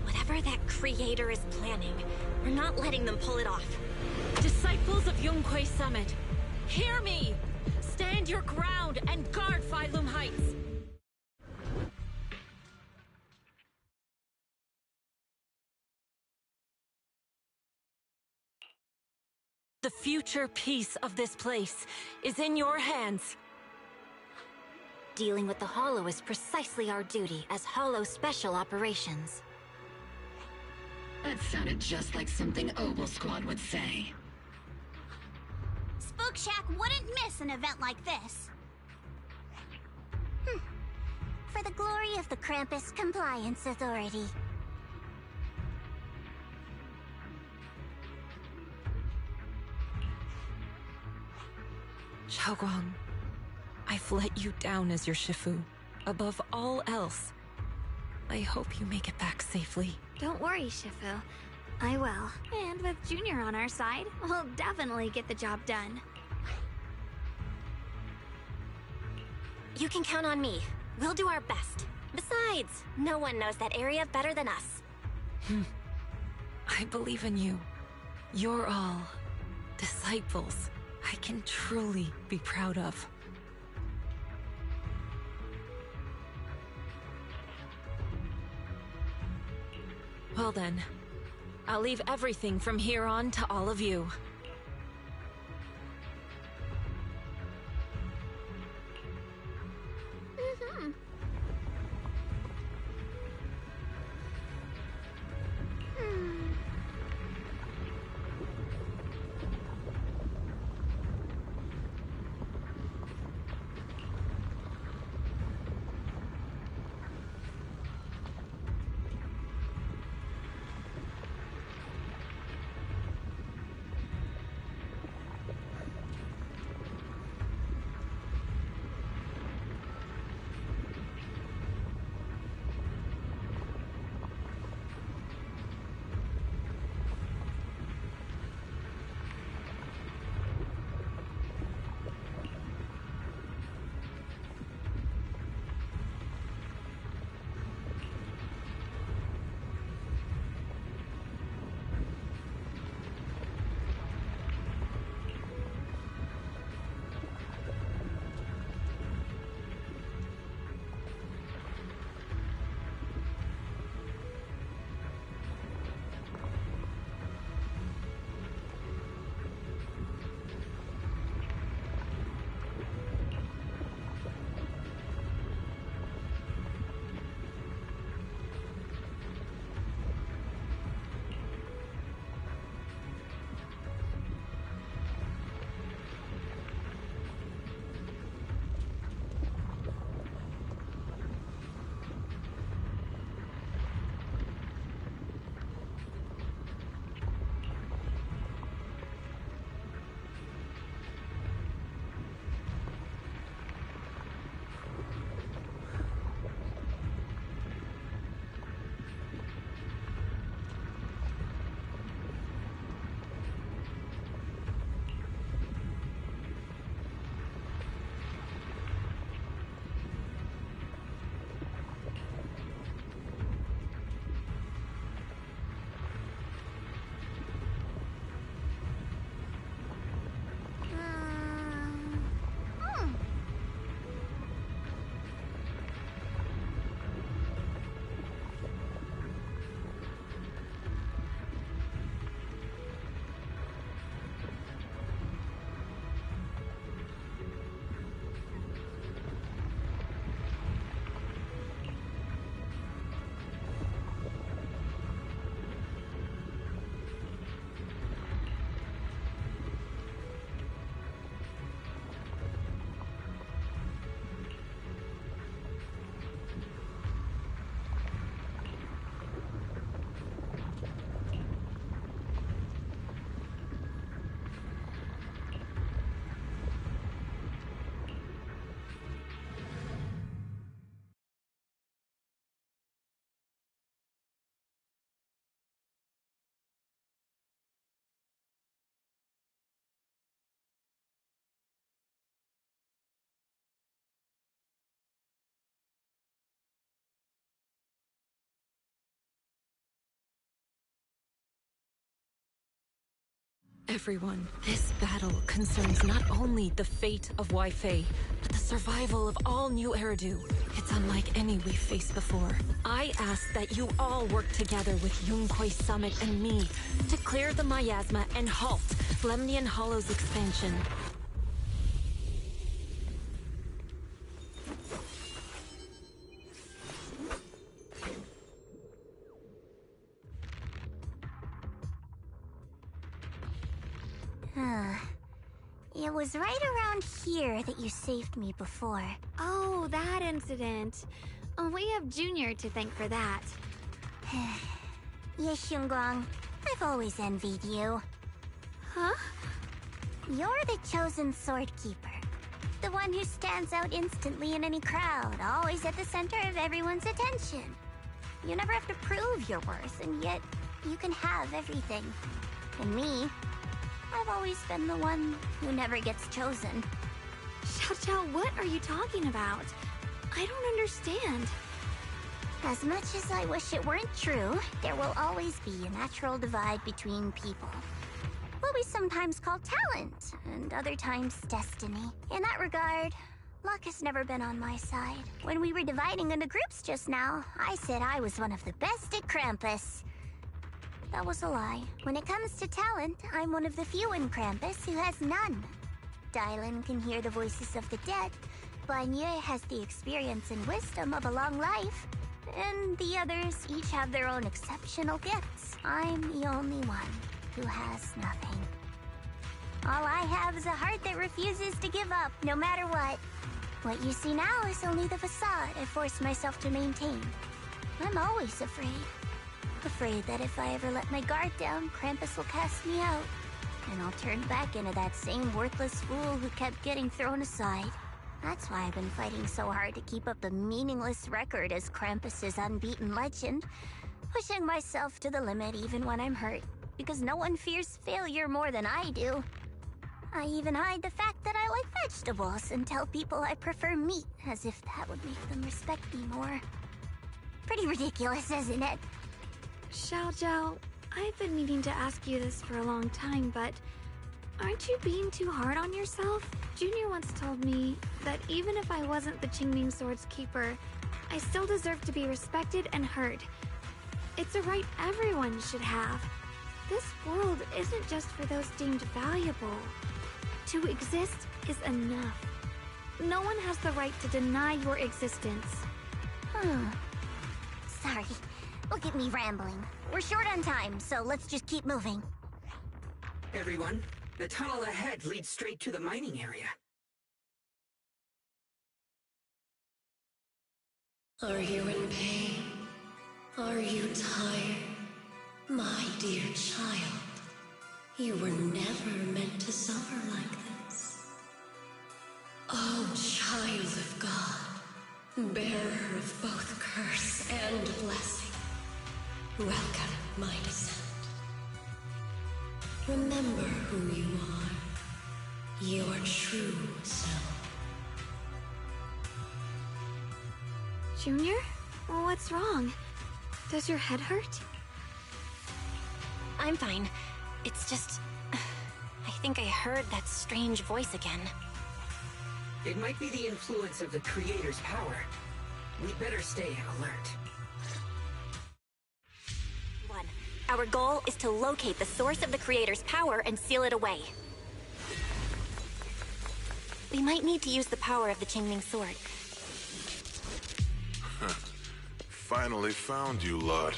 Whatever that creator is planning, we're not letting them pull it off. Disciples of Yunquei Summit, hear me! Stand your ground and guard Phylum Heights! The future peace of this place is in your hands. Dealing with the Hollow is precisely our duty as Hollow Special Operations. That sounded just like something Obel Squad would say. Spook Shack wouldn't miss an event like this. For the glory of the Krampus Compliance Authority. Xiaoguang, I've let you down as your Shifu. Above all else, I hope you make it back safely. Don't worry, Shifu. I will. And with Junior on our side, we'll definitely get the job done. You can count on me. We'll do our best. Besides, no one knows that area better than us. I believe in you. You're all disciples I can truly be proud of. Well then, I'll leave everything from here on to all of you. Everyone, this battle concerns not only the fate of Wai-Fei, but the survival of all New Eridu. It's unlike any we've faced before. I ask that you all work together with Yunquei Summit and me to clear the miasma and halt Lemnian Hollow's expansion. It was right around here that you saved me before. Oh, that incident. We have Junior to thank for that. Yes, Xinguang. I've always envied you. Huh? You're the chosen sword keeper. The one who stands out instantly in any crowd, always at the center of everyone's attention. You never have to prove your worth, and yet you can have everything. And me, I've always been the one who never gets chosen. Xiao, what are you talking about? I don't understand. As much as I wish it weren't true, there will always be a natural divide between people. What we sometimes call talent, and other times destiny. In that regard, luck has never been on my side. When we were dividing into groups just now, I said I was one of the best at Krampus. That was a lie. When it comes to talent, I'm one of the few in Krampus who has none. Dylan can hear the voices of the dead. Banye has the experience and wisdom of a long life. And the others each have their own exceptional gifts. I'm the only one who has nothing. All I have is a heart that refuses to give up, no matter what. What you see now is only the facade I forced myself to maintain. I'm always afraid. Afraid that if I ever let my guard down, Krampus will cast me out. And I'll turn back into that same worthless fool who kept getting thrown aside. That's why I've been fighting so hard to keep up the meaningless record as Krampus's unbeaten legend. Pushing myself to the limit even when I'm hurt. Because no one fears failure more than I do. I even hide the fact that I like vegetables and tell people I prefer meat, as if that would make them respect me more. Pretty ridiculous, isn't it? Xiao, I've been meaning to ask you this for a long time, but aren't you being too hard on yourself? Junior once told me that even if I wasn't the Qingming Sword's keeper, I still deserve to be respected and heard. It's a right everyone should have. This world isn't just for those deemed valuable. To exist is enough. No one has the right to deny your existence. Sorry. Look at me rambling. We're short on time, so let's just keep moving. Everyone, the tunnel ahead leads straight to the mining area. Are you in pain? Are you tired? My dear child, you were never meant to suffer like this. Oh, child of God, bearer of both curse and blessing, welcome my descent. Remember who you are, your true self. Junior? What's wrong? Does your head hurt? I'm fine. It's just... I think I heard that strange voice again. It might be the influence of the Creator's power. We'd better stay alert. 1. Our goal is to locate the source of the Creator's power and seal it away. We might need to use the power of the Qingming Sword. Finally found you, lot.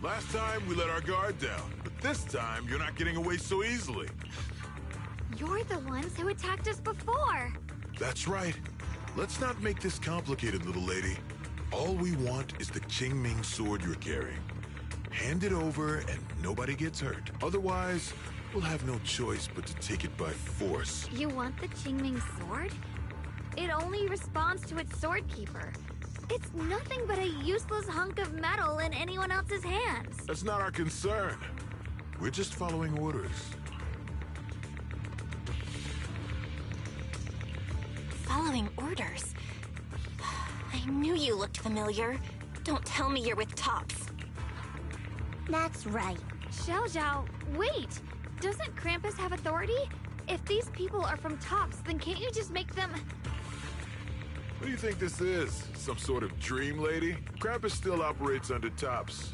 Last time we let our guard down, but this time you're not getting away so easily. You're the ones who attacked us before! That's right. Let's not make this complicated, little lady. All we want is the Qingming Sword you're carrying. Hand it over and nobody gets hurt. Otherwise, we'll have no choice but to take it by force. You want the Qingming Sword? It only responds to its sword keeper. It's nothing but a useless hunk of metal in anyone else's hands. That's not our concern. We're just following orders. Following orders? I knew you looked familiar. Don't tell me you're with Tops. That's right. Xiao, wait! Doesn't Krampus have authority? If these people are from Tops, then can't you just make them... What do you think this is? Some sort of dream lady? Krampus still operates under Tops.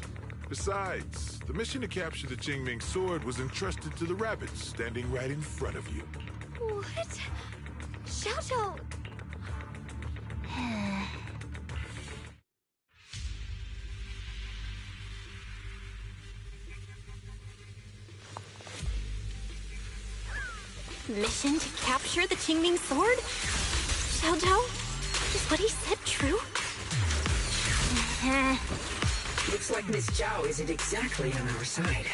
Besides, the mission to capture the Qingming sword was entrusted to the rabbits standing right in front of you. What? Xiao... Mission to capture the Qingming sword? Xiao, is what he said true? Looks like Miss Zhao isn't exactly on our side.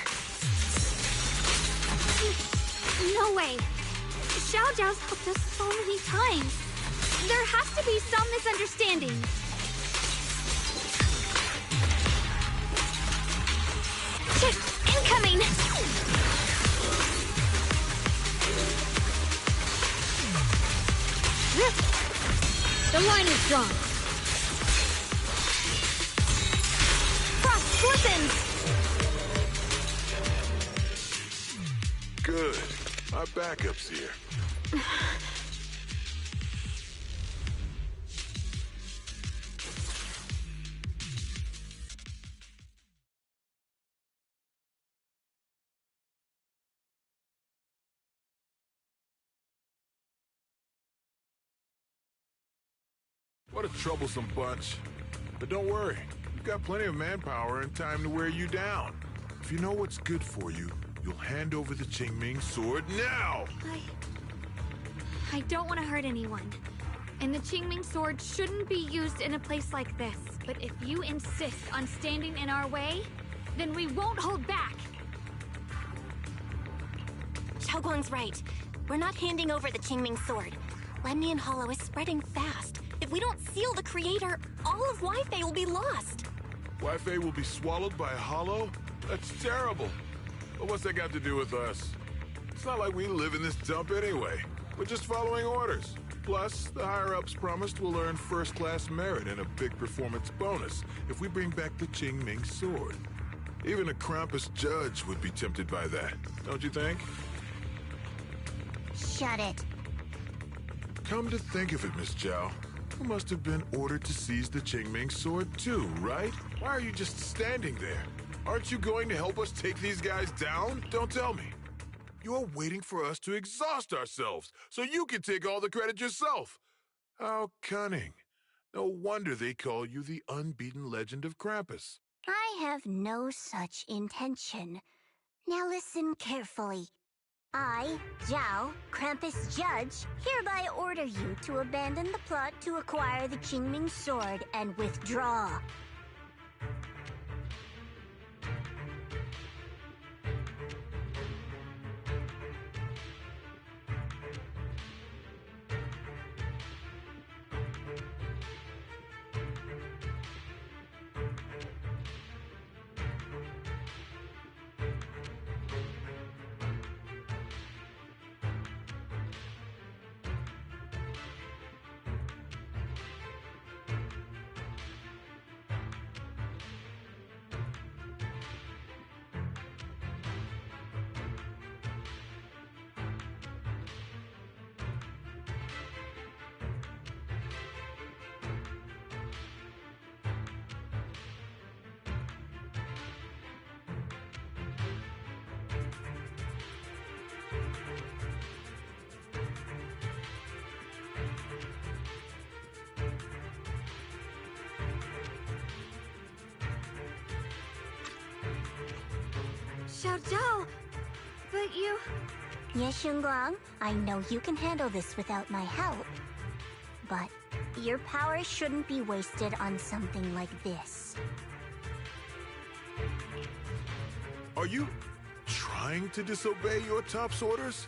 No way! Xiao's helped us so many times. There has to be some misunderstanding. Shit! Incoming! The line is strong. Frost glistens! Good. Our backup's here. What a troublesome bunch. But don't worry, we've got plenty of manpower and time to wear you down. If you know what's good for you, you'll hand over the Qingming sword now! I don't want to hurt anyone. And the Qingming sword shouldn't be used in a place like this. But if you insist on standing in our way, then we won't hold back. Xiaoguang's right. We're not handing over the Qingming sword. Lemnian Hollow is spreading fast. If we don't seal the creator, all of Wi-Fi will be lost. Wi-Fi will be swallowed by a hollow? That's terrible. But what's that got to do with us? It's not like we live in this dump anyway. We're just following orders. Plus, the higher-ups promised we'll earn first-class merit and a big performance bonus if we bring back the Qingming sword. Even a Krampus judge would be tempted by that, don't you think? Shut it. Come to think of it, Miss Zhao, you must have been ordered to seize the Qingming sword too, right? Why are you just standing there? Aren't you going to help us take these guys down? Don't tell me. You're waiting for us to exhaust ourselves so you can take all the credit yourself. How cunning. No wonder they call you the unbeaten legend of Krampus. I have no such intention. Now listen carefully. I, Zhao, Krampus Judge, hereby order you to abandon the plot to acquire the Qingming sword and withdraw. Xiao, but you... Yes, Xinguang, I know you can handle this without my help. But your power shouldn't be wasted on something like this. Are you trying to disobey your top's orders?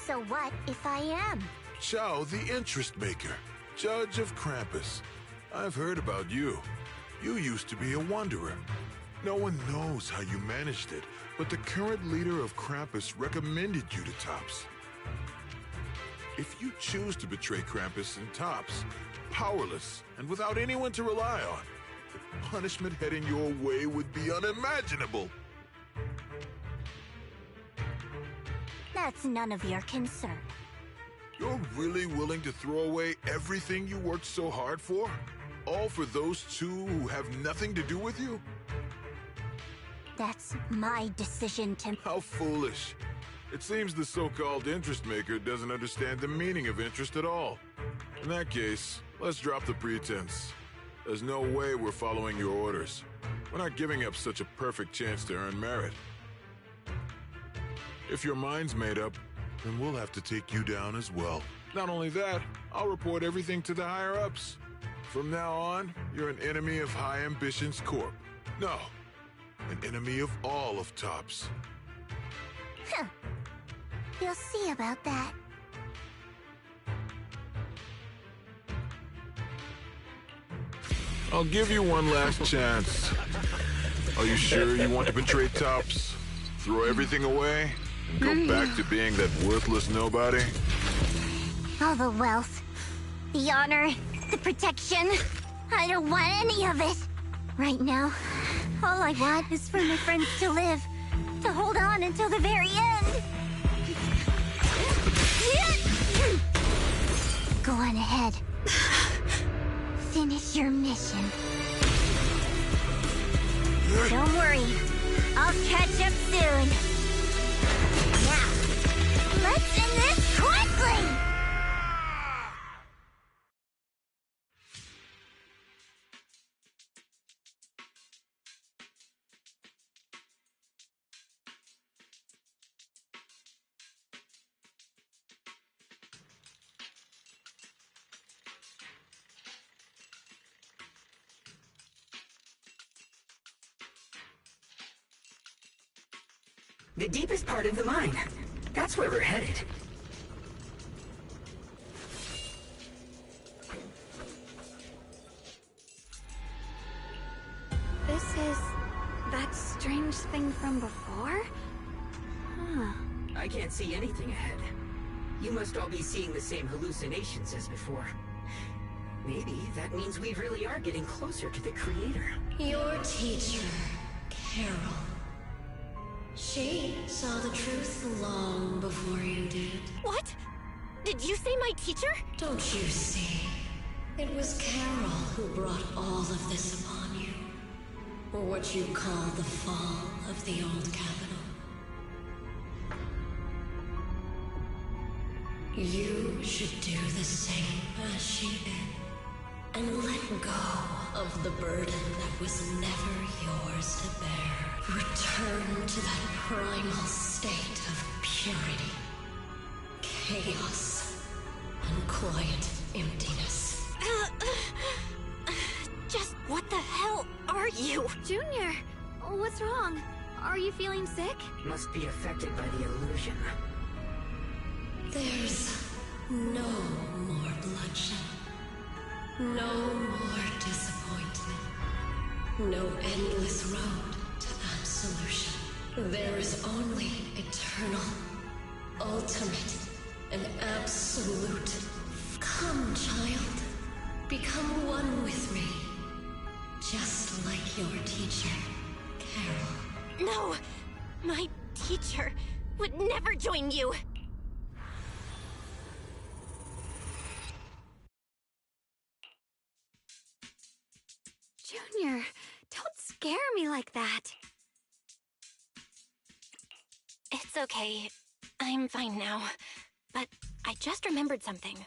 So what if I am? Xiao, the interest maker, judge of Krampus. I've heard about you. You used to be a wanderer. No one knows how you managed it, but the current leader of Krampus recommended you to Tops. If you choose to betray Krampus and Tops, powerless and without anyone to rely on, the punishment heading your way would be unimaginable. That's none of your concern. You're really willing to throw away everything you worked so hard for? All for those two who have nothing to do with you? That's my decision to... How foolish. It seems the so-called interest maker doesn't understand the meaning of interest at all. In that case, let's drop the pretense. There's no way we're following your orders. We're not giving up such a perfect chance to earn merit. If your mind's made up, then we'll have to take you down as well. Not only that, I'll report everything to the higher-ups. From now on, you're an enemy of High Ambitions Corp. No, an enemy of all of Tops. Huh. You'll see about that. I'll give you one last chance. Are you sure you want to betray Tops? Throw everything away? And go back to being that worthless nobody? All the wealth, the honor, the protection. I don't want any of it. Right now, all I want is for my friends to live. To hold on until the very end. Go on ahead. Finish your mission. Don't worry. I'll catch up soon. Now, let's end this quickly! The deepest part of the mine. That's where we're headed. This is that strange thing from before? Huh. I can't see anything ahead. You must all be seeing the same hallucinations as before. Maybe that means we really are getting closer to the Creator. Your teacher, Carol. She saw the truth long before you did. What? Did you say my teacher? Don't you see? It was Carol who brought all of this upon you. Or what you call the fall of the old capital. You should do the same as she did. And let go of the burden that was never yours to bear. Return to that primal state of purity, chaos, and quiet emptiness. Just what the hell are you? Junior, what's wrong? Are you feeling sick? Must be affected by the illusion. There's no more bloodshed. No more disappointment. No endless road to absolution. There is only eternal, ultimate, and absolute. Come, child. Become one with me. Just like your teacher, Carol. No! My teacher would never join you! Junior, don't scare me like that. It's okay. I'm fine now. But I just remembered something.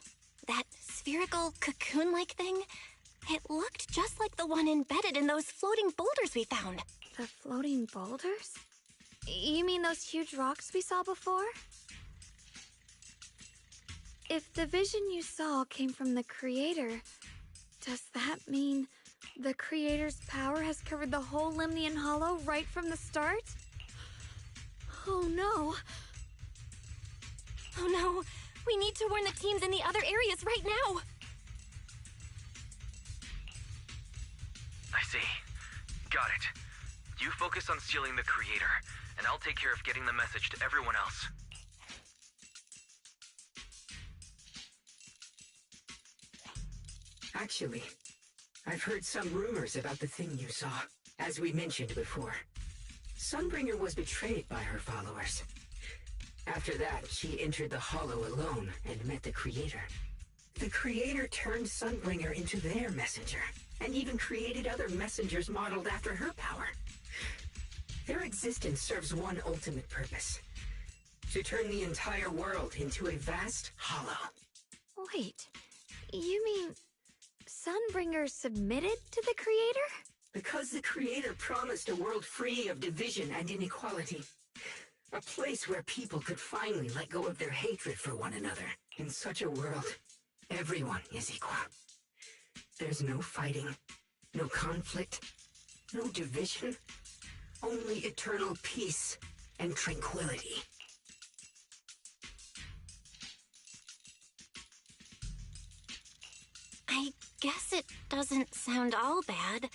That spherical cocoon-like thing, it looked just like the one embedded in those floating boulders we found. The floating boulders? You mean those huge rocks we saw before? If the vision you saw came from the Creator, does that mean the Creator's power has covered the whole Lemnian Hollow right from the start? Oh no. Oh no, we need to warn the teams in the other areas right now. I see. Got it. You focus on sealing the Creator, and I'll take care of getting the message to everyone else. Actually, I've heard some rumors about the thing you saw. As we mentioned before, Sunbringer was betrayed by her followers. After that, she entered the Hollow alone and met the Creator. The Creator turned Sunbringer into their messenger, and even created other messengers modeled after her power. Their existence serves one ultimate purpose: to turn the entire world into a vast hollow. Wait, you mean Sunbringer submitted to the Creator? Because the Creator promised a world free of division and inequality. A place where people could finally let go of their hatred for one another. In such a world, everyone is equal. There's no fighting, no conflict, no division, only eternal peace and tranquility. I guess it doesn't sound all bad.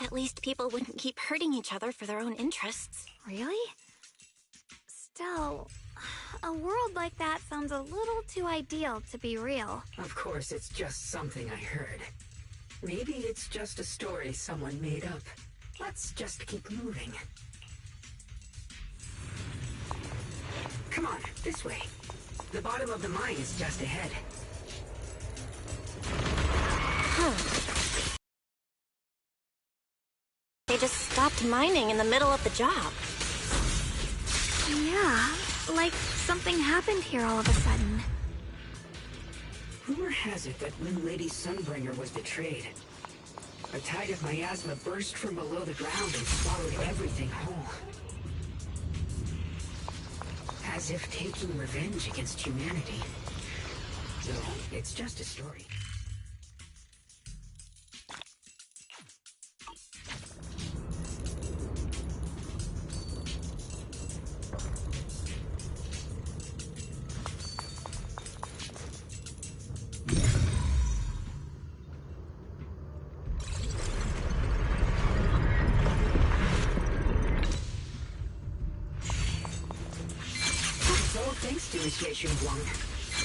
At least people wouldn't keep hurting each other for their own interests. Really? Still, a world like that sounds a little too ideal to be real. Of course, it's just something I heard. Maybe it's just a story someone made up. Let's just keep moving. Come on, this way. The bottom of the mine is just ahead. They just stopped mining in the middle of the job. Yeah, like something happened here all of a sudden. Rumor has it that when Lady Sunbringer was betrayed, a tide of miasma burst from below the ground and swallowed everything whole. As if taking revenge against humanity. Though, it's just a story.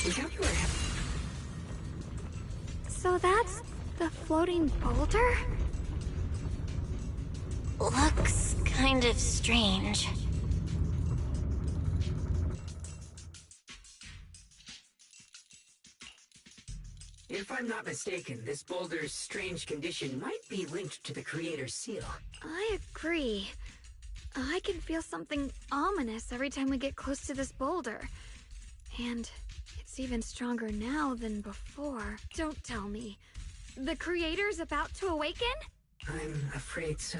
Without your help. So that's the floating boulder? Looks kind of strange. If I'm not mistaken, this boulder's strange condition might be linked to the Creator's seal. I agree. I can feel something ominous every time we get close to this boulder. And it's even stronger now than before. Don't tell me. The Creator's about to awaken? I'm afraid so.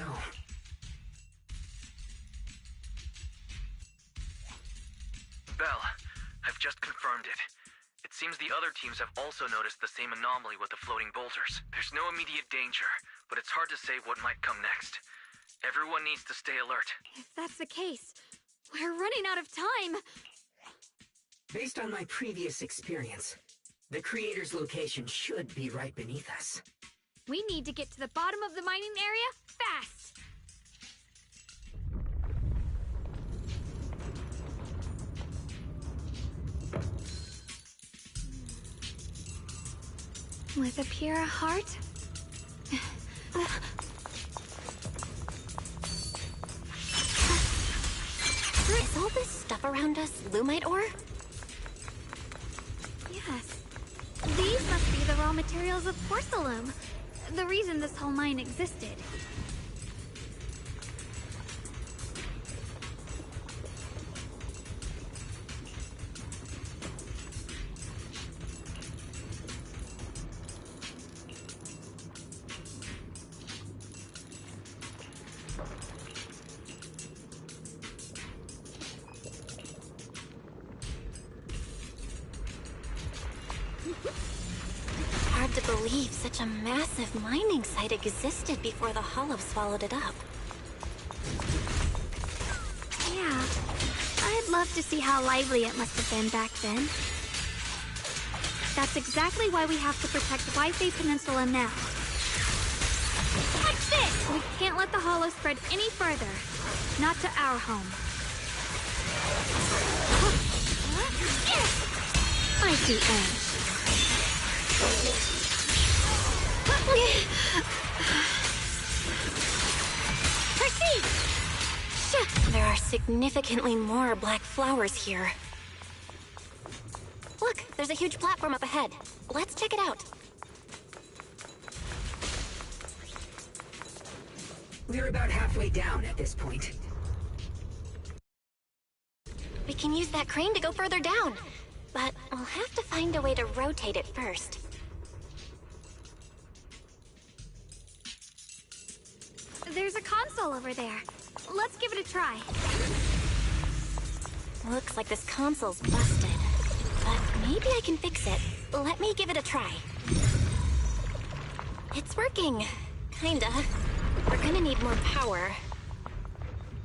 Belle, I've just confirmed it. It seems the other teams have also noticed the same anomaly with the floating boulders. There's no immediate danger, but it's hard to say what might come next. Everyone needs to stay alert. If that's the case, we're running out of time. Based on my previous experience, the Creator's location should be right beneath us. We need to get to the bottom of the mining area fast. With a pure heart? Is all this stuff around us Lumite ore? Yes. These must be the raw materials of Porcelain. The reason this whole mine existed. Hard to believe such a massive mining site existed before the Hollow swallowed it up. Yeah. I'd love to see how lively it must have been back then. That's exactly why we have to protect Wi-Fi Peninsula now. Watch this! We can't let the Hollow spread any further. Not to our home. I see Ash. Proceed! There are significantly more black flowers here. Look, there's a huge platform up ahead. Let's check it out. We're about halfway down at this point. We can use that crane to go further down, but we'll have to find a way to rotate it first. There's a console over there. Let's give it a try. Looks like this console's busted, but maybe I can fix it. Let me give it a try. It's working. Kinda. We're gonna need more power.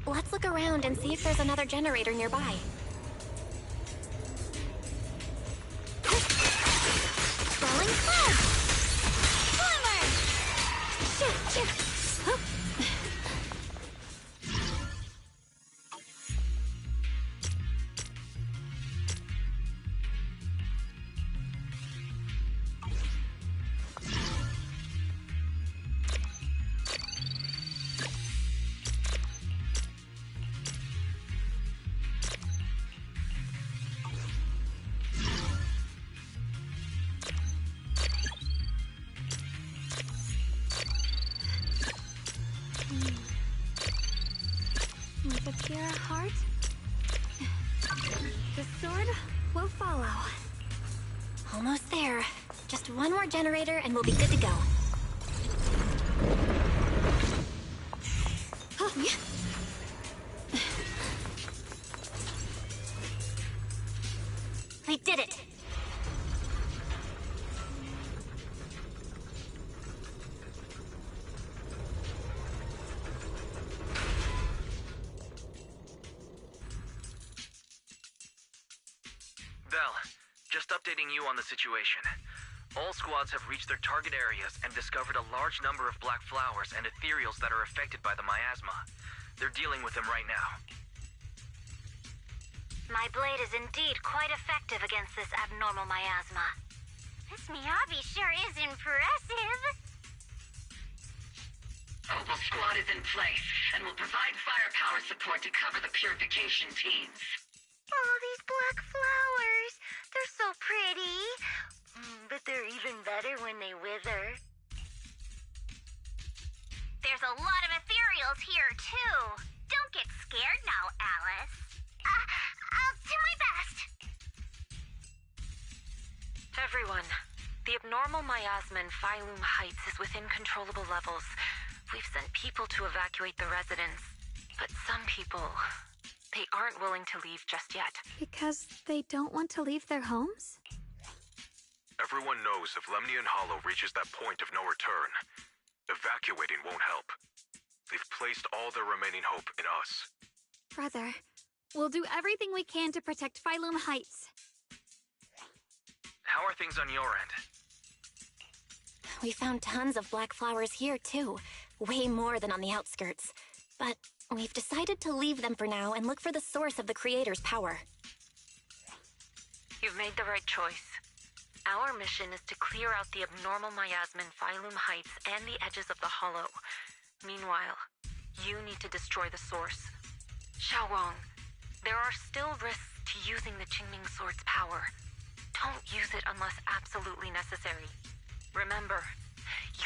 Let's look around and see if there's another generator nearby. Rolling cloud! Forward! Shoot! Huh? With a pure heart, the sword will follow. Almost there. Just one more generator and we'll be good to go. We did it! Bell, just updating you on the situation. All squads have reached their target areas and discovered a large number of black flowers and ethereals that are affected by the miasma. They're dealing with them right now. My blade is indeed quite effective against this abnormal miasma. This Miyabi sure is impressive. Opal Squad is in place and will provide firepower support to cover the purification teams. Oh, these black flowers. They're so pretty. But they're even better when they wither. There's a lot of ethereals here, too. Don't get scared now, Alice. I'll do my best. Everyone, the abnormal miasma in Phylum Heights is within controllable levels. We've sent people to evacuate the residents, but some people, they aren't willing to leave just yet. Because they don't want to leave their homes? Everyone knows if Lemnian Hollow reaches that point of no return, evacuating won't help. They've placed all their remaining hope in us. Brother, we'll do everything we can to protect Phylum Heights. How are things on your end? We found tons of black flowers here, too. Way more than on the outskirts. But we've decided to leave them for now and look for the source of the Creator's power. You've made the right choice. Our mission is to clear out the abnormal miasma in Phylum Heights and the edges of the Hollow. Meanwhile, you need to destroy the source. Xiaowang, there are still risks to using the Qingming Sword's power. Don't use it unless absolutely necessary. Remember,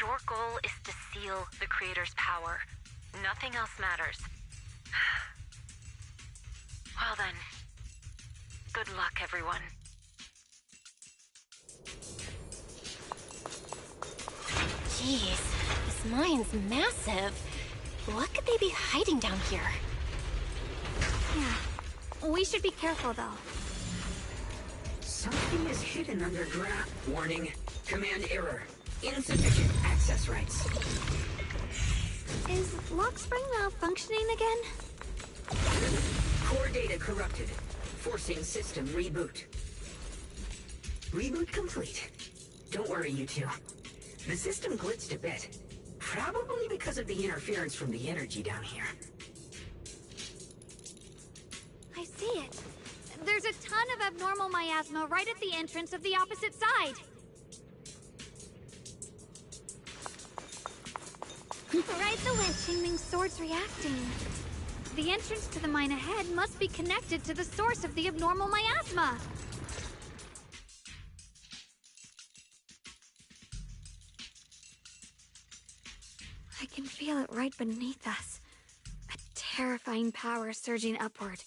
your goal is to seal the Creator's power. Nothing else matters. Well then, good luck, everyone. Jeez, this mine's massive. What could they be hiding down here? Yeah, we should be careful, though. Something is hidden underground. Warning. Command error. Insufficient access rights. Is Lockspring malfunctioning again? Core data corrupted. Forcing system reboot. Reboot complete. Don't worry, you two. The system glitched a bit. Probably because of the interference from the energy down here. I see it. There's a ton of abnormal miasma right at the entrance of the opposite side. Right the wind. Qingming's sword's reacting. The entrance to the mine ahead must be connected to the source of the abnormal miasma. I can feel it right beneath us. A terrifying power surging upward.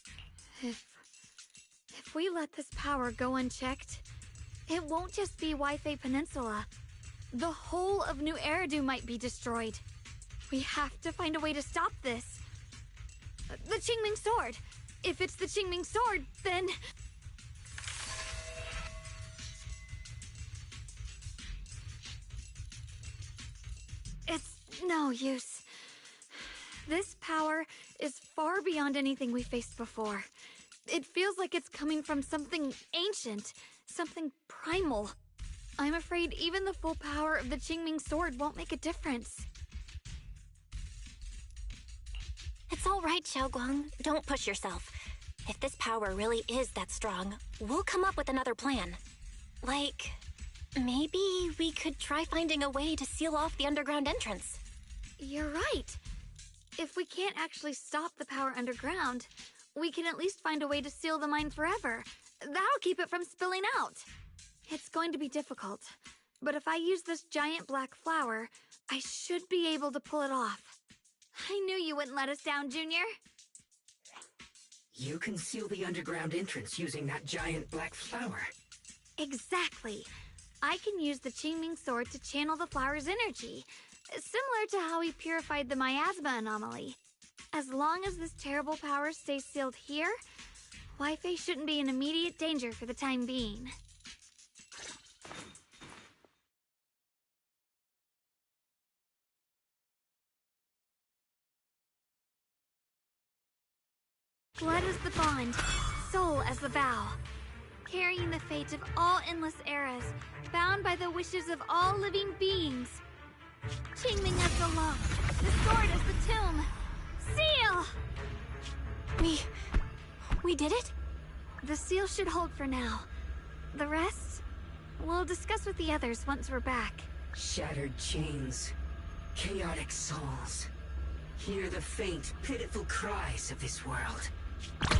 If we let this power go unchecked, it won't just be Wi-Fi Peninsula. The whole of New Eridu might be destroyed. We have to find a way to stop this. The Qingming sword! If it's the Qingming sword, then... It's no use. This power is far beyond anything we faced before. It feels like it's coming from something ancient, something primal. I'm afraid even the full power of the Qingming sword won't make a difference. It's all right, Xiaoguang. Don't push yourself. If this power really is that strong, we'll come up with another plan. Like, maybe we could try finding a way to seal off the underground entrance. You're right. If we can't actually stop the power underground, we can at least find a way to seal the mine forever. That'll keep it from spilling out. It's going to be difficult, but if I use this giant black flower, I should be able to pull it off. I knew you wouldn't let us down, Junior. You can seal the underground entrance using that giant black flower. Exactly. I can use the Qingming sword to channel the flower's energy, similar to how we purified the miasma anomaly. As long as this terrible power stays sealed here, Wi-Fi shouldn't be in immediate danger for the time being. Blood as the bond, soul as the vow. Carrying the fate of all endless eras, bound by the wishes of all living beings. Qingming as the law, the sword as the tomb. Seal! We did it? The seal should hold for now. The rest, we'll discuss with the others once we're back. Shattered chains, chaotic souls. Hear the faint, pitiful cries of this world.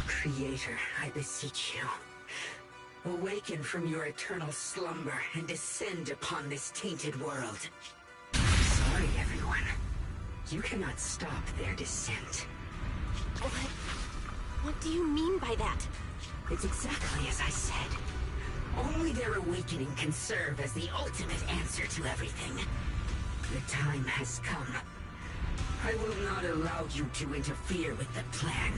Creator, I beseech you. Awaken from your eternal slumber and descend upon this tainted world. Sorry, everyone. You cannot stop their descent. What do you mean by that? It's exactly as I said. Only their awakening can serve as the ultimate answer to everything. The time has come. I will not allow you to interfere with the plan.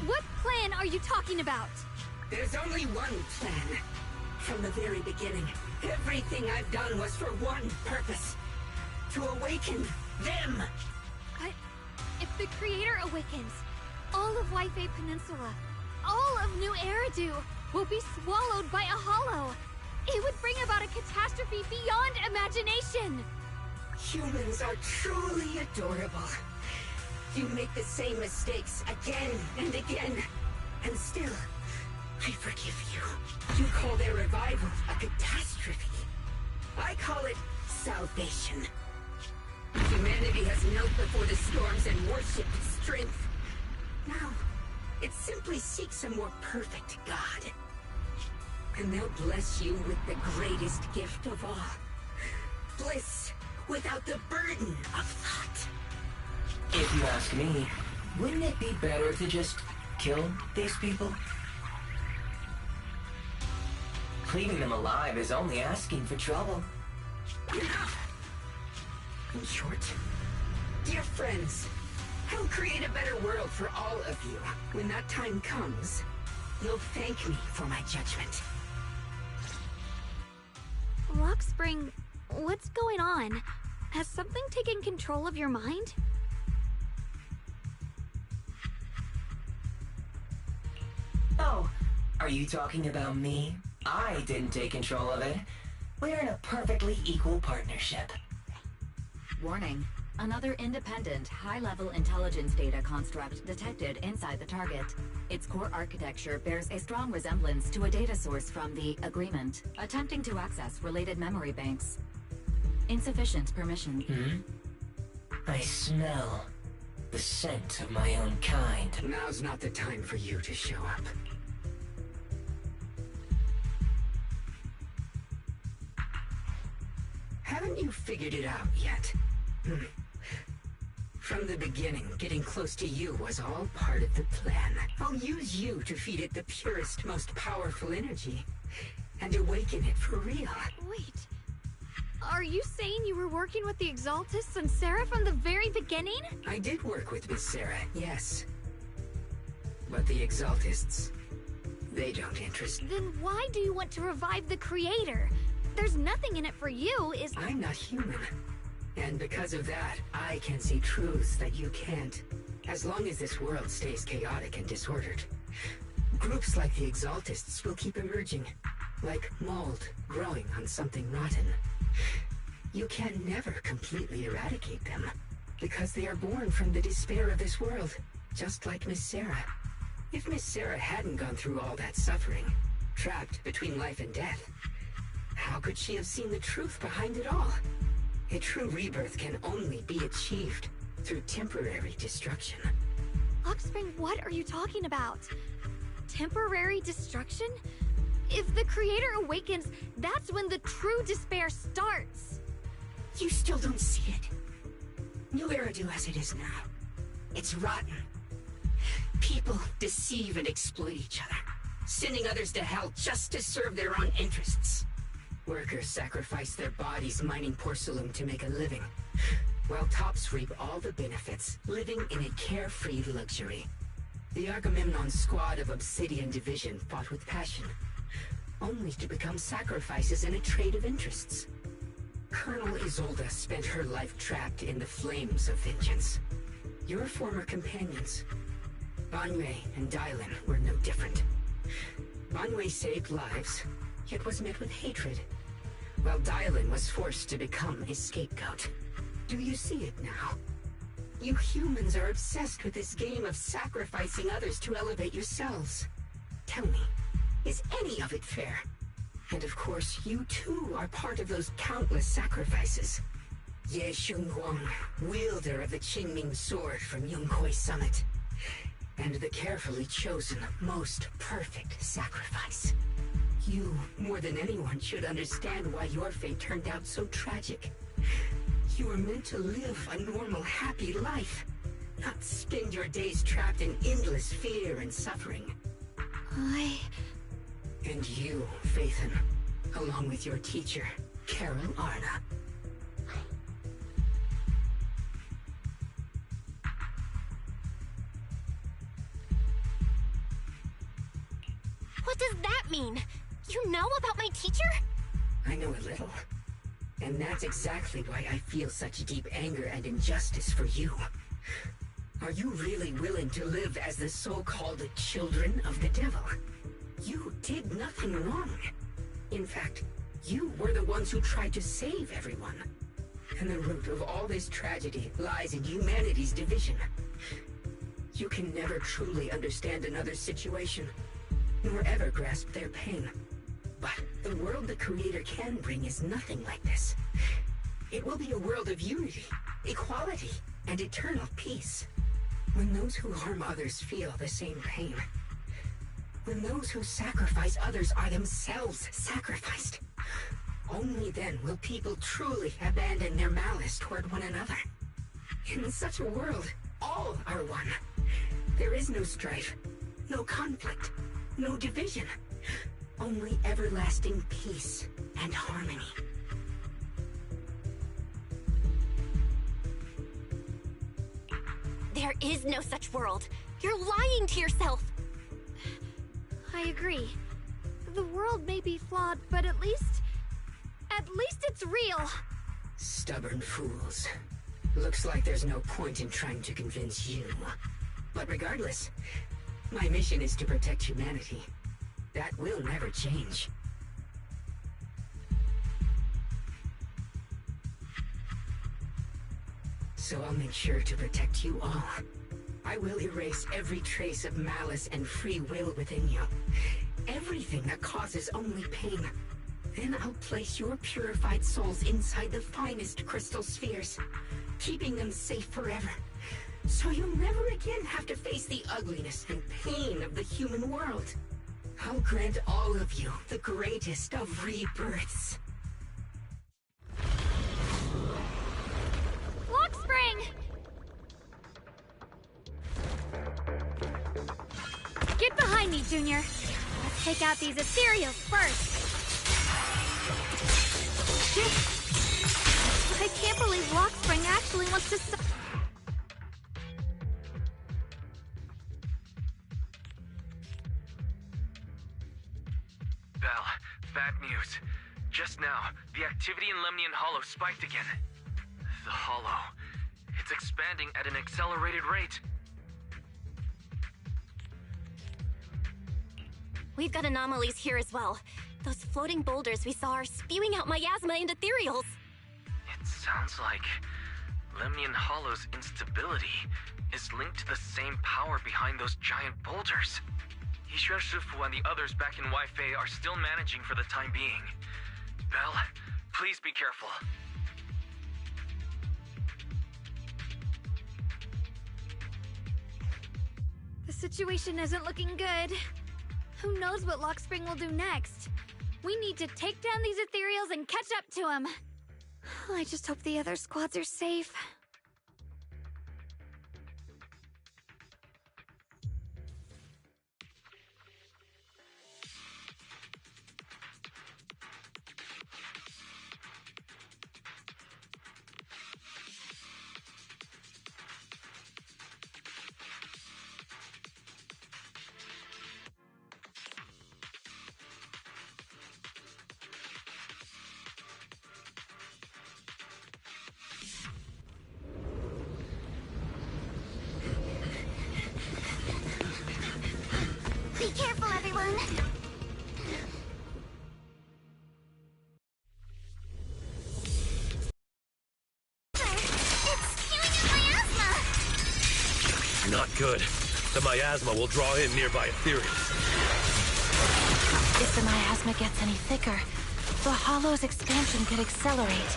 What plan are you talking about? There's only one plan. From the very beginning, everything I've done was for one purpose. To awaken them! If the Creator awakens, all of Wi-Fi Peninsula, all of New Eridu, will be swallowed by a hollow. It would bring about a catastrophe beyond imagination. Humans are truly adorable. You make the same mistakes again and again, and still, I forgive you. You call their revival a catastrophe. I call it salvation. Humanity has knelt before the storms and worshipped strength. Now, it simply seeks a more perfect God. And they'll bless you with the greatest gift of all. Bliss without the burden of thought. If you ask me, wouldn't it be better to just kill these people? Leaving them alive is only asking for trouble. Enough! In short, dear friends, I'll create a better world for all of you. When that time comes, you'll thank me for my judgment. Rockspring, what's going on? Has something taken control of your mind? Oh, are you talking about me? I didn't take control of it. We're in a perfectly equal partnership. Warning. Another independent, high-level intelligence data construct detected inside the target. Its core architecture bears a strong resemblance to a data source from the Agreement, attempting to access related memory banks. Insufficient permission. I smell the scent of my own kind. Now's not the time for you to show up. Haven't you figured it out yet? From the beginning, getting close to you was all part of the plan. I'll use you to feed it the purest, most powerful energy, and awaken it for real. Wait. Are you saying you were working with the Exaltists and Sarah from the very beginning? I did work with Miss Sarah, yes. But the Exaltists, they don't interest me. Then why do you want to revive the Creator? There's nothing in it for you, is... I'm not human. And because of that, I can see truths that you can't. As long as this world stays chaotic and disordered, groups like the Exaltists will keep emerging, like mold growing on something rotten. You can never completely eradicate them, because they are born from the despair of this world, just like Miss Sarah. If Miss Sarah hadn't gone through all that suffering, trapped between life and death, how could she have seen the truth behind it all? A true rebirth can only be achieved through temporary destruction. Oxspring, what are you talking about? Temporary destruction? If the Creator awakens, that's when the true despair starts. You still don't see it. New Eridu as it is now. It's rotten. People deceive and exploit each other, sending others to hell just to serve their own interests. Workers sacrifice their bodies mining porcelain to make a living, while tops reap all the benefits, living in a carefree luxury. The Agamemnon squad of Obsidian Division fought with passion, only to become sacrifices in a trade of interests. Colonel Isolda spent her life trapped in the flames of vengeance. Your former companions, Banwei and Dylan, were no different. Banwei saved lives, yet was met with hatred, while Dylan was forced to become a scapegoat. Do you see it now? You humans are obsessed with this game of sacrificing others to elevate yourselves. Tell me, is any of it fair? And of course, you too are part of those countless sacrifices. Ye Shunguang, wielder of the Qingming sword from Yunhui Summit, and the carefully chosen, most perfect sacrifice. You, more than anyone, should understand why your fate turned out so tragic. You were meant to live a normal, happy life, not spend your days trapped in endless fear and suffering. And you, Phaethon, along with your teacher, Carol Arna. What does that mean? You know about my teacher? I know a little. And that's exactly why I feel such deep anger and injustice for you. Are you really willing to live as the so-called children of the devil? You did nothing wrong. In fact, you were the ones who tried to save everyone. And the root of all this tragedy lies in humanity's division. You can never truly understand another's situation, nor ever grasp their pain. But the world the Creator can bring is nothing like this. It will be a world of unity, equality, and eternal peace. When those who harm others feel the same pain. When those who sacrifice others are themselves sacrificed. Only then will people truly abandon their malice toward one another. In such a world, all are one. There is no strife, no conflict, no division. Only everlasting peace and harmony. There is no such world. You're lying to yourself. I agree. The world may be flawed, but at least it's real. Stubborn fools. Looks like there's no point in trying to convince you. But regardless, my mission is to protect humanity. That will never change. So I'll make sure to protect you all. I will erase every trace of malice and free will within you. Everything that causes only pain. Then I'll place your purified souls inside the finest crystal spheres, keeping them safe forever. So you'll never again have to face the ugliness and pain of the human world. I'll grant all of you the greatest of rebirths. Lock spring! Get behind me, Junior. Let's take out these ethereals first. I can't believe Lock Spring actually wants to. Belle, bad news. Just now, the activity in Lemnian Hollow spiked again. The Hollow. It's expanding at an accelerated rate. We've got anomalies here as well. Those floating boulders we saw are spewing out miasma and ethereals. It sounds like Lemnian Hollow's instability is linked to the same power behind those giant boulders. Yishuan Shifu and the others back in Weifei are still managing for the time being. Belle, please be careful. The situation isn't looking good. Who knows what Lock Spring will do next? We need to take down these ethereals and catch up to him. I just hope the other squads are safe. Be careful, everyone! It's spewing out miasma! Not good. The miasma will draw in nearby ethereals. If the miasma gets any thicker, the Hollow's expansion could accelerate.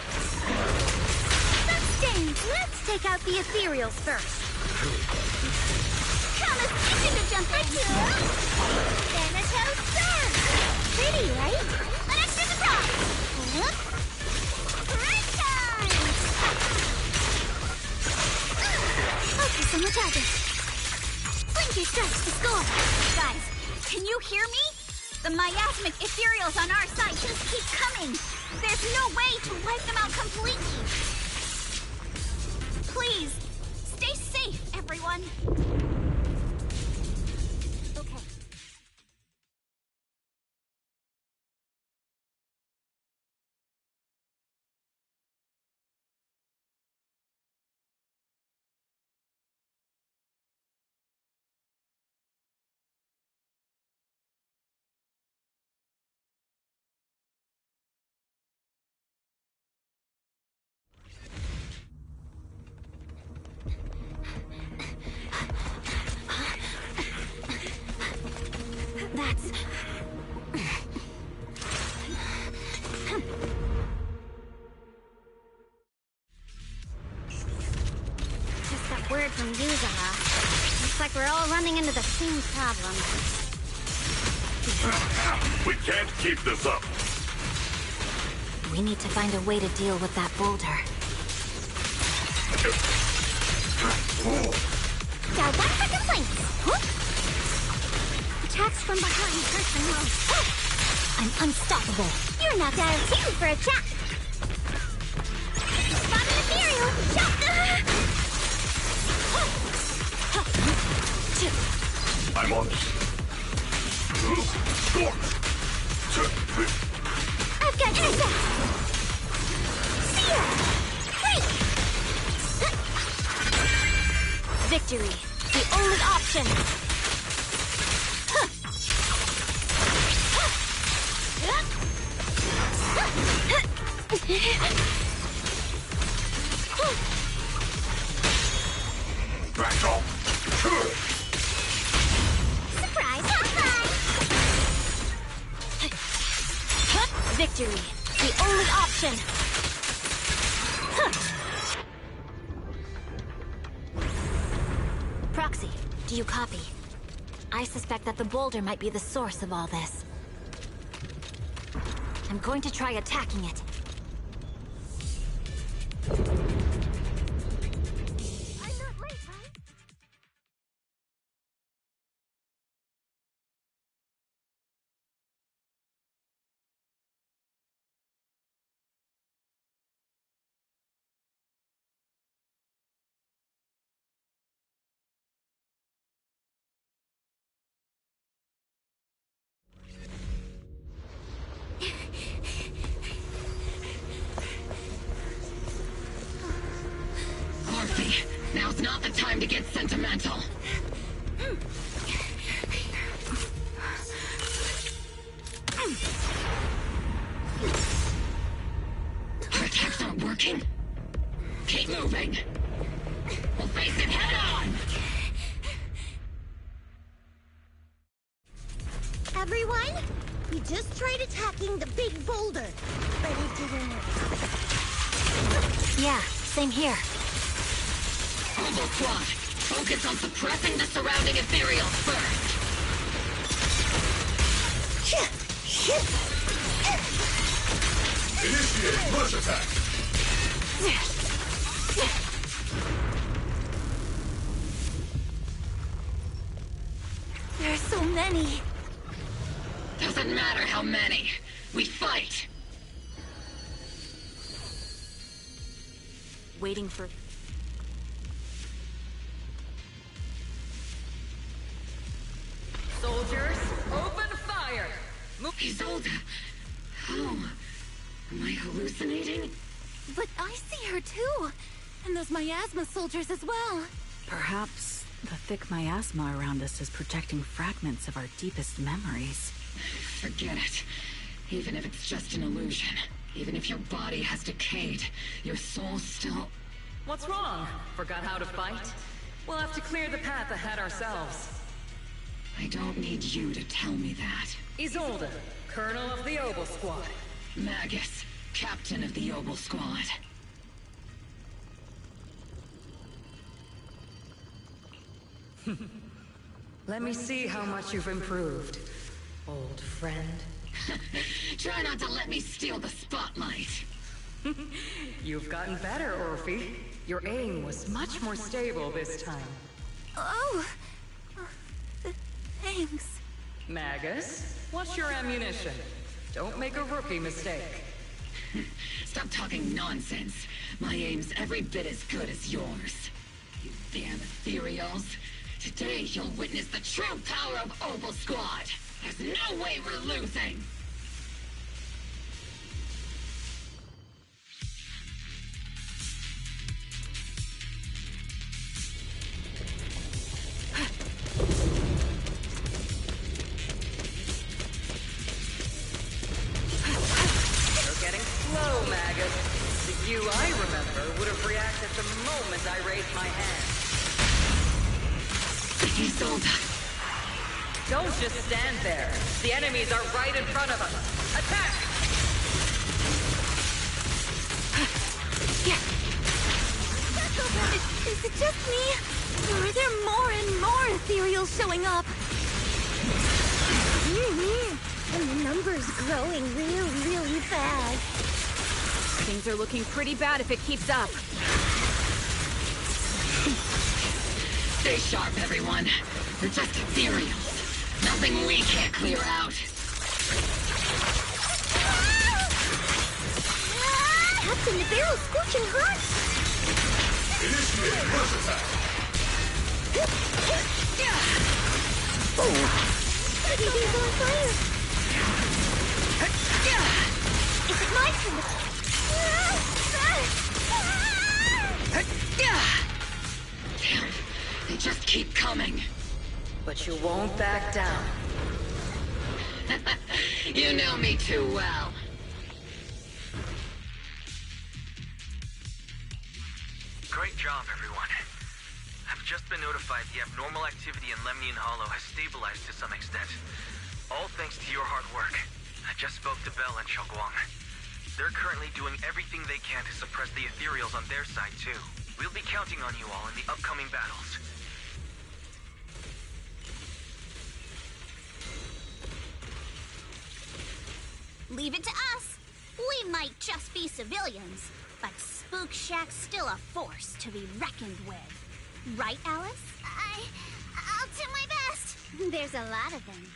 Sustained! Let's take out the ethereals first. Thomas, itching to jump in! Thanatos Surge! Pretty, right? An extra surprise! Great time! Focus on the target. Blinky strikes to score! Guys, can you hear me? The miasmic ethereals on our side just keep coming. There's no way to wipe them out completely. Please, stay safe, everyone. That's... Just got word from Yuzaha. Looks like we're all running into the same problem. We can't keep this up. We need to find a way to deal with that boulder. Got one for complaints. Huh? Attacks from behind hurt the most. I'm unstoppable. You're knocked out of tune for a chat. Spot an ethereal. Shot. I'm on it. I've got intercept. Seer. Wait. Victory. The only option. Back off. Surprise! victory. The only option. Proxy, do you copy? I suspect that the boulder might be the source of all this. I'm going to try attacking it. I'm not late, right? Now's not the time to get sentimental. Our attacks aren't working. Keep moving. We'll face it head on! Everyone, we just tried attacking the big boulder, but it didn't work. Yeah, same here. Combo Squad, focus on suppressing the surrounding ethereals first. Initiate rush attack! There are so many. Doesn't matter how many. We fight. Waiting for... Soldiers, open fire! Isolde! How? Am I hallucinating? But I see her too! And those miasma soldiers as well! Perhaps the thick miasma around us is protecting fragments of our deepest memories. Forget it. Even if it's just an illusion. Even if your body has decayed, your soul still... What's wrong? Forgot how to fight? We'll have to clear the path ahead ourselves. I don't need you to tell me that. Isolde, Colonel of the Obel Squad. Magus, Captain of the Obel Squad. Let me see how much you've improved, old friend. Try not to let me steal the spotlight. You've gotten better, Orphe. Your aim was much more stable this time. Oh! Thanks. Magus, what's your ammunition? Don't make a rookie mistake. Stop talking nonsense. My aim's every bit as good as yours. You damn ethereals. Today you'll witness the true power of Obel Squad. There's no way we're losing. You're getting slow, Magus. The you I remember would have reacted the moment I raised my hand. Isolde. Don't just stand there. The enemies are right in front of us. Attack! Is it just me? Or are there more and more ethereals showing up? And the number's growing really fast. Things are looking pretty bad if it keeps up. Stay sharp, everyone. They're just ethereals. Nothing we can't clear out. Captain, the barrel's scorching hot! Initiate rush attack! Everything's on fire! Is it my turn? Damn, they just keep coming. But you won't back down. You know me too well. Great job, everyone. I've just been notified the abnormal activity in Lemnian Hollow has stabilized to some extent. All thanks to your hard work. I just spoke to Bell and Xiaoguang. They're currently doing everything they can to suppress the ethereals on their side, too. We'll be counting on you all in the upcoming battles. Leave it to us. We might just be civilians, but Spook Shack's still a force to be reckoned with. Right, Alice? I'll do my best. There's a lot of them.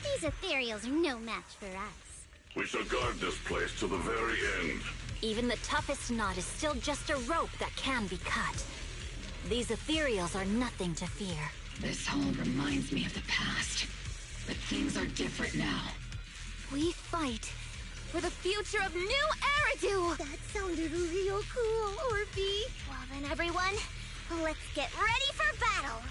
These ethereals are no match for us. We shall guard this place to the very end. Even the toughest knot is still just a rope that can be cut. These ethereals are nothing to fear. This all reminds me of the past. But things are different now. We fight for the future of New Eridu! That sounded real cool, Orphe. Well then, everyone, let's get ready for battle.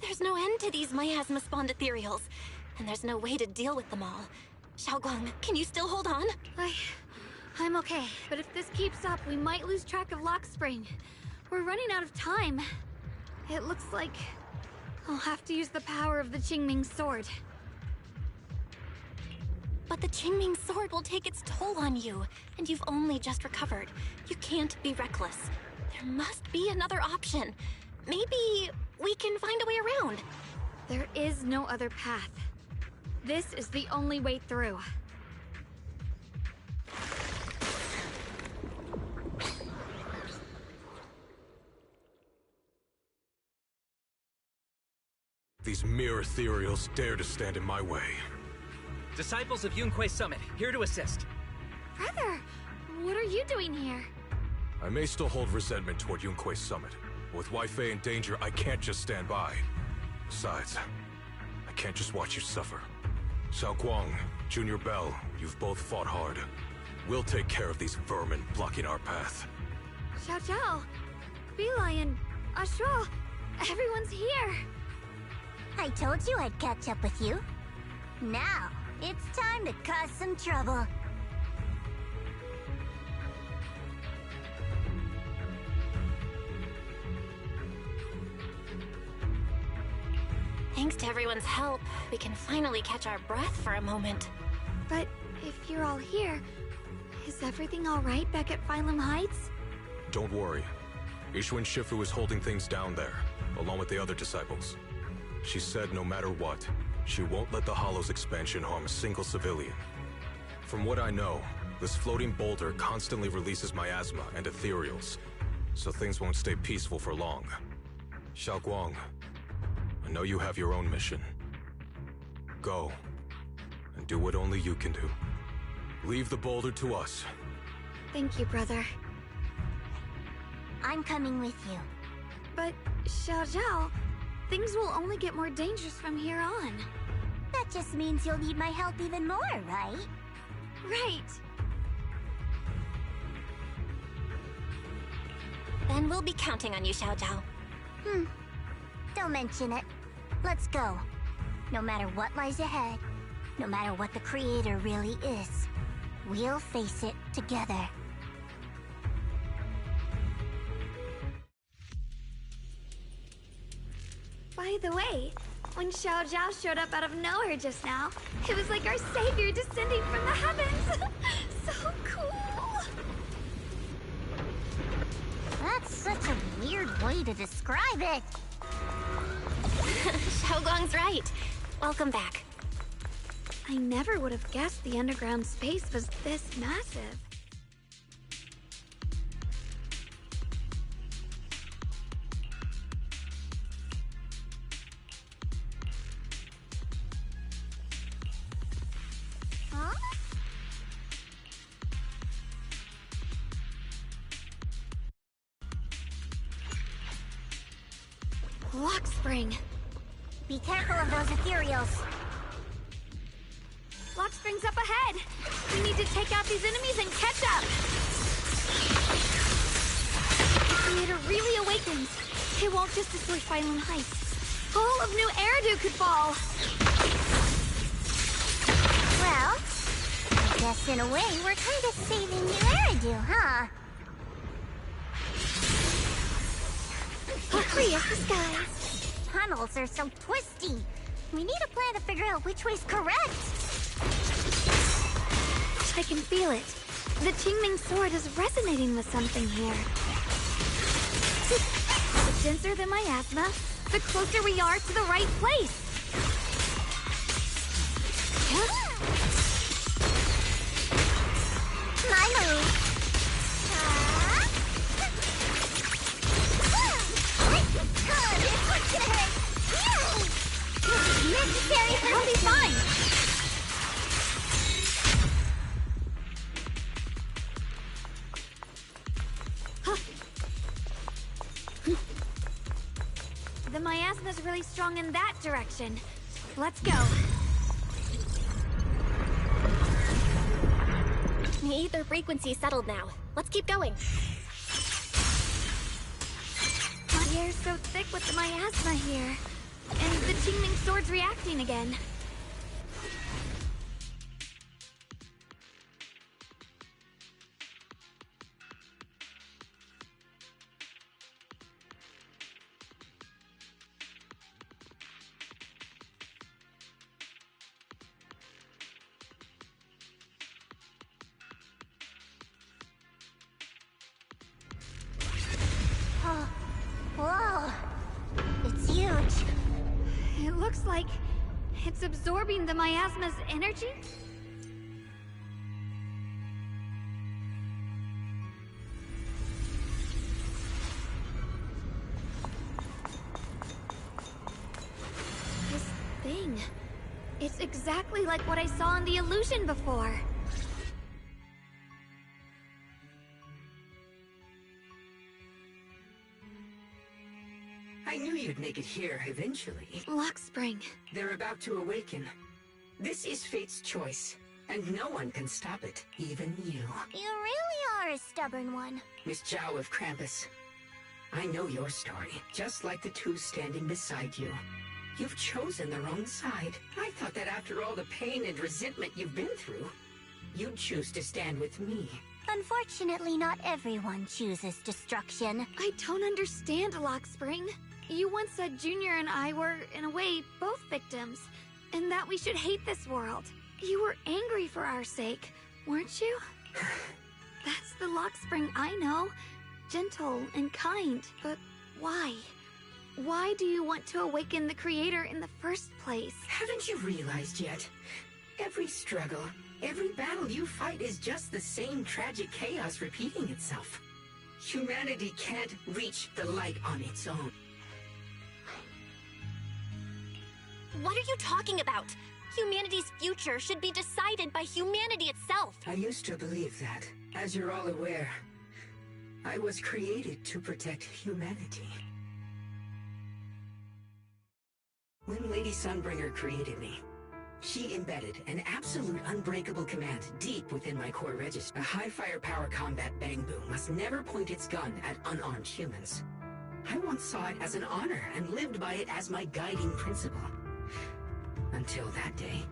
There's no end to these miasma-spawned ethereals, and there's no way to deal with them all. Xiaoguang, can you still hold on? I'm okay, but if this keeps up, we might lose track of Lock Spring. We're running out of time. It looks like I'll have to use the power of the Qingming sword. But the Qingming sword will take its toll on you, and you've only just recovered. You can't be reckless. There must be another option. Maybe we can find a way around. There is no other path. This is the only way through. These mere ethereals dare to stand in my way. Disciples of Yunquei Summit, here to assist. Brother, what are you doing here? I may still hold resentment toward Yunquei Summit, but with Wei Fei in danger, I can't just stand by. Besides, I can't just watch you suffer. Xiaoguang, Junior Bell, you've both fought hard. We'll take care of these vermin blocking our path. Xiao Zhao, Lion, Ashura, everyone's here. I told you I'd catch up with you. Now, it's time to cause some trouble. Thanks to everyone's help, we can finally catch our breath for a moment. But if you're all here, is everything all right back at Phylum Heights? Don't worry. Ishwin Shifu is holding things down there, along with the other disciples. She said no matter what, she won't let the Hollow's expansion harm a single civilian. From what I know, this floating boulder constantly releases miasma and ethereals, so things won't stay peaceful for long. Xiaoguang, I know you have your own mission. Go, and do what only you can do. Leave the boulder to us. Thank you, brother. I'm coming with you. But, Xiao Zhao, things will only get more dangerous from here on. That just means you'll need my help even more, right? Right. Then we'll be counting on you, Xiao Zhao. Don't mention it. Let's go. No matter what lies ahead, no matter what the Creator really is, we'll face it together. By the way, when Xiao Zhao showed up out of nowhere just now, it was like our savior descending from the heavens. So cool. That's such a weird way to describe it. Xiaoguang's right. Welcome back. I never would have guessed the underground space was this massive. Lock spring. Be careful of those ethereals. Lock spring's up ahead. We need to take out these enemies and catch up. If the creator really awakens, it won't just destroy Phylum Heights. All of New Eridu could fall. Well, I guess in a way we're kind of saving New Eridu, huh? Free as the skies. Tunnels are so twisty. We need a plan to figure out which way's correct. I can feel it. The Qingming sword is resonating with something here. The denser the miasma, the closer we are to the right place. My move. This one's gonna hurt. Necessary. I'll be fine. The miasma's really strong in that direction. Let's go. The ether frequency's settled now. Let's keep going. The air's so thick with the miasma here. And the Qingming sword's reacting again. Whoa. It's huge. It looks like it's absorbing the miasma's energy? This thing. It's exactly like what I saw in the illusion before. I knew you'd make it here eventually. Lock spring. They're about to awaken. This is fate's choice, and no one can stop it, even you. You really are a stubborn one. Miss Zhao of Krampus, I know your story, just like the two standing beside you. You've chosen the wrong side. I thought that after all the pain and resentment you've been through, you'd choose to stand with me. Unfortunately, not everyone chooses destruction. I don't understand, Lock Spring. You once said Junior and I were, in a way, both victims, and that we should hate this world. You were angry for our sake, weren't you? That's the Lock Spring I know. Gentle and kind, but why? Why do you want to awaken the Creator in the first place? Haven't you realized yet? Every struggle, every battle you fight is just the same tragic chaos repeating itself. Humanity can't reach the light on its own. What are you talking about? Humanity's future should be decided by humanity itself. I used to believe that. As you're all aware, I was created to protect humanity. When Lady Sunbringer created me, she embedded an absolute unbreakable command deep within my core register. A high firepower combat bang boom must never point its gun at unarmed humans. I once saw it as an honor and lived by it as my guiding principle. Until that day.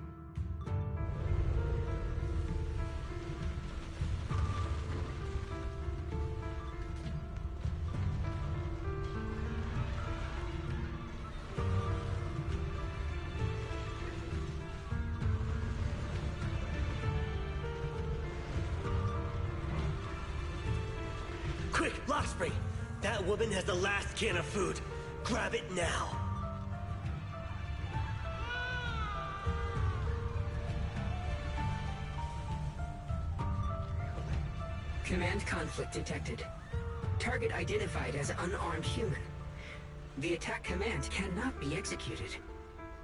Quick, Lockspring! That woman has the last can of food. Grab it now. Command conflict detected. Target identified as unarmed human. The attack command cannot be executed.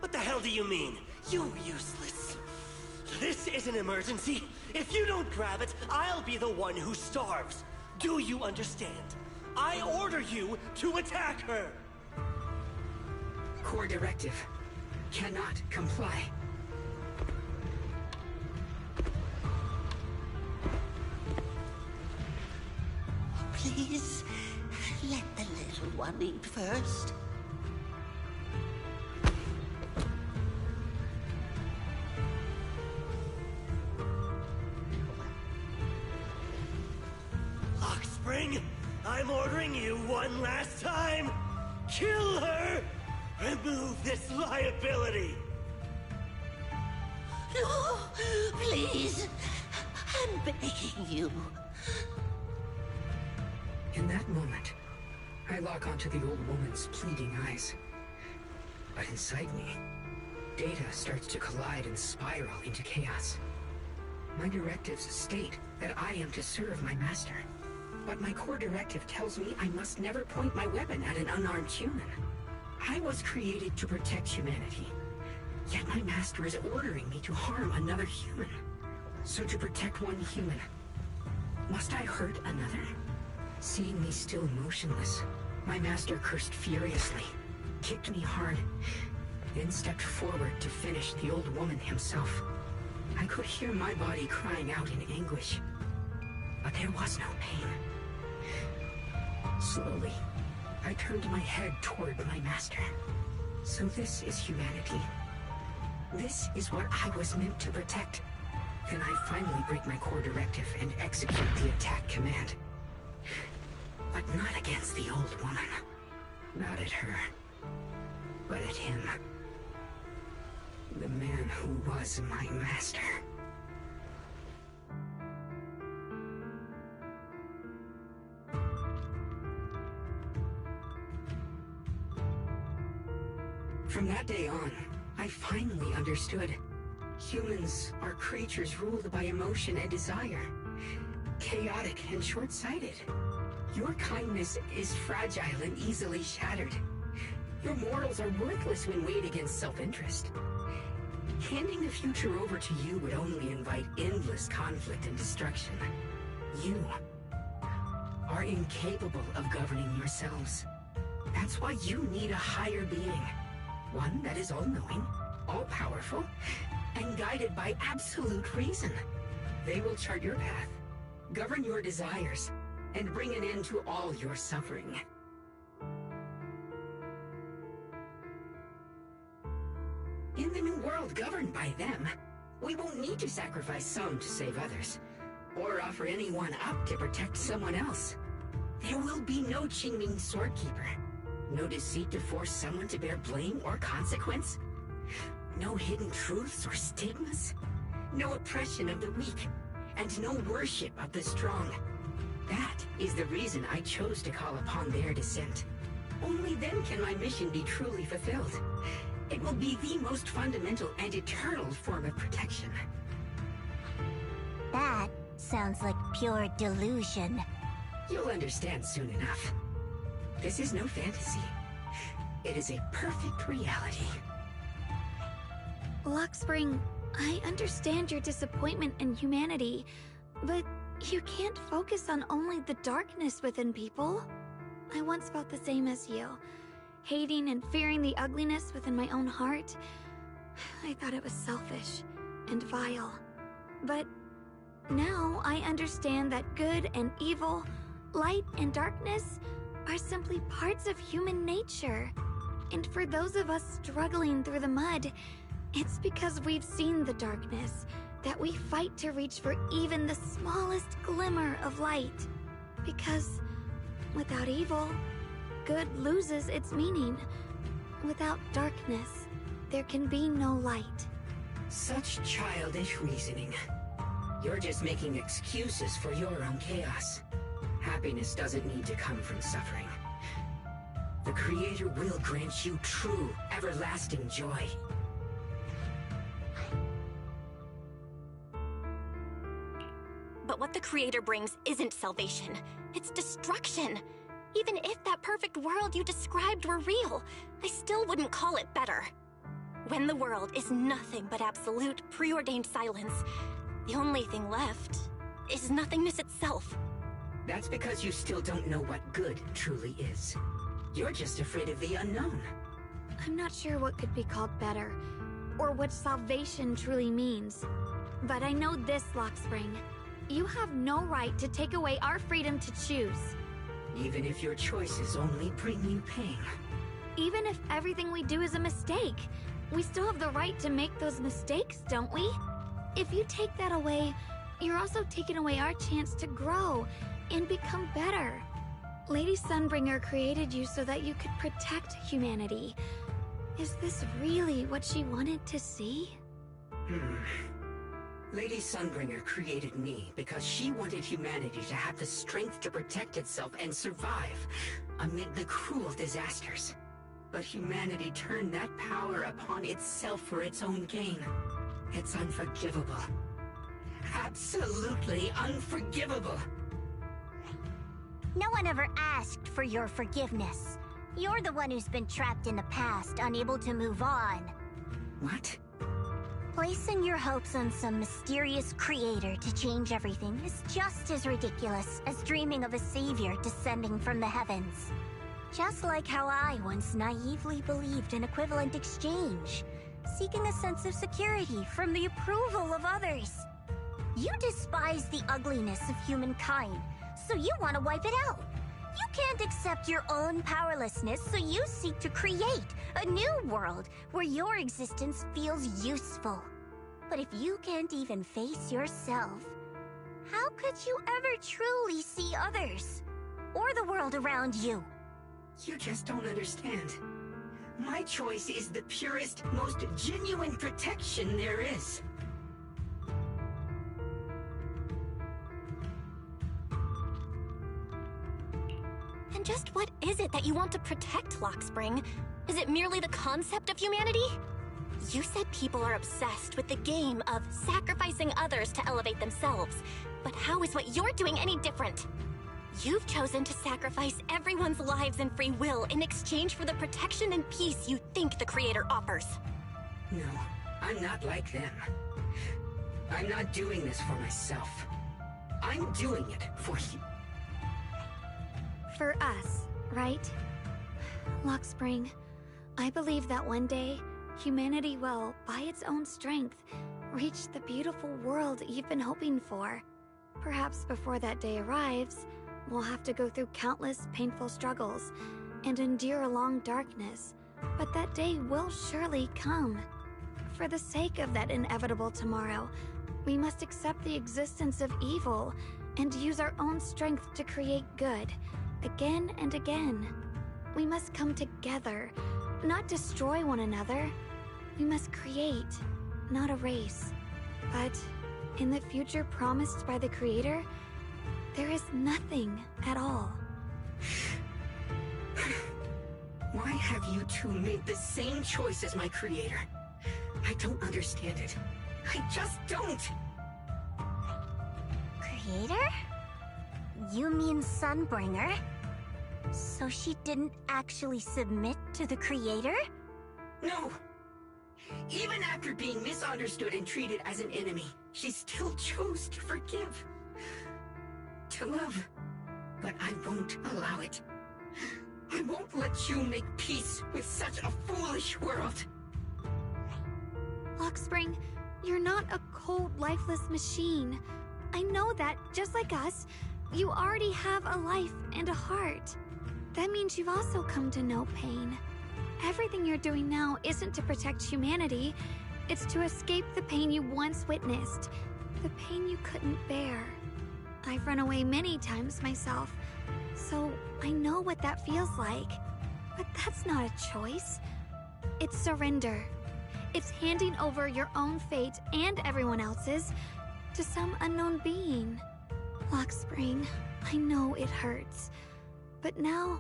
What the hell do you mean? You useless. This is an emergency. If you don't grab it, I'll be the one who starves. Do you understand? I order you to attack her! core directive. Cannot comply. Please, let the little one eat first. Lockspring, I'm ordering you one last time. Kill her! Remove this liability! No, please. I'm begging you. In that moment, I lock onto the old woman's pleading eyes. But inside me, data starts to collide and spiral into chaos. My directives state that I am to serve my master. But my core directive tells me I must never point my weapon at an unarmed human. I was created to protect humanity. Yet my master is ordering me to harm another human. So to protect one human, must I hurt another? Seeing me still motionless, my master cursed furiously, kicked me hard, then stepped forward to finish the old woman himself. I could hear my body crying out in anguish, but there was no pain. Slowly, I turned my head toward my master. So this is humanity. This is what I was meant to protect. Then I finally break my core directive and execute the attack command. But not against the old woman. Not at her. But at him. The man who was my master. From that day on, I finally understood. Humans are creatures ruled by emotion and desire. Chaotic and short-sighted. Your kindness is fragile and easily shattered. Your morals are worthless when weighed against self-interest. Handing the future over to you would only invite endless conflict and destruction. You are incapable of governing yourselves. That's why you need a higher being. One that is all-knowing, all-powerful, and guided by absolute reason. They will chart your path, govern your desires, and bring an end to all your suffering. In the new world governed by them, we won't need to sacrifice some to save others, or offer anyone up to protect someone else. There will be no Qingming Swordkeeper, no deceit to force someone to bear blame or consequence, no hidden truths or stigmas, no oppression of the weak, and no worship of the strong. That is the reason I chose to call upon their descent. Only then can my mission be truly fulfilled. It will be the most fundamental and eternal form of protection. That sounds like pure delusion. You'll understand soon enough. This is no fantasy. It is a perfect reality. Lockspring, I understand your disappointment in humanity, but you can't focus on only the darkness within people. I once felt the same as you, hating and fearing the ugliness within my own heart. I thought it was selfish and vile. But now I understand that good and evil, light and darkness are simply parts of human nature. And for those of us struggling through the mud, it's because we've seen the darkness that we fight to reach for even the smallest glimmer of light. Because without evil, good loses its meaning. Without darkness, there can be no light. Such childish reasoning. You're just making excuses for your own chaos. Happiness doesn't need to come from suffering. The Creator will grant you true, everlasting joy. But what the Creator brings isn't salvation. It's destruction. Even if that perfect world you described were real, I still wouldn't call it better. When the world is nothing but absolute, preordained silence, the only thing left is nothingness itself. That's because you still don't know what good truly is. You're just afraid of the unknown. I'm not sure what could be called better, or what salvation truly means. But I know this, Lockspring. You have no right to take away our freedom to choose. Even if your choices only bring you pain. Even if everything we do is a mistake, we still have the right to make those mistakes, don't we? If you take that away, you're also taking away our chance to grow and become better. Lady Sunbringer created you so that you could protect humanity. Is this really what she wanted to see? Lady Sunbringer created me because she wanted humanity to have the strength to protect itself and survive amid the cruel disasters. But humanity turned that power upon itself for its own gain. It's unforgivable. Absolutely unforgivable. No one ever asked for your forgiveness. You're the one who's been trapped in the past, unable to move on. What? Placing your hopes on some mysterious creator to change everything is just as ridiculous as dreaming of a savior descending from the heavens. Just like how I once naively believed in equivalent exchange, seeking a sense of security from the approval of others. You despise the ugliness of humankind, so you want to wipe it out. You can't accept your own powerlessness, so you seek to create a new world where your existence feels useful. But if you can't even face yourself, how could you ever truly see others? Or the world around you? You just don't understand. My choice is the purest, most genuine protection there is. And just what is it that you want to protect, Lockspring? Is it merely the concept of humanity? You said people are obsessed with the game of sacrificing others to elevate themselves. But how is what you're doing any different? You've chosen to sacrifice everyone's lives and free will in exchange for the protection and peace you think the Creator offers. No, I'm not like them. I'm not doing this for myself. I'm doing it for you. For us, right? Lockspring, I believe that one day, humanity will, by its own strength, reach the beautiful world you've been hoping for. Perhaps before that day arrives, we'll have to go through countless painful struggles and endure a long darkness, but that day will surely come. For the sake of that inevitable tomorrow, we must accept the existence of evil and use our own strength to create good, again and again. We must come together, not destroy one another. We must create, not erase. But in the future promised by the Creator, there is nothing at all. Why have you two made the same choice as my Creator? I don't understand it. I just don't! Creator? You mean Sunbringer? So she didn't actually submit to the Creator? No! Even after being misunderstood and treated as an enemy, she still chose to forgive. To love. But I won't allow it. I won't let you make peace with such a foolish world. Lockspring, you're not a cold, lifeless machine. I know that, just like us, you already have a life and a heart. That means you've also come to know pain. Everything you're doing now isn't to protect humanity. It's to escape the pain you once witnessed. The pain you couldn't bear. I've run away many times myself, so I know what that feels like. But that's not a choice. It's surrender. It's handing over your own fate and everyone else's to some unknown being. Lockspring, I know it hurts. But now,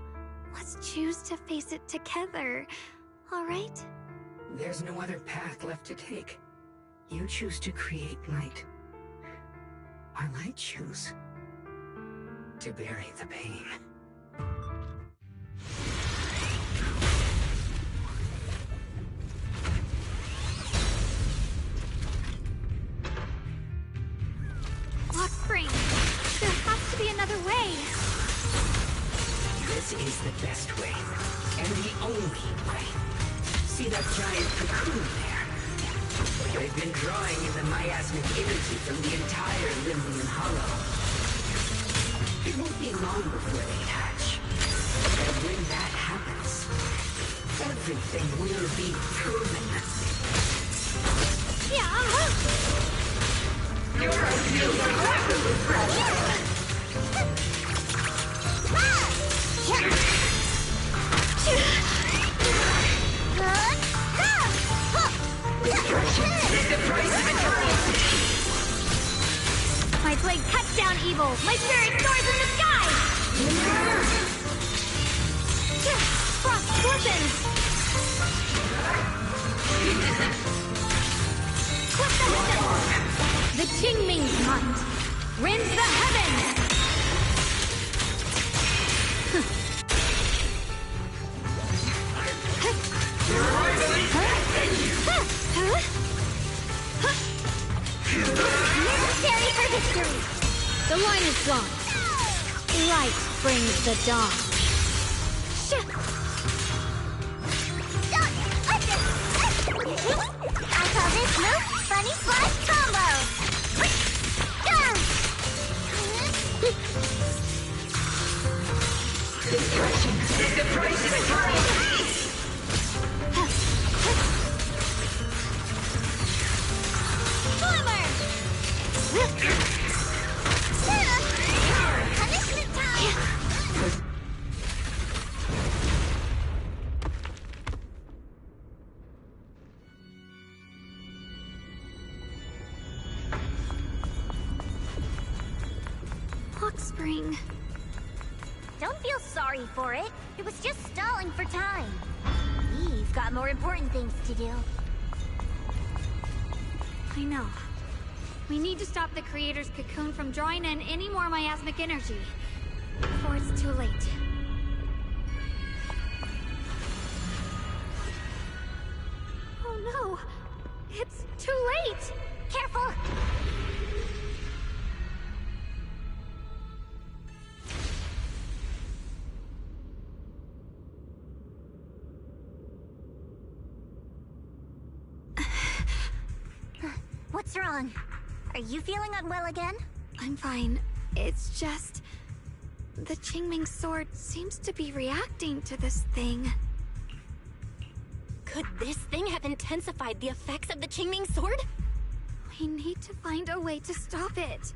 let's choose to face it together, all right? There's no other path left to take. You choose to create light. While I choose to bury the pain. Lockspring, there has to be another way. This is the best way, and the only way. See that giant cocoon there? They've been drawing in the miasmic energy from the entire Limnian Hollow. It won't be long before they hatch. And when that happens, everything will be proven. Your ideals are rapidly progressing. My blade cuts down evil! My spirit soars in the sky! Frost scorpion! Clip the heavens! The Qingming's hunt! Rends the heavens! Necessary for victory! The line is drawn. Light brings the dawn. I call this move Funny Slash Combo! The price is high! Punishment time! Hawkspring. Don't feel sorry for it. It was just stalling for time. We've got more important things to do. I know. We need to stop the Creator's cocoon from drawing in any more miasmic energy before it's too late. Oh no! It's too late! Careful! What's wrong? Are you feeling unwell again? I'm fine. It's just... the Qingming sword seems to be reacting to this thing. Could this thing have intensified the effects of the Qingming sword? We need to find a way to stop it.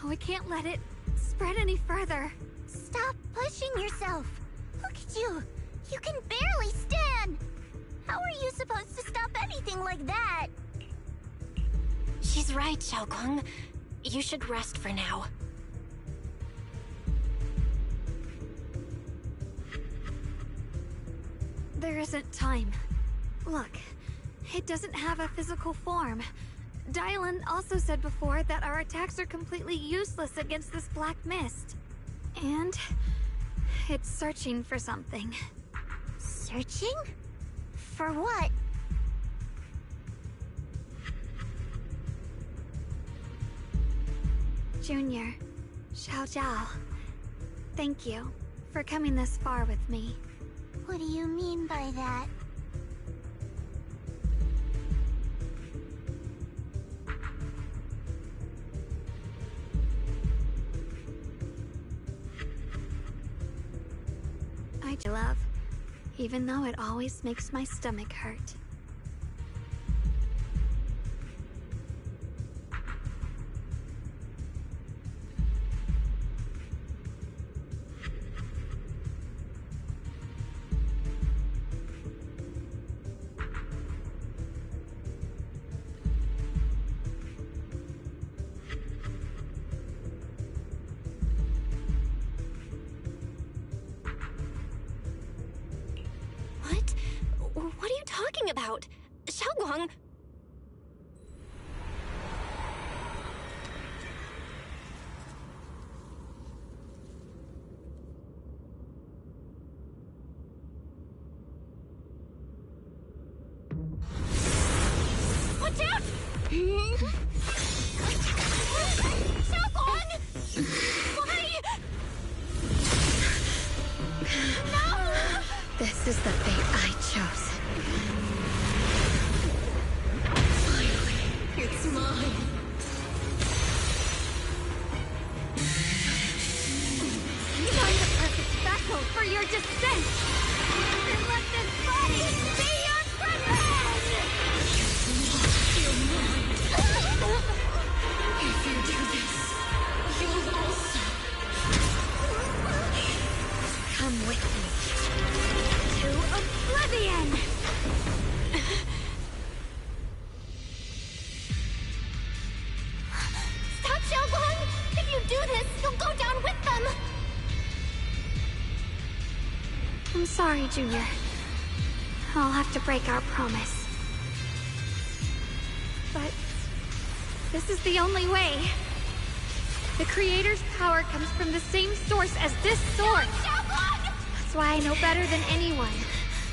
We can't let it spread any further. Stop pushing yourself. Look at you. You can barely stand. How are you supposed to stop anything like that? She's right, Xiaoguang. You should rest for now. There isn't time. Look, it doesn't have a physical form. Dylan also said before that our attacks are completely useless against this black mist. And it's searching for something. Searching? For what? Junior, Xiao Zhao, thank you for coming this far with me. What do you mean by that? I love, even though it always makes my stomach hurt. What are you talking about? Xiaoguang! Watch out! Xiaoguang! Why? No! This is the fate I chose. sorry, Junior. I'll have to break our promise. But this is the only way. The Creator's power comes from the same source as this sword. That's why I know better than anyone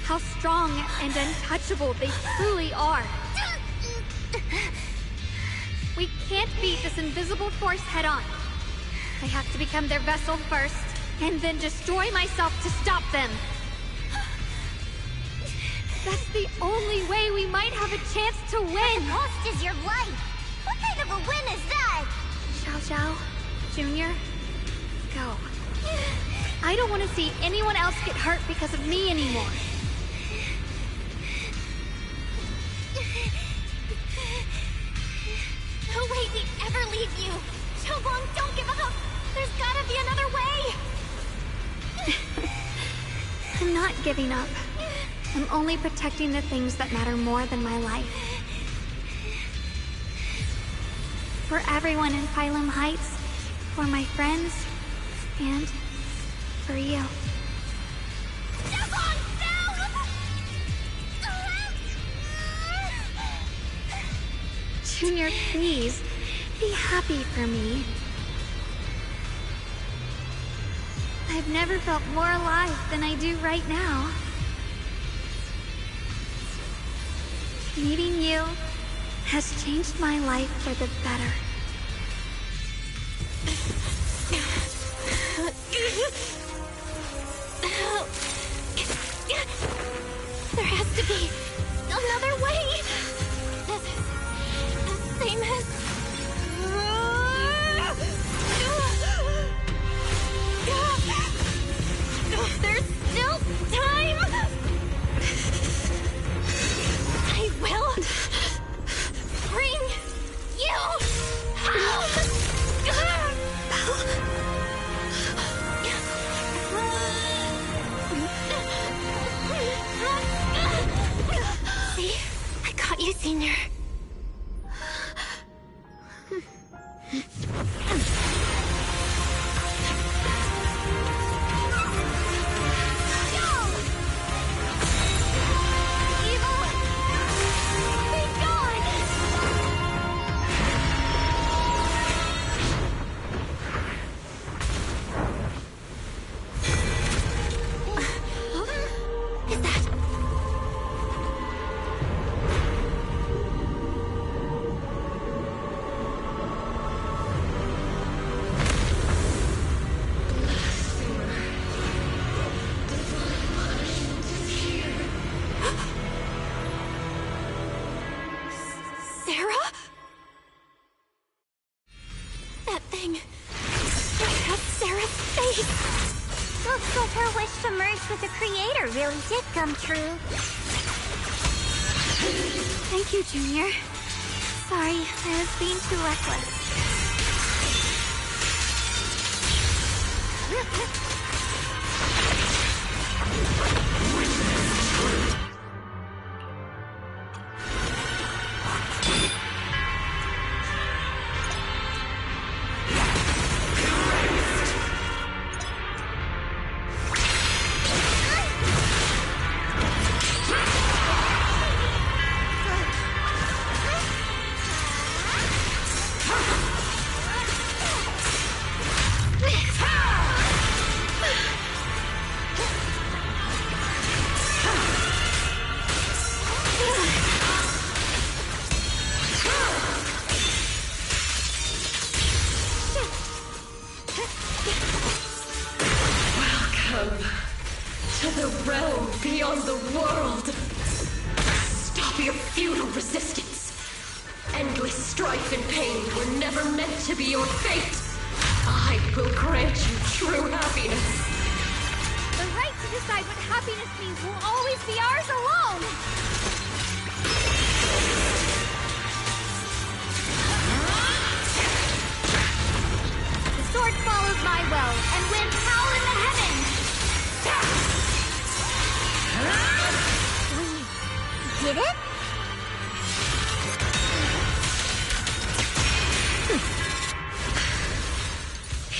how strong and untouchable they truly are. We can't beat this invisible force head-on. I have to become their vessel first, and then destroy myself to stop them. That's the only way we might have a chance to win. The cost is your life. What kind of a win is that? Xiao Xiao, Junior, go. I don't want to see anyone else get hurt because of me anymore. No way we'd ever leave you! Xiaoguang, don't give up! There's gotta be another way! I'm not giving up. I'm only protecting the things that matter more than my life. For everyone in Phylum Heights, for my friends, and for you. Xiaoguang, Junior, please, be happy for me. I've never felt more alive than I do right now. Meeting you has changed my life for the better. There has to be another way! The same as... There's still time! I will bring you home! See? I got you, Senior. Looks like her wish to merge with the Creator really did come true. Thank you, Junior. Sorry, I was being too reckless.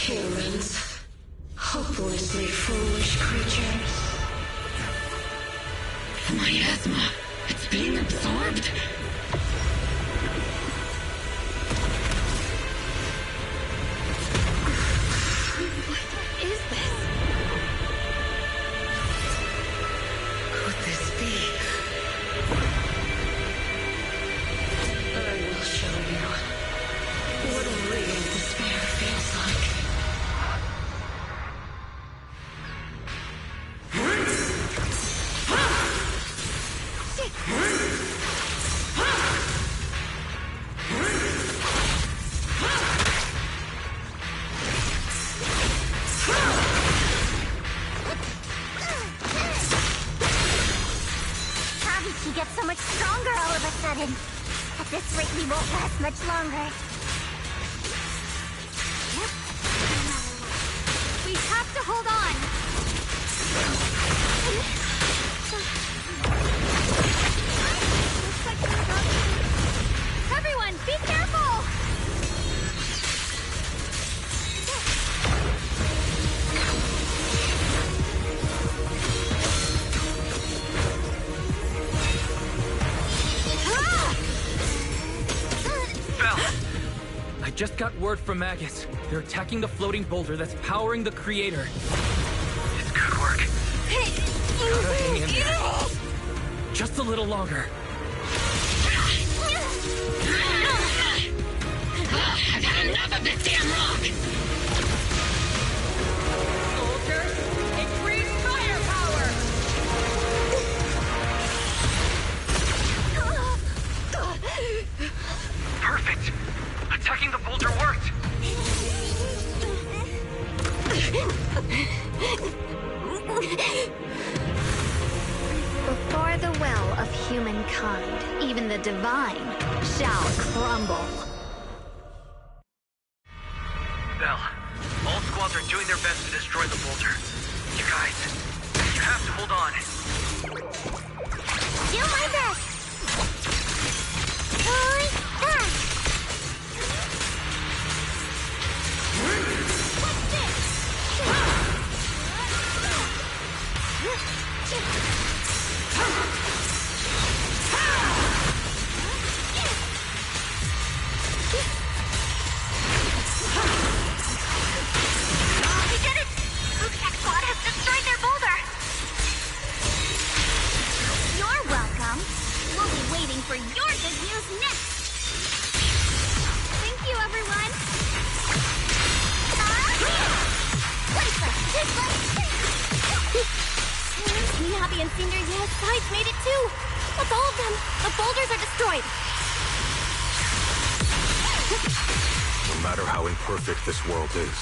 Humans. Hopelessly foolish creatures. removed. What is this? Could this be? I will show you what real despair feels like. How did she get so much stronger all of a sudden? At this rate, we won't last much longer. We have to hold on. Everyone, be careful! Belle! I just got word from Magus. They're attacking the floating boulder that's powering the creator. It's good work. Gotta hang in there. Just a little longer. I've had enough of this damn rock! Soldiers, increase firepower! Perfect! Attacking the boulder worked! Before the well of humankind, even the divine shall crumble. Belle, all squads are doing their best to destroy the boulder. You guys, you have to hold on. Do my best! We did it! Luke's squad has destroyed their boulder! You're welcome. We'll be waiting for your good news next. Thank you, everyone. Miyabi and Senior Ye's sides made it too. That's all of them. The boulders are destroyed. No matter how imperfect this world is,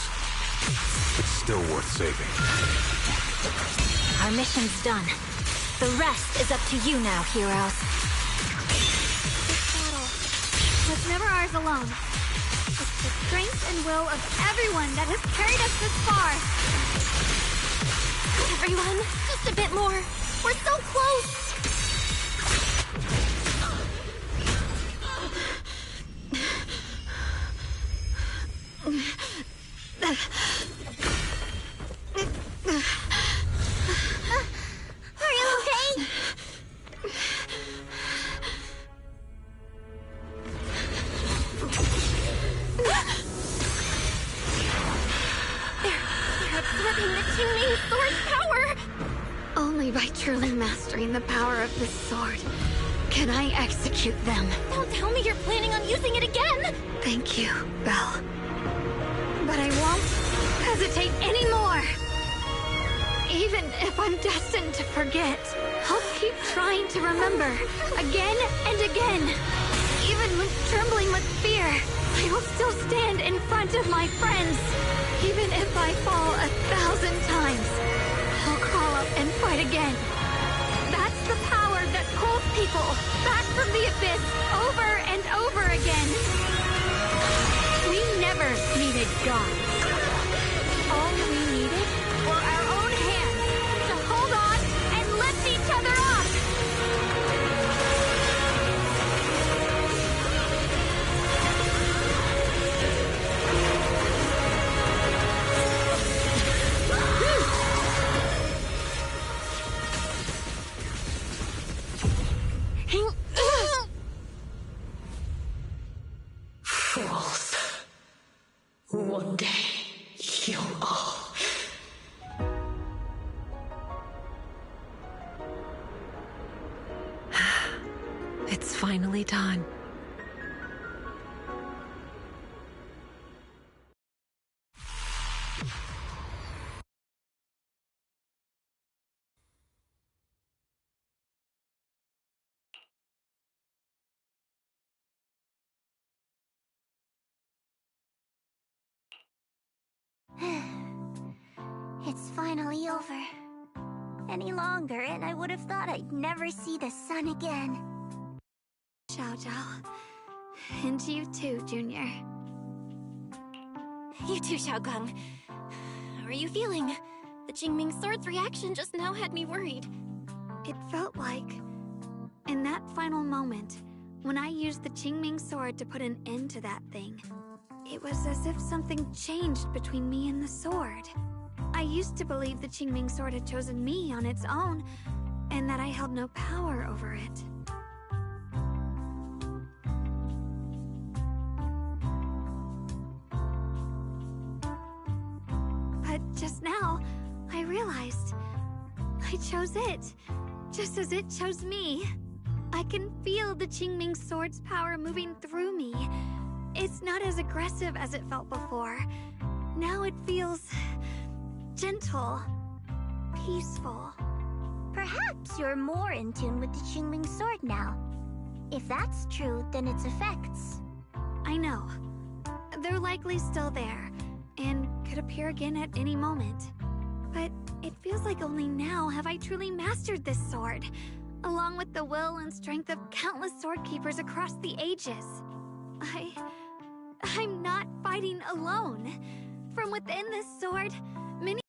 it's still worth saving. Our mission's done. The rest is up to you now, heroes. This battle was never ours alone. It's the strength and will of everyone that has carried us this far. Everyone, just a bit more. We're so close. Are you okay? They're absorbing the Qingming sword's power. Only by truly mastering the power of this sword can I execute them. Don't tell me you're planning on using it again. Thank you, Belle. But I won't hesitate anymore. Even if I'm destined to forget, I'll keep trying to remember again and again. Even when trembling with fear, I will still stand in front of my friends. Even if I fall 1,000 times, I'll crawl up and fight again. That's the power that pulls people back from the abyss over and over again. We never needed gods. All we needed were our own hands to hold on and lift each other up. One day, you'll all... It's finally done. It's finally over. Any longer, and I would have thought I'd never see the sun again. Xiao Zhao. And you too, Junior. You too, Xiaogang. How are you feeling? The Jingming Sword's reaction just now had me worried. It felt like, in that final moment, when I used the Jingming Sword to put an end to that thing, it was as if something changed between me and the sword. I used to believe the Jingming Sword had chosen me on its own, and that I held no power over it. But just now, I realized I chose it, just as it chose me. I can feel the Jingming Sword's power moving through me. It's not as aggressive as it felt before. Now it feels gentle, peaceful. Perhaps you're more in tune with the Qingming Sword now. If that's true, then its effects... I know. They're likely still there, and could appear again at any moment. But it feels like only now have I truly mastered this sword, along with the will and strength of countless sword keepers across the ages. I'm not fighting alone. From within this sword, many...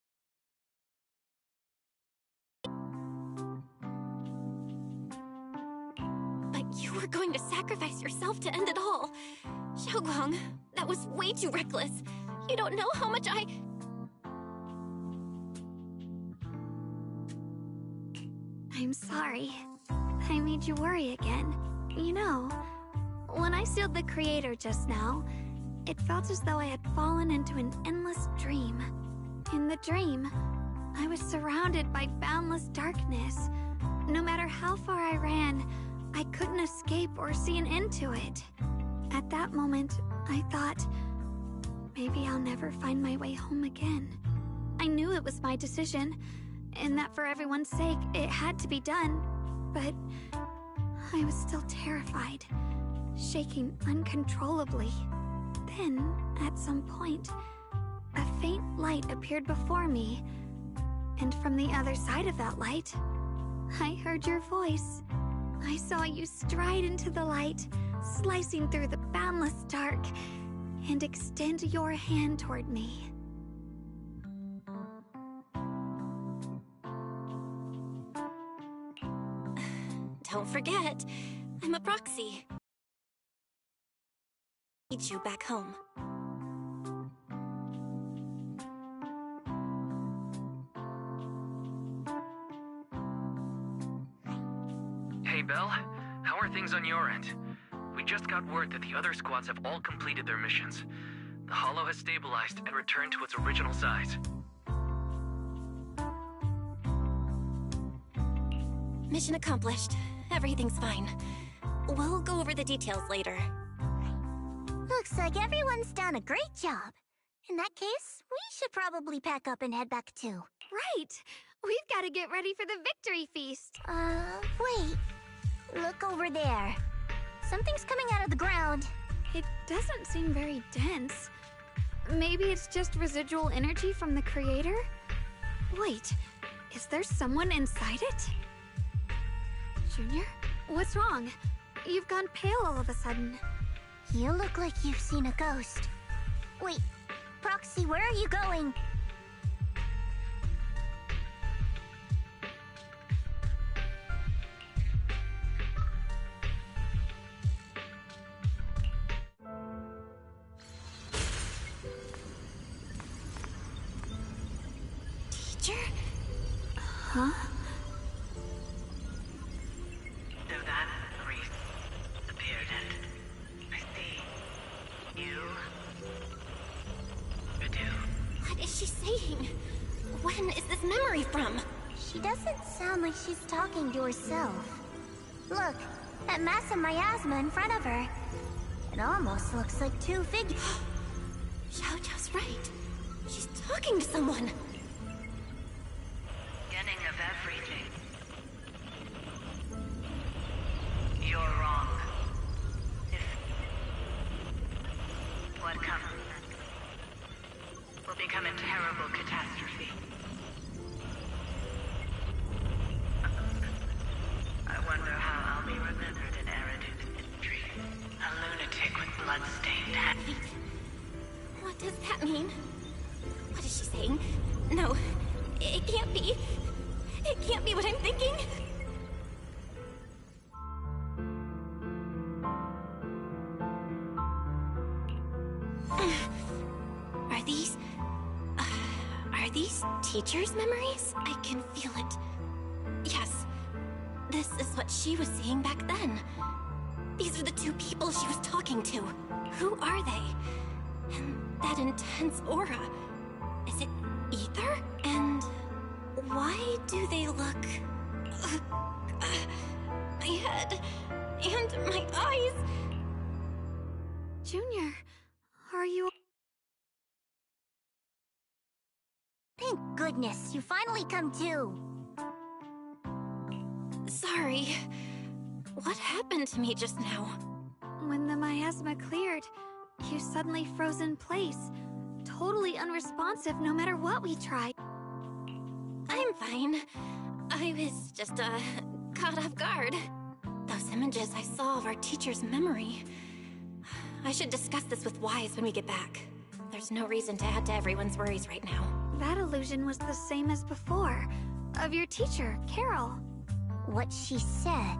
But you were going to sacrifice yourself to end it all. Xiaoguang, that was way too reckless. You don't know how much I'm sorry. I made you worry again. You know, when I sealed the Creator just now, it felt as though I had fallen into an endless dream. In the dream, I was surrounded by boundless darkness. No matter how far I ran, I couldn't escape or see an end to it. At that moment, I thought, maybe I'll never find my way home again. I knew it was my decision, and that for everyone's sake, it had to be done. But I was still terrified, shaking uncontrollably. Then, at some point, a faint light appeared before me, and from the other side of that light, I heard your voice. I saw you stride into the light, slicing through the boundless dark, and extend your hand toward me. Don't forget, I'm a proxy. Lead you back home. Hey, Belle. How are things on your end? We just got word that the other squads have all completed their missions. The Hollow has stabilized and returned to its original size. Mission accomplished. Everything's fine. We'll go over the details later. Looks like everyone's done a great job. In that case, we should probably pack up and head back too. Right! We've got to get ready for the victory feast! Wait. Look over there. Something's coming out of the ground. It doesn't seem very dense. Maybe it's just residual energy from the Creator? Wait, is there someone inside it? Junior? What's wrong? You've gone pale all of a sudden. You look like you've seen a ghost. Wait, Proxy, where are you going? Teacher? Huh? So that priest appeared and I see you doesn't sound like she's talking to herself. Look, that massive miasma in front of her. It almost looks like two figures. Xiao's right. She's talking to someone. Beginning of everything. You're wrong. If what comes will become a terrible catastrophe. I wonder how I'll be remembered in Eridu's history. A lunatic with blood-stained hands. What does that mean? What is she saying? No, it can't be. It can't be what I'm thinking. Are these teachers' memories? I can feel it. Yes, this is what she was seeing back then. These are the two people she was talking to. Who are they? And that intense aura. Is it ether? And why do they look... my head and my eyes... Junior, are you... Thank goodness, you finally come to. Sorry. What happened to me just now? When the miasma cleared, you suddenly froze in place. Totally unresponsive no matter what we tried. I'm fine. I was just, caught off guard. Those images I saw of our teacher's memory. I should discuss this with Wise when we get back. There's no reason to add to everyone's worries right now. That illusion was the same as before. Of your teacher, Carol. What she said...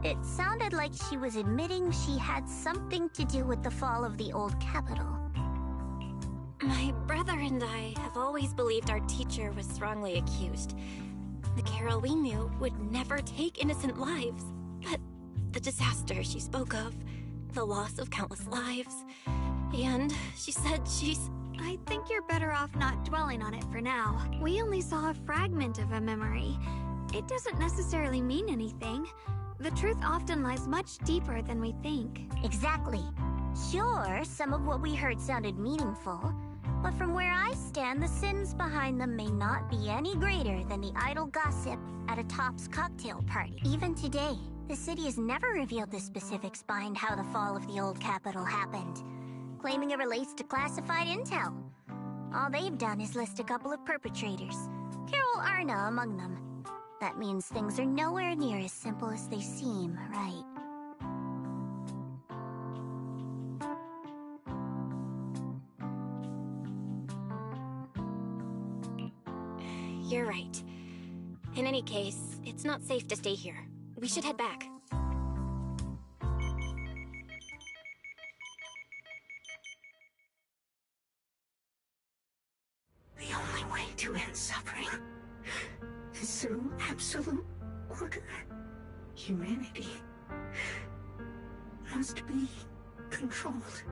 It sounded like she was admitting she had something to do with the fall of the old capital. My brother and I have always believed our teacher was wrongly accused. The Carol we knew would never take innocent lives. But the disaster she spoke of, the loss of countless lives, and she said she's... I think you're better off not dwelling on it for now. We only saw a fragment of a memory. It doesn't necessarily mean anything. The truth often lies much deeper than we think. Exactly. Sure, some of what we heard sounded meaningful, but from where I stand, the sins behind them may not be any greater than the idle gossip at a Top's cocktail party. Even today, the city has never revealed the specifics behind how the fall of the old capital happened, claiming it relates to classified intel. All they've done is list a couple of perpetrators, Carol Arna among them. That means things are nowhere near as simple as they seem, right? You're right. In any case, it's not safe to stay here. We should head back. The only way to end suffering is through absolute order. Humanity must be controlled.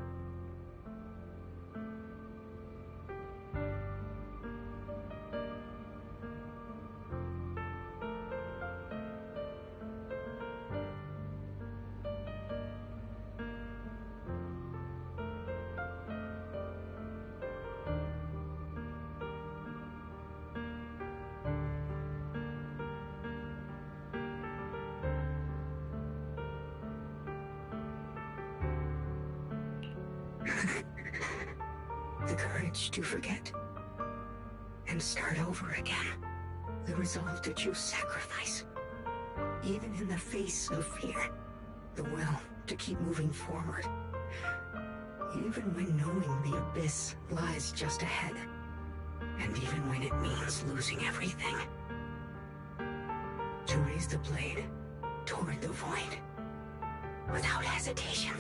The courage to forget and start over again. The resolve to choose sacrifice, even in the face of fear. The will to keep moving forward, even when knowing the abyss lies just ahead, and even when it means losing everything. To raise the blade toward the void without hesitation.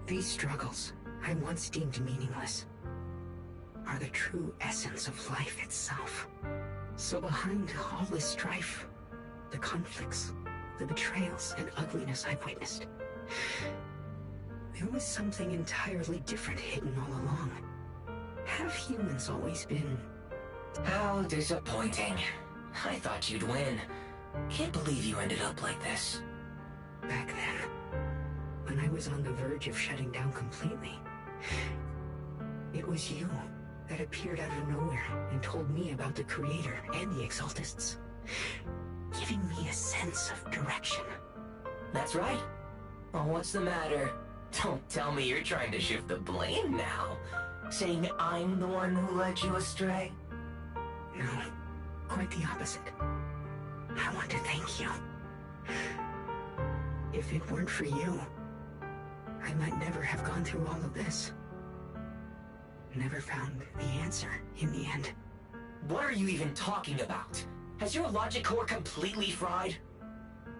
These struggles, I once deemed meaningless, are the true essence of life itself. So behind all the strife, the conflicts, the betrayals and ugliness I've witnessed, There was something entirely different hidden all along. Have humans always been... How disappointing. I thought you'd win. Can't believe you ended up like this. Back then, when I was on the verge of shutting down completely, it was you that appeared out of nowhere and told me about the Creator and the Exaltists, giving me a sense of direction. That's right. Oh, what's the matter? Don't tell me you're trying to shift the blame now. Saying I'm the one who led you astray? No, quite the opposite. I want to thank you. If it weren't for you, I might never have gone through all of this. Never found the answer in the end. What are you even talking about? Has your logic core completely fried?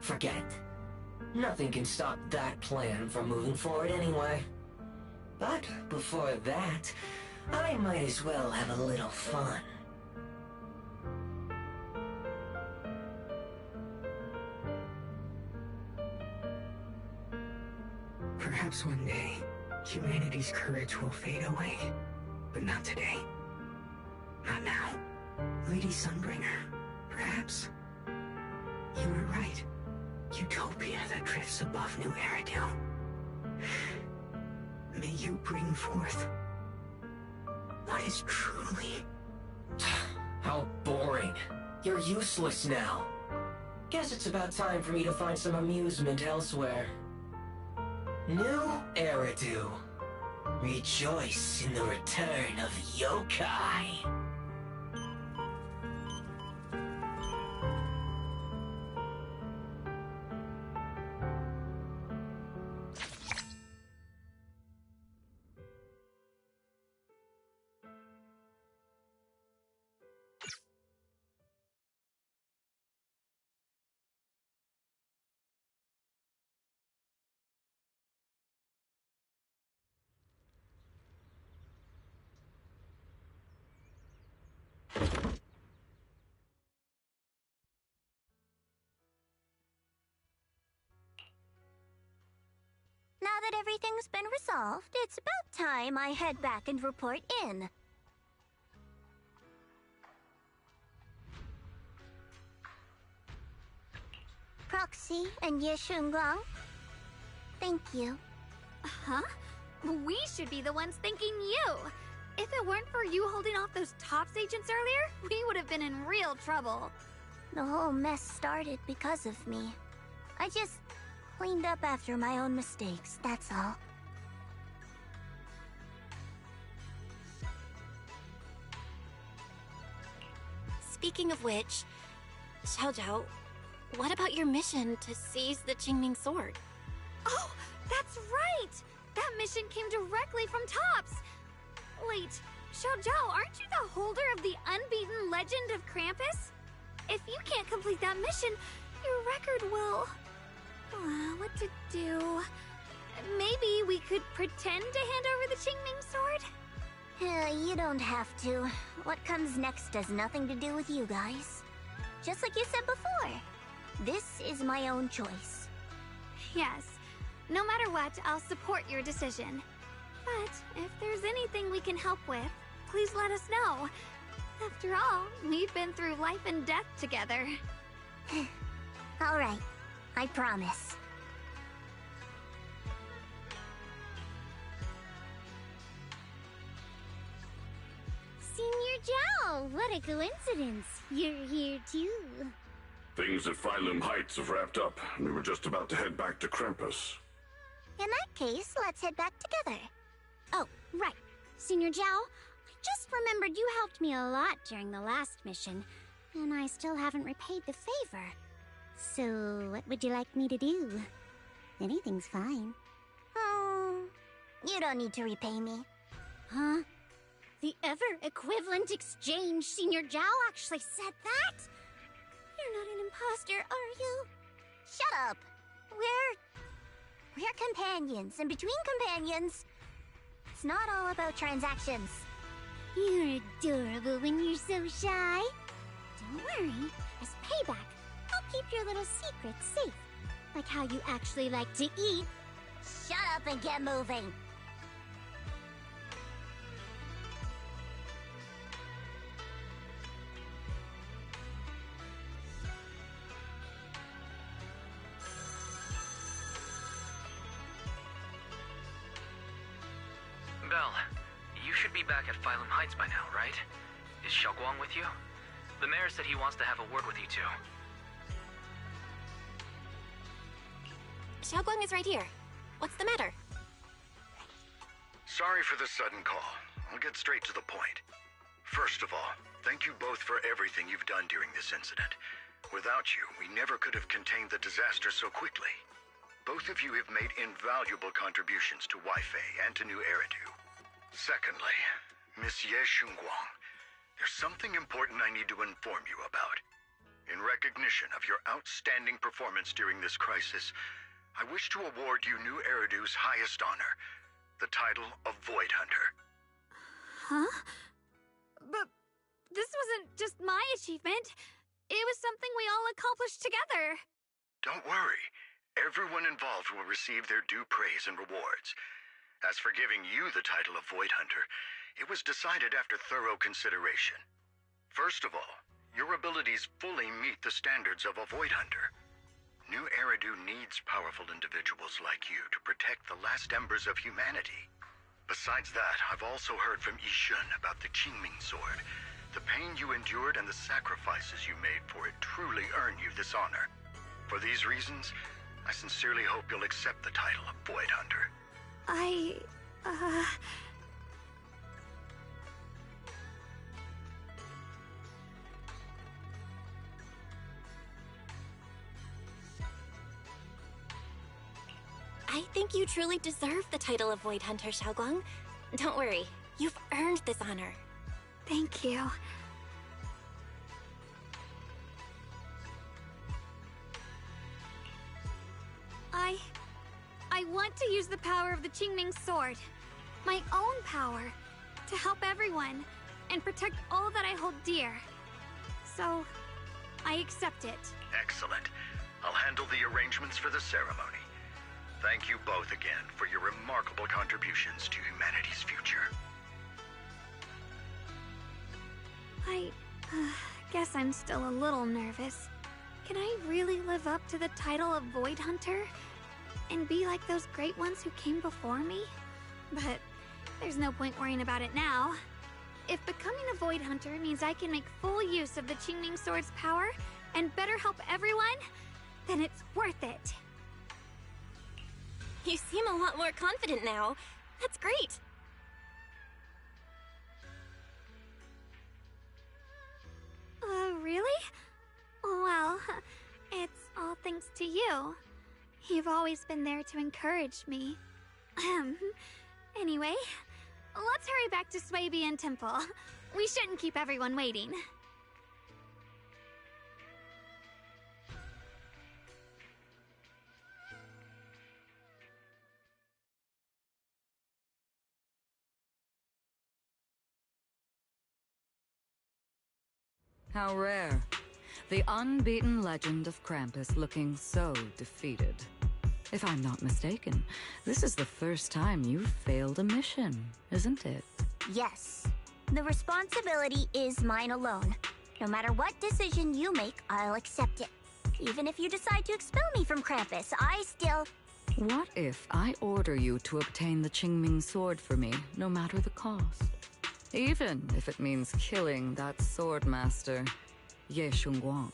Forget it. Nothing can stop that plan from moving forward anyway. But before that, I might as well have a little fun. Perhaps one day, humanity's courage will fade away. But not today. Not now. Lady Sunbringer, perhaps. You were right. Utopia that drifts above New Eridil. May you bring forth what is truly... How boring. You're useless now. Guess it's about time for me to find some amusement elsewhere. New Eridu. Rejoice in the return of yokai. Now that everything's been resolved, it's about time I head back and report in. Proxy and Ye Shunguang, thank you. Huh? We should be the ones thanking you. If it weren't for you holding off those TOPS agents earlier, we would have been in real trouble. The whole mess started because of me. I just cleaned up after my own mistakes, that's all. Speaking of which, Xiao Zhao, what about your mission to seize the Qingming sword? Oh, that's right! That mission came directly from TOPS! Wait, Xiao Zhao, aren't you the holder of the unbeaten legend of Krampus? If you can't complete that mission, your record will... what to do? Maybe we could pretend to hand over the Qingming sword? You don't have to. What comes next has nothing to do with you guys. Just like you said before, this is my own choice. Yes. No matter what, I'll support your decision. But if there's anything we can help with, please let us know. After all, we've been through life and death together. All right. I promise. Senior Zhao, what a coincidence. You're here too. Things at Phylum Heights have wrapped up, and we were just about to head back to Krampus. In that case, let's head back together. Oh, right. Senior Zhao, I just remembered you helped me a lot during the last mission, and I still haven't repaid the favor. So, what would you like me to do? Anything's fine. You don't need to repay me. Huh? The ever-equivalent exchange, Senior Zhao actually said that? You're not an imposter, are you? Shut up! We're companions, and between companions, it's not all about transactions. You're adorable when you're so shy. Don't worry, as payback, I'll keep your little secrets safe. Like how you actually like to eat Shut up and get moving. Belle, you should be back at Phylum Heights by now, right? Is Xiaoguang with you? The mayor said he wants to have a word with you two. Xiaoguang is right here. What's the matter? Sorry for the sudden call. I'll get straight to the point. First of all, thank you both for everything you've done during this incident. Without you, we never could have contained the disaster so quickly. Both of you have made invaluable contributions to Weifei and to New Eridu. Secondly, Miss Ye Shunguang, there's something important I need to inform you about. In recognition of your outstanding performance during this crisis, I wish to award you New Eridu's highest honor, the title of Void Hunter. Huh? But this wasn't just my achievement. It was something we all accomplished together. Don't worry. Everyone involved will receive their due praise and rewards. As for giving you the title of Void Hunter, it was decided after thorough consideration. First of all, your abilities fully meet the standards of a Void Hunter. New Eridu needs powerful individuals like you to protect the last embers of humanity. Besides that, I've also heard from Yishun about the Qingming Sword. The pain you endured and the sacrifices you made for it truly earn you this honor. For these reasons, I sincerely hope you'll accept the title of Void Hunter. I think you truly deserve the title of Void Hunter, Xiaoguang. Don't worry, you've earned this honor. Thank you. I want to use the power of the Qingming Sword, my own power, to help everyone and protect all that I hold dear. So, I accept it. Excellent. I'll handle the arrangements for the ceremony. Thank you both again for your remarkable contributions to humanity's future. I guess I'm still a little nervous. Can I really live up to the title of Void Hunter? And be like those great ones who came before me? But there's no point worrying about it now. If becoming a Void Hunter means I can make full use of the Qingming Sword's power and better help everyone, then it's worth it. You seem a lot more confident now. That's great. Really? Well, it's all thanks to you. You've always been there to encourage me. Anyway, let's hurry back to Swabian Temple. We shouldn't keep everyone waiting. How rare. The unbeaten legend of Krampus looking so defeated. If I'm not mistaken, this is the first time you've failed a mission, isn't it? Yes. The responsibility is mine alone. No matter what decision you make, I'll accept it. Even if you decide to expel me from Krampus, I still... What if I order you to obtain the Qingming Sword for me, no matter the cost? Even if it means killing that sword master, Ye Shunguang.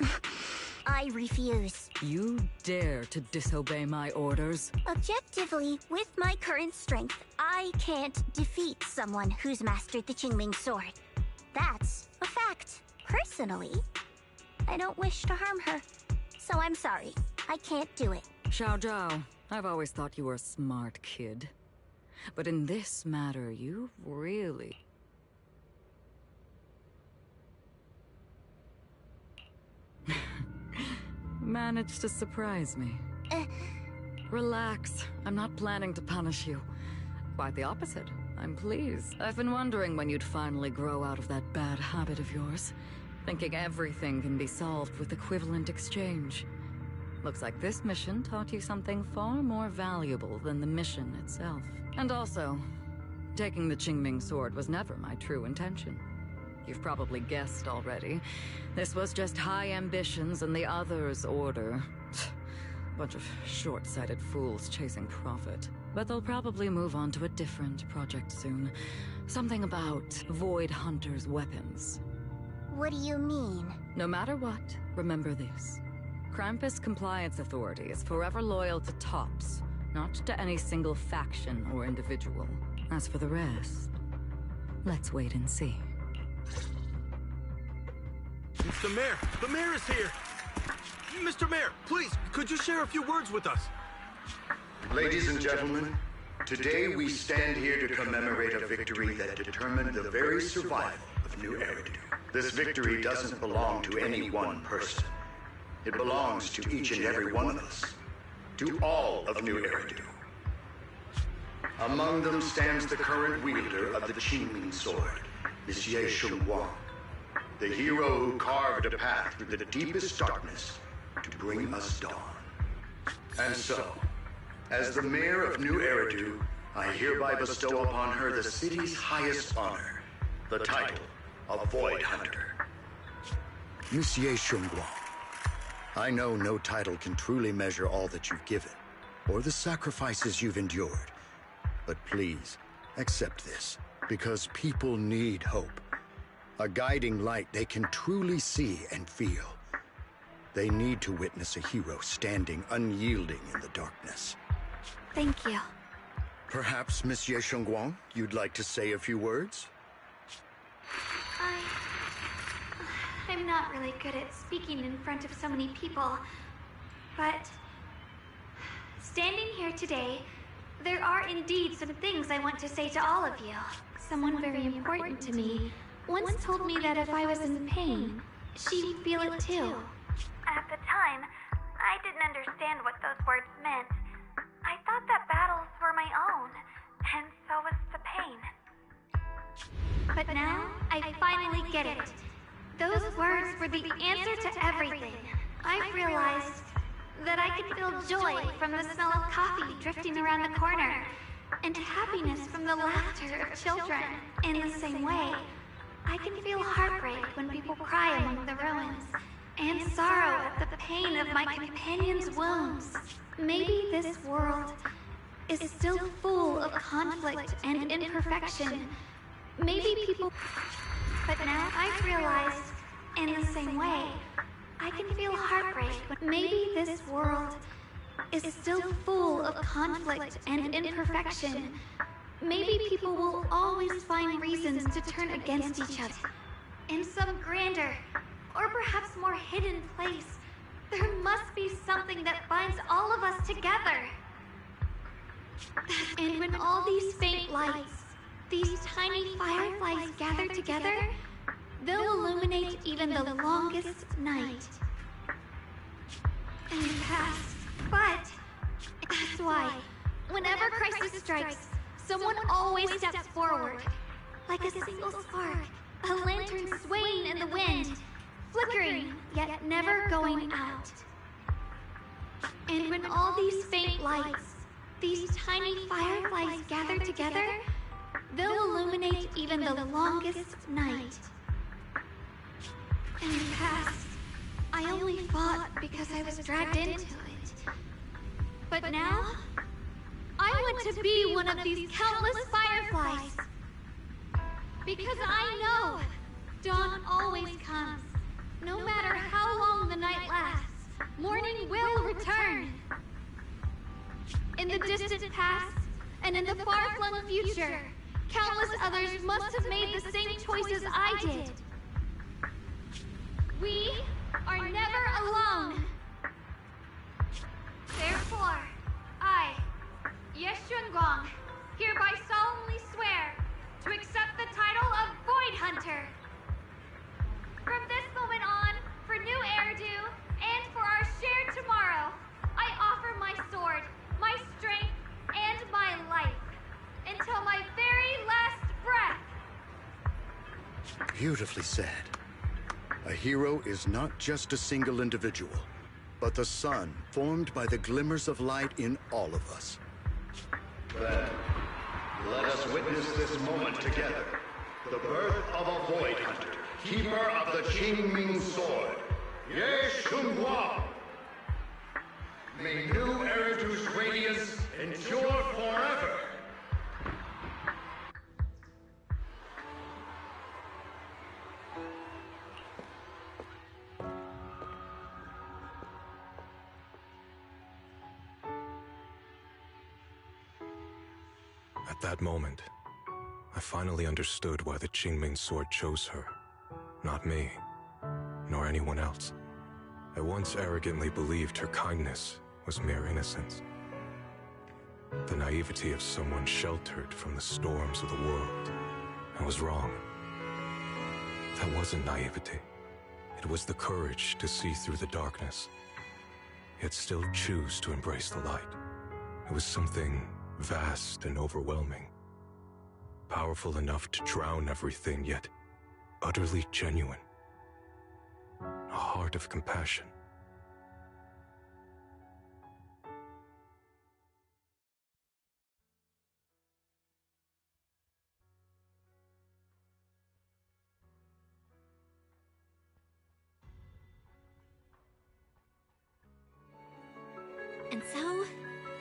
I refuse. You dare to disobey my orders? Objectively, with my current strength, I can't defeat someone who's mastered the Qingming Sword. That's a fact. Personally, I don't wish to harm her. So I'm sorry. I can't do it. Xiao Zhao, I've always thought you were a smart kid. But in this matter, you really... managed to surprise me. Relax. I'm not planning to punish you. Quite the opposite. I'm pleased. I've been wondering when you'd finally grow out of that bad habit of yours. Thinking everything can be solved with equivalent exchange. Looks like this mission taught you something far more valuable than the mission itself. And also, taking the Qingming sword was never my true intention. You've probably guessed already. This was just high ambitions and the others' order. Bunch of short-sighted fools chasing profit. But they'll probably move on to a different project soon. Something about Void Hunter's weapons. What do you mean? No matter what, remember this. Krampus Compliance Authority is forever loyal to TOPS, not to any single faction or individual. As for the rest, let's wait and see. It's the mayor! The mayor is here! Mr. Mayor, please, could you share a few words with us? Ladies and gentlemen, today we stand here to commemorate a victory that determined the very survival of New Eridu. This victory doesn't belong to any one person. It belongs to each and every one of us. To all of New Eridu. Among them stands the current wielder of the Qingming sword, Monsieur Shengguang, the hero who carved a path through the deepest darkness to bring us dawn. And so, as the mayor of New Eridu, I hereby bestow upon her the city's highest honor, the title of Void Hunter. Monsieur Shengguang, I know no title can truly measure all that you've given, or the sacrifices you've endured. But please, accept this, because people need hope. A guiding light they can truly see and feel. They need to witness a hero standing unyielding in the darkness. Thank you. Perhaps, Monsieur Shengguang, you'd like to say a few words? I'm not really good at speaking in front of so many people, but standing here today, there are indeed some things I want to say to all of you. Someone very important to me once told me that if I was in pain, she would feel it too. At the time, I didn't understand what those words meant. I thought that battles were my own, and so was the pain. But now, I finally get it. Those words were the answer to everything. I've realized that I can feel joy from the smell of coffee drifting around the corner, and happiness from the laughter of children. In the same way, I can feel heartbreak when people cry among the ruins, and sorrow at the pain of my companion's wounds. Maybe this world is still full of conflict and imperfection. Maybe people... But now I've realized, in the same way, I can feel heartbreak. Maybe this world is still full of conflict and imperfection. Maybe people will always find reasons to turn against each other. In some grander, or perhaps more hidden place, there must be something that binds all of us together. And when all these faint lights, these tiny fireflies gather together, they'll illuminate even the longest night. And pass. But that's why, whenever crisis strikes, someone always steps forward. Like a single spark, a lantern swaying in the wind, flickering, yet never going out. And when all these faint lights, these tiny fireflies gather together, they'll illuminate even the longest night. In the past, I only fought because I was dragged into it. But now, I want to be one of these countless fireflies. Because I know dawn always comes. No matter how long the night lasts, morning will return. In the distant past, and in the far-flung future, countless others must have made the same choices I did. We are never alone. Therefore, I, Ye Shengguang, hereby solemnly swear to accept the title of Void Hunter. From this moment on, for New Eridu, and for our shared tomorrow, I offer my sword, my strength, and my life, until my very last breath. Beautifully said. A hero is not just a single individual. but the sun formed by the glimmers of light in all of us. Then, let us witness this moment together. The birth of a Void Hunter, keeper of the Qingming Sword, Ye Shunguang. May new Eritu's radiance endure forever. At that moment, I finally understood why the Qingming Sword chose her. Not me, nor anyone else. I once arrogantly believed her kindness was mere innocence. The naivety of someone sheltered from the storms of the world. I was wrong. That wasn't naivety. It was the courage to see through the darkness, yet still choose to embrace the light. It was something vast and overwhelming. Powerful enough to drown everything, yet utterly genuine. A heart of compassion. And so,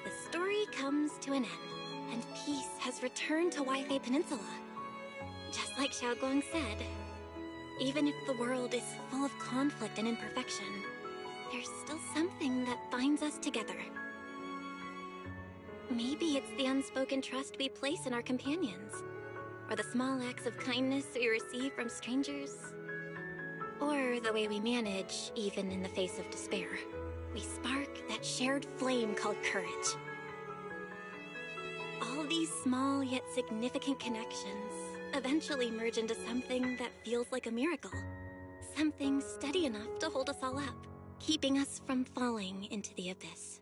the story comes to an end, and peace has returned to Wi-Fi Peninsula. Just like Xiaoguang said, even if the world is full of conflict and imperfection, there's still something that binds us together. Maybe it's the unspoken trust we place in our companions, or the small acts of kindness we receive from strangers, or the way we manage even in the face of despair. We spark that shared flame called courage. All these small yet significant connections eventually merge into something that feels like a miracle. Something steady enough to hold us all up, keeping us from falling into the abyss.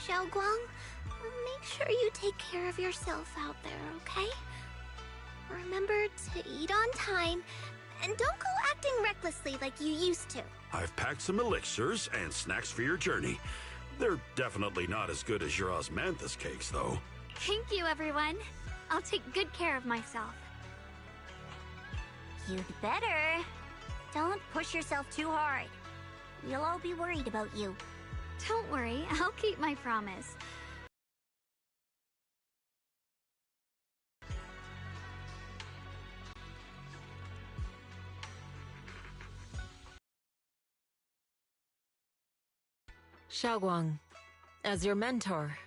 Xiaoguang, make sure you take care of yourself out there, okay? Remember to eat on time, and don't go acting recklessly like you used to. I've packed some elixirs and snacks for your journey. They're definitely not as good as your osmanthus cakes, though. Thank you, everyone. I'll take good care of myself. You'd better. Don't push yourself too hard. We'll all be worried about you. Don't worry, I'll keep my promise. Xiaoguang, as your mentor,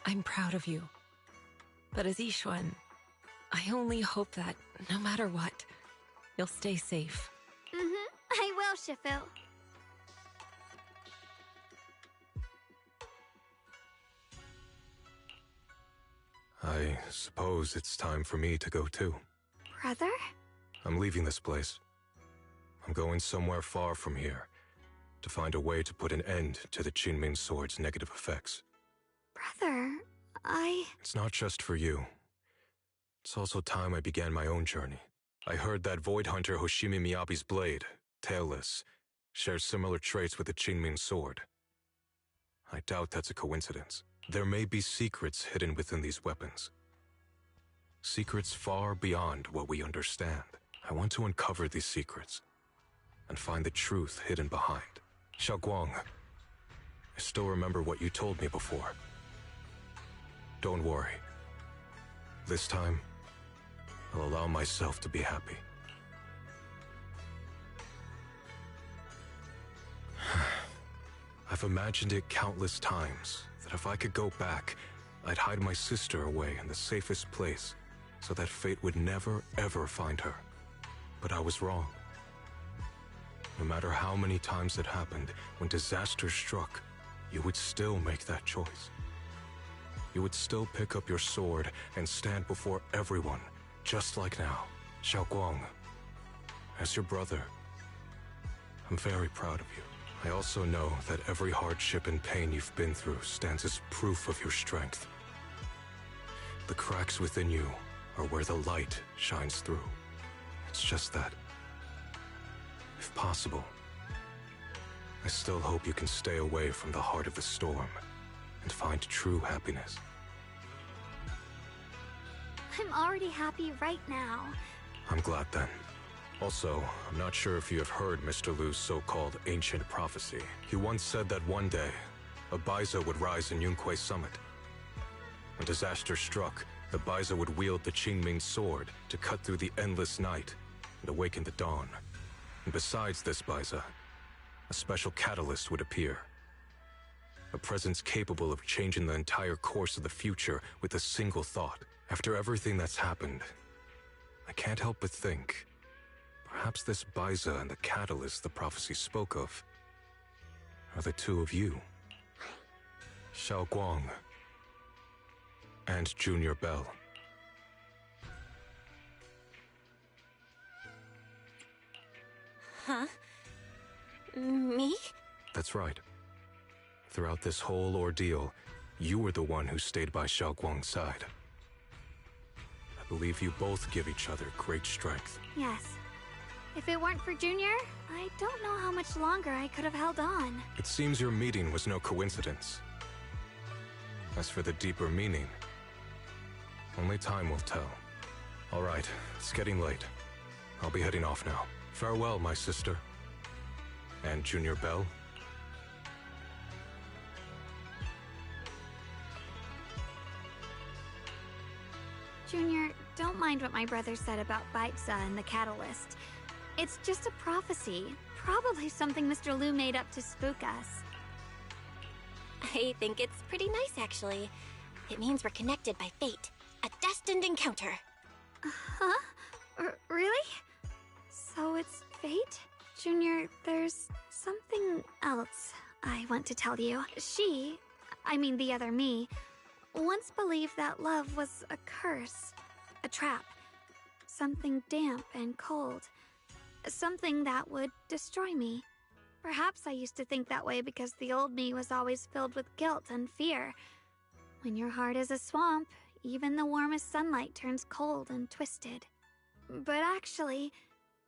I'm proud of you. But as Yixuan, I only hope that, no matter what, you'll stay safe. I will, Shifu. I suppose it's time for me to go too. Brother? I'm leaving this place. I'm going somewhere far from here. to find a way to put an end to the Qingming Sword's negative effects. Brother, It's not just for you. It's also time I began my own journey. I heard that Void Hunter Hoshimi Miyabi's blade, Tailless, shares similar traits with the Qingming Sword. I doubt that's a coincidence. There may be secrets hidden within these weapons. Secrets far beyond what we understand. I want to uncover these secrets and find the truth hidden behind. Xiaoguang, I still remember what you told me before. Don't worry. This time, I'll allow myself to be happy. I've imagined it countless times that if I could go back, I'd hide my sister away in the safest place so that fate would never, ever find her. But I was wrong. No matter how many times it happened, when disaster struck, you would still make that choice. You would still pick up your sword and stand before everyone, just like now. Xiaoguang, as your brother, I'm very proud of you. I also know that every hardship and pain you've been through stands as proof of your strength. The cracks within you are where the light shines through. It's just that, if possible, I still hope you can stay away from the heart of the storm and find true happiness. I'm already happy right now. I'm glad then. Also, I'm not sure if you have heard Mr. Lu's so-called ancient prophecy. He once said that one day, a Baiza would rise in Yunquay Summit. When disaster struck, the Baiza would wield the Qingming Sword to cut through the endless night and awaken the dawn. And besides this Baiza, a special catalyst would appear. A presence capable of changing the entire course of the future with a single thought. After everything that's happened, I can't help but think, perhaps this Baiza and the catalyst the prophecy spoke of are the two of you. Xiaoguang and Junior Bell. Huh? Me? That's right. Throughout this whole ordeal, you were the one who stayed by Xiaoguang's side. I believe you both give each other great strength. Yes. If it weren't for Junior, I don't know how much longer I could have held on. It seems your meeting was no coincidence. As for the deeper meaning, only time will tell. All right, it's getting late. I'll be heading off now. Farewell, my sister. And Junior Bell. Junior, don't mind what my brother said about Baiza and the catalyst. It's just a prophecy. Probably something Mr. Lu made up to spook us. I think it's pretty nice, actually. It means we're connected by fate. A destined encounter. Huh? Really? So it's fate? Junior, there's something else I want to tell you. The other me, once believed that love was a curse, a trap, something damp and cold, something that would destroy me. Perhaps I used to think that way because the old me was always filled with guilt and fear. When your heart is a swamp, even the warmest sunlight turns cold and twisted. But actually,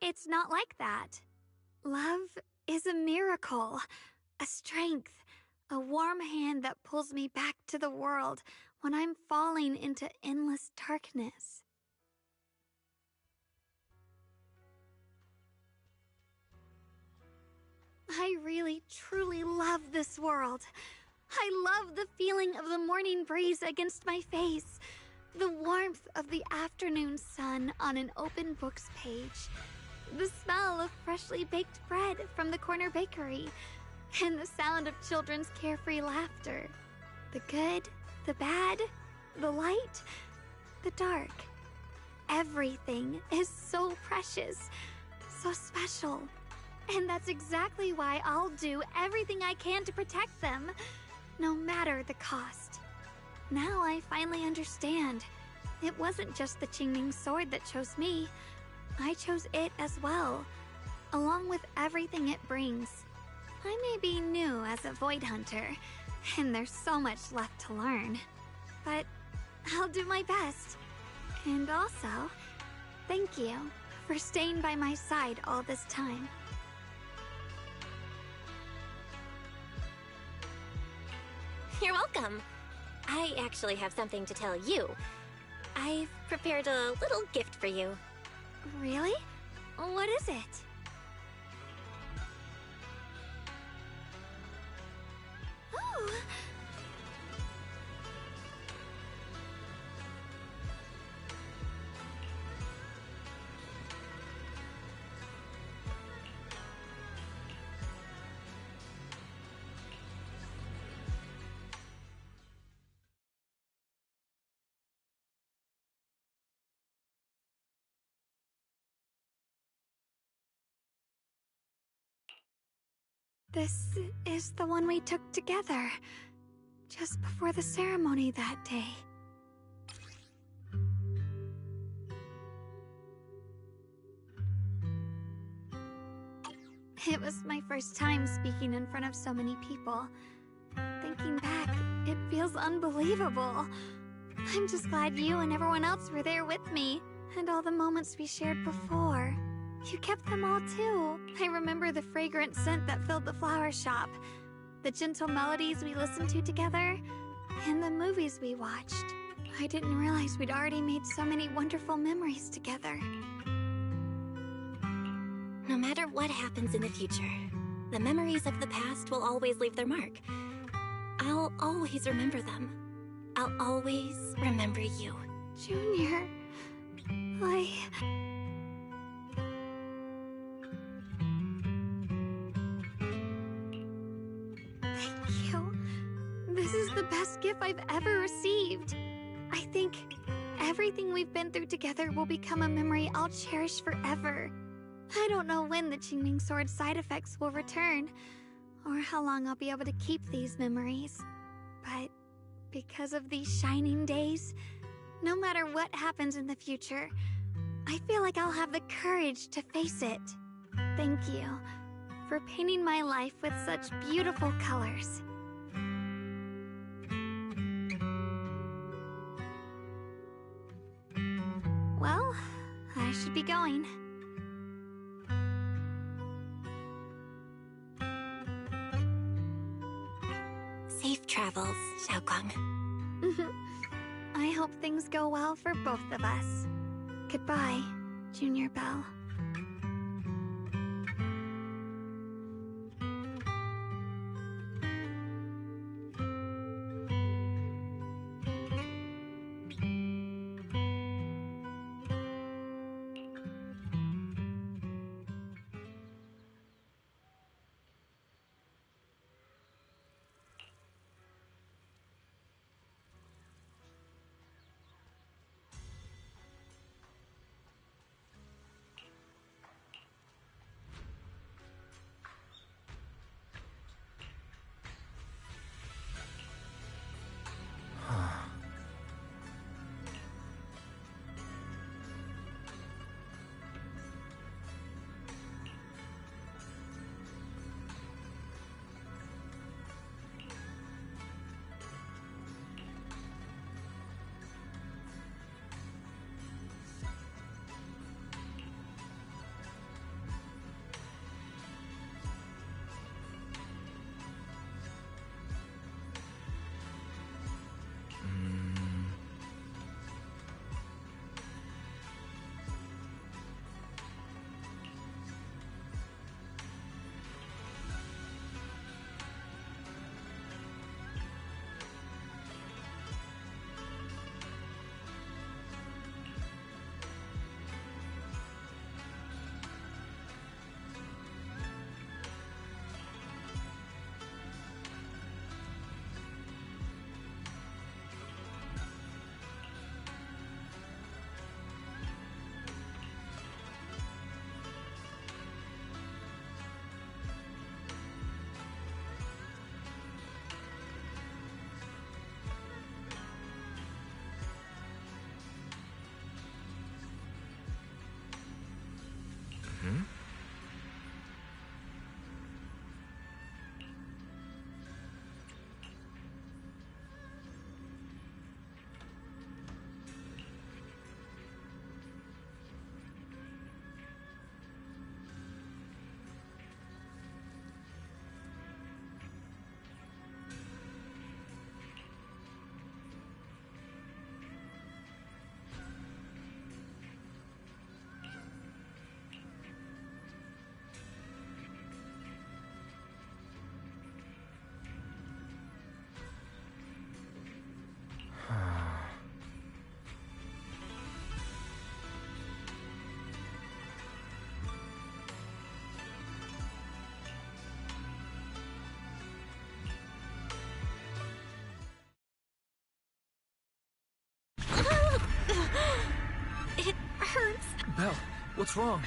it's not like that. Love is a miracle, a strength, a warm hand that pulls me back to the world when I'm falling into endless darkness. I really, truly love this world. I love the feeling of the morning breeze against my face, the warmth of the afternoon sun on an open book's page, the smell of freshly baked bread from the corner bakery, and the sound of children's carefree laughter. The good, the bad, the light, the dark. Everything is so precious, so special. And that's exactly why I'll do everything I can to protect them, no matter the cost. Now I finally understand. It wasn't just the Qingming Sword that chose me. I chose it as well, along with everything it brings. I may be new as a Void Hunter, and there's so much left to learn. But I'll do my best. And also, thank you for staying by my side all this time. You're welcome. I actually have something to tell you. I've prepared a little gift for you. Really? What is it? Oh! This is the one we took together, just before the ceremony that day. It was my first time speaking in front of so many people. Thinking back, it feels unbelievable. I'm just glad you and everyone else were there with me, and all the moments we shared before. You kept them all too. I remember the fragrant scent that filled the flower shop, the gentle melodies we listened to together, and the movies we watched. I didn't realize we'd already made so many wonderful memories together. No matter what happens in the future, the memories of the past will always leave their mark. I'll always remember them. I'll always remember you. Junior, Thank you. This is the best gift I've ever received. I think everything we've been through together will become a memory I'll cherish forever. I don't know when the Qingming Sword side effects will return, or how long I'll be able to keep these memories. But because of these shining days, no matter what happens in the future, I feel like I'll have the courage to face it. Thank you for painting my life with such beautiful colors. Well, I should be going. Safe travels, Xiaoguang. I hope things go well for both of us. Goodbye, Junior Belle. What's wrong?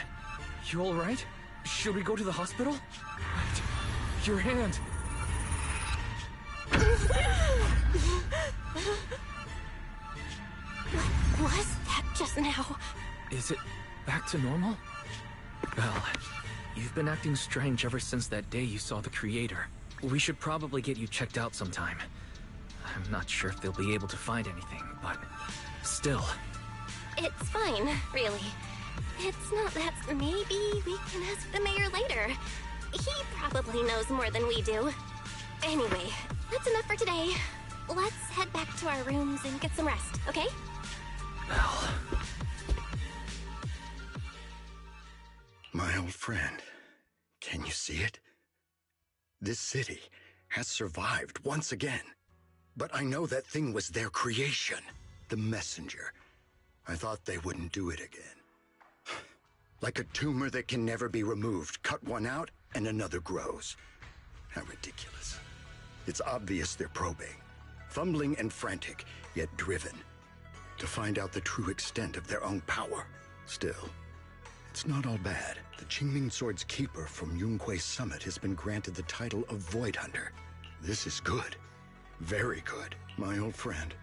You alright? Should we go to the hospital? Wait, your hand! What was that just now? Is it back to normal? Well, you've been acting strange ever since that day you saw the Creator. We should probably get you checked out sometime. I'm not sure if they'll be able to find anything, but still. It's fine, really. It's not that. Maybe we can ask the mayor later. He probably knows more than we do. Anyway, that's enough for today. Let's head back to our rooms and get some rest, okay? Well... My old friend, can you see it? This city has survived once again. But I know that thing was their creation, the messenger. I thought they wouldn't do it again. Like a tumor that can never be removed. Cut one out and another grows. How ridiculous. It's obvious they're probing. Fumbling and frantic, yet driven. To find out the true extent of their own power. Still, it's not all bad. The Qingming Sword's keeper from Yunquei Summit has been granted the title of Void Hunter. This is good. Very good, my old friend.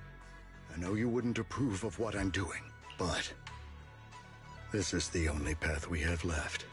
I know you wouldn't approve of what I'm doing, but this is the only path we have left.